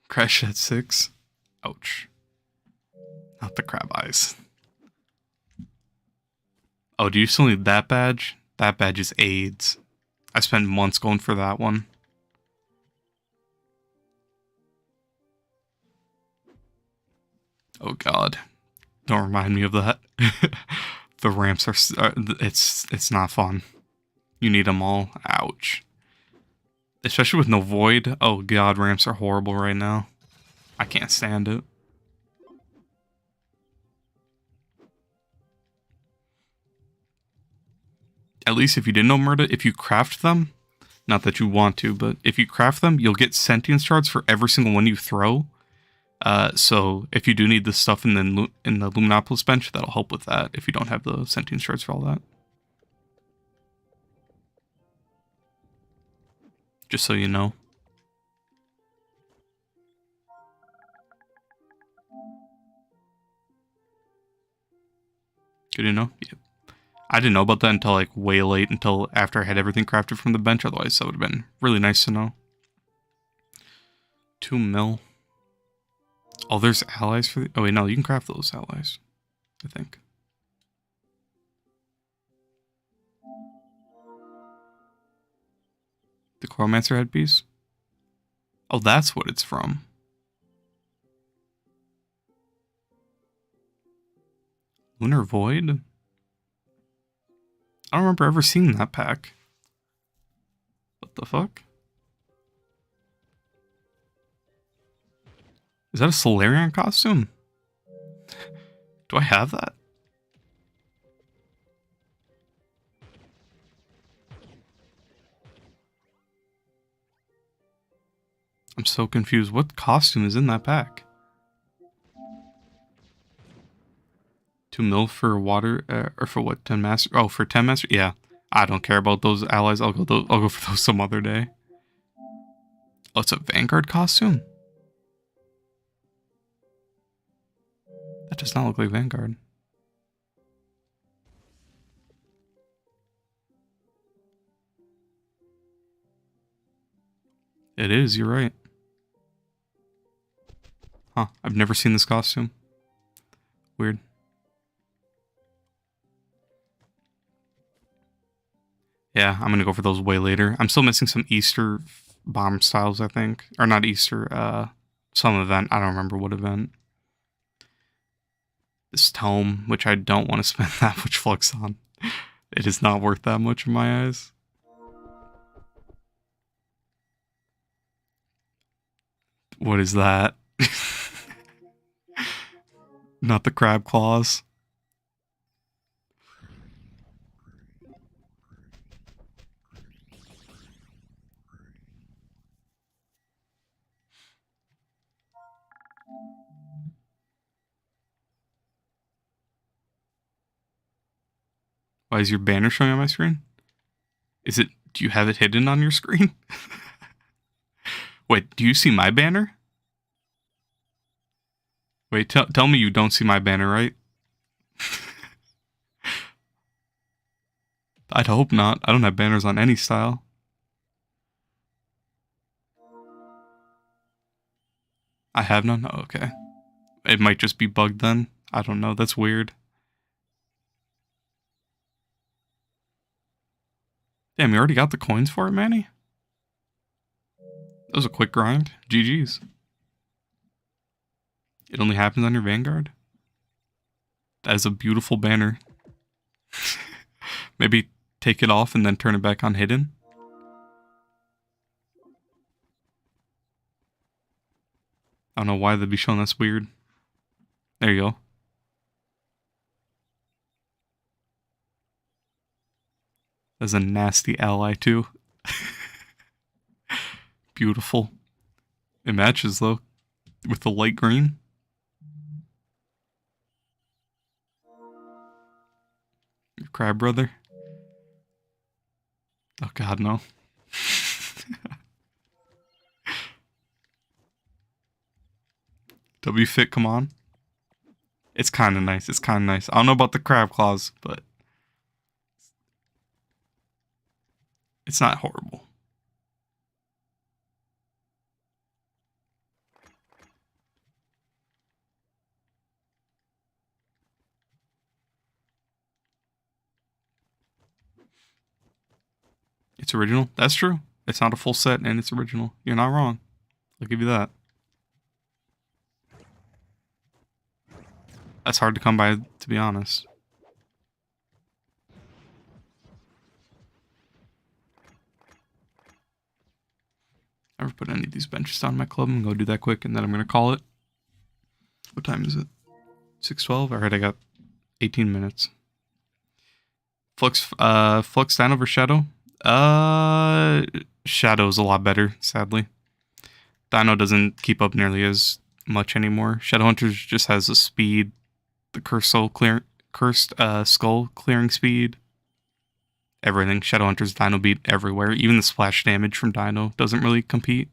A: Crash at 6. Ouch. Not the crab eyes. Oh, do you still need that badge? That badge is AIDS. I spent months going for that one. Oh god. Don't remind me of that. The ramps are... it's not fun. You need them all. Ouch. Especially with no void. Oh god, ramps are horrible right now. I can't stand it. At least if you didn't know, Murda, if you craft them, not that you want to, but if you craft them, you'll get sentience shards for every single one you throw. So if you do need the stuff in the Luminopolis bench, that'll help with that if you don't have the sentience shards for all that. Just so you know. Good to know? Yep. I didn't know about that until like way late, until after I had everything crafted from the bench. Otherwise, that would have been really nice to know. 2 mil. Oh, there's allies for the... Oh, wait, no, you can craft those allies, I think. The Chromancer headpiece? Oh, that's what it's from. Lunar Void? I don't remember ever seeing that pack. What the fuck? Is that a Solarian costume? Do I have that? I'm so confused. What costume is in that pack? 2 mil for water, or for what? 10 master? Oh, for 10 master? Yeah. I don't care about those allies. I'll go for those some other day. Oh, it's a Vanguard costume? That does not look like Vanguard. It is, you're right. Huh, I've never seen this costume. Weird. Yeah, I'm gonna go for those way later. I'm still missing some Easter bomb styles, I think. Or not Easter, some event. I don't remember what event. This tome, which I don't want to spend that much flux on. It is not worth that much in my eyes. What is that? Not the crab claws. Why is your banner showing on my screen? Is it? Do you have it hidden on your screen? Wait, do you see my banner? Wait, tell me you don't see my banner, right? I'd hope not. I don't have banners on any style. I have none? Oh, okay. It might just be bugged then. I don't know. That's weird. Damn, you already got the coins for it, Manny? That was a quick grind. GG's. It only happens on your Vanguard? That is a beautiful banner. Maybe take it off and then turn it back on hidden? I don't know why they'd be showing that's weird. There you go. That's a nasty ally too. Beautiful. It matches though, with the light green. Your crab brother. Oh god, no. W fit, come on. It's kind of nice. It's kind of nice. I don't know about the crab claws, but it's not horrible. It's original. That's true. It's not a full set and it's original. You're not wrong. I'll give you that. That's hard to come by, to be honest. Never put any of these benches down in my club. I'm gonna go do that quick and then I'm gonna call it. What time is it? 6:12? Alright, I got 18 minutes. Flux down over Shadow? Shadow's a lot better, sadly. Dino doesn't keep up nearly as much anymore. Shadowhunters just has the speed, the cursed skull clearing speed, everything. Shadowhunters Dino beat everywhere. Even the splash damage from Dino doesn't really compete.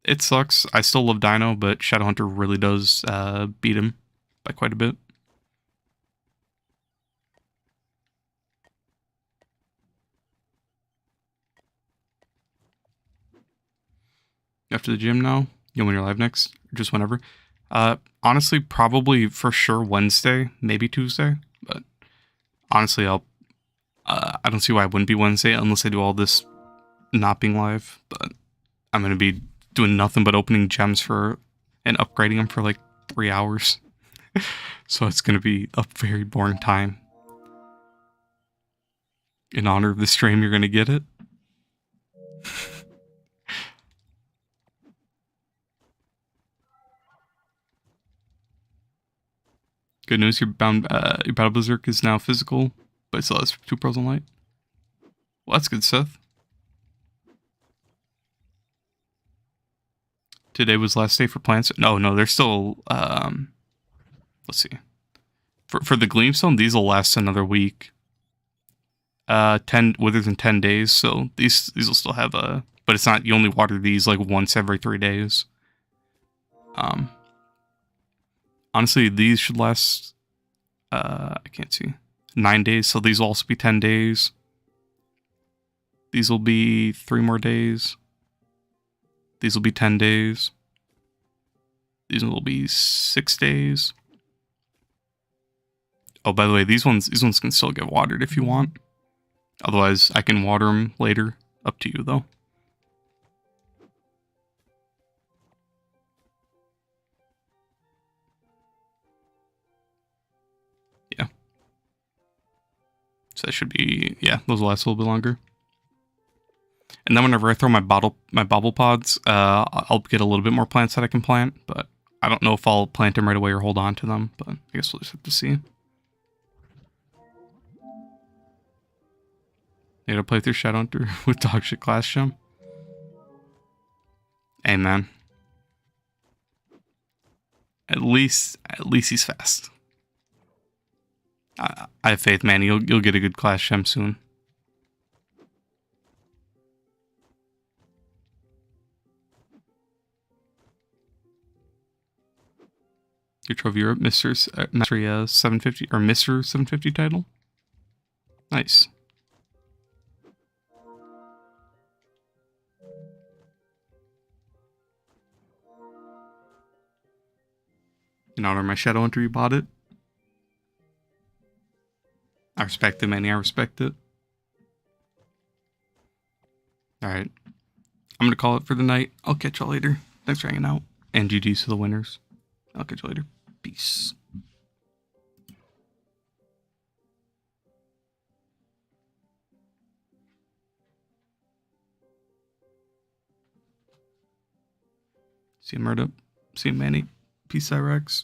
A: It sucks. I still love Dino, but Shadowhunter really does beat him by quite a bit. After the gym now? You know when you're live next? Or just whenever? Honestly, probably for sure Wednesday, maybe Tuesday. But honestly, I don't see why it wouldn't be Wednesday unless I do all this not being live. But I'm going to be doing nothing but opening gems for and upgrading them for like 3 hours. So it's going to be a very boring time. In honor of the stream, you're going to get it. Good news, your Battle Berserk is now physical, but it still has 2 pros on light. Well, that's good, Seth. Today was last day for plants. No, they're still, let's see. For the Gleamstone, these will last another week. 10 withers in 10 days, so these will still have a, but it's not, you only water these like once every 3 days. Honestly, these should last, I can't see, 9 days, so these will also be 10 days. These will be 3 more days. These will be 10 days. These will be 6 days. Oh, by the way, these ones can still get watered if you want. Otherwise, I can water them later. Up to you, though. Yeah. So that should be, yeah, those will last a little bit longer. And then whenever I throw my bobble pods, I'll get a little bit more plants that I can plant, but I don't know if I'll plant them right away or hold on to them, but I guess we'll just have to see. Need to play through Shadowhunter with dogshit class gem. Hey man. At least he's fast. I have faith, Manny. You'll get a good class gem soon. Your Trove Europe Mastery 750 or Mr. 750 title. Nice. In honor of my Shadow Hunter, you bought it. I respect it, Manny. I respect it. Alright. I'm going to call it for the night. I'll catch y'all later. Thanks for hanging out. And GG's to the winners. I'll catch you later. Peace. See you, Murda. See you, Manny. Peace, Cyrex.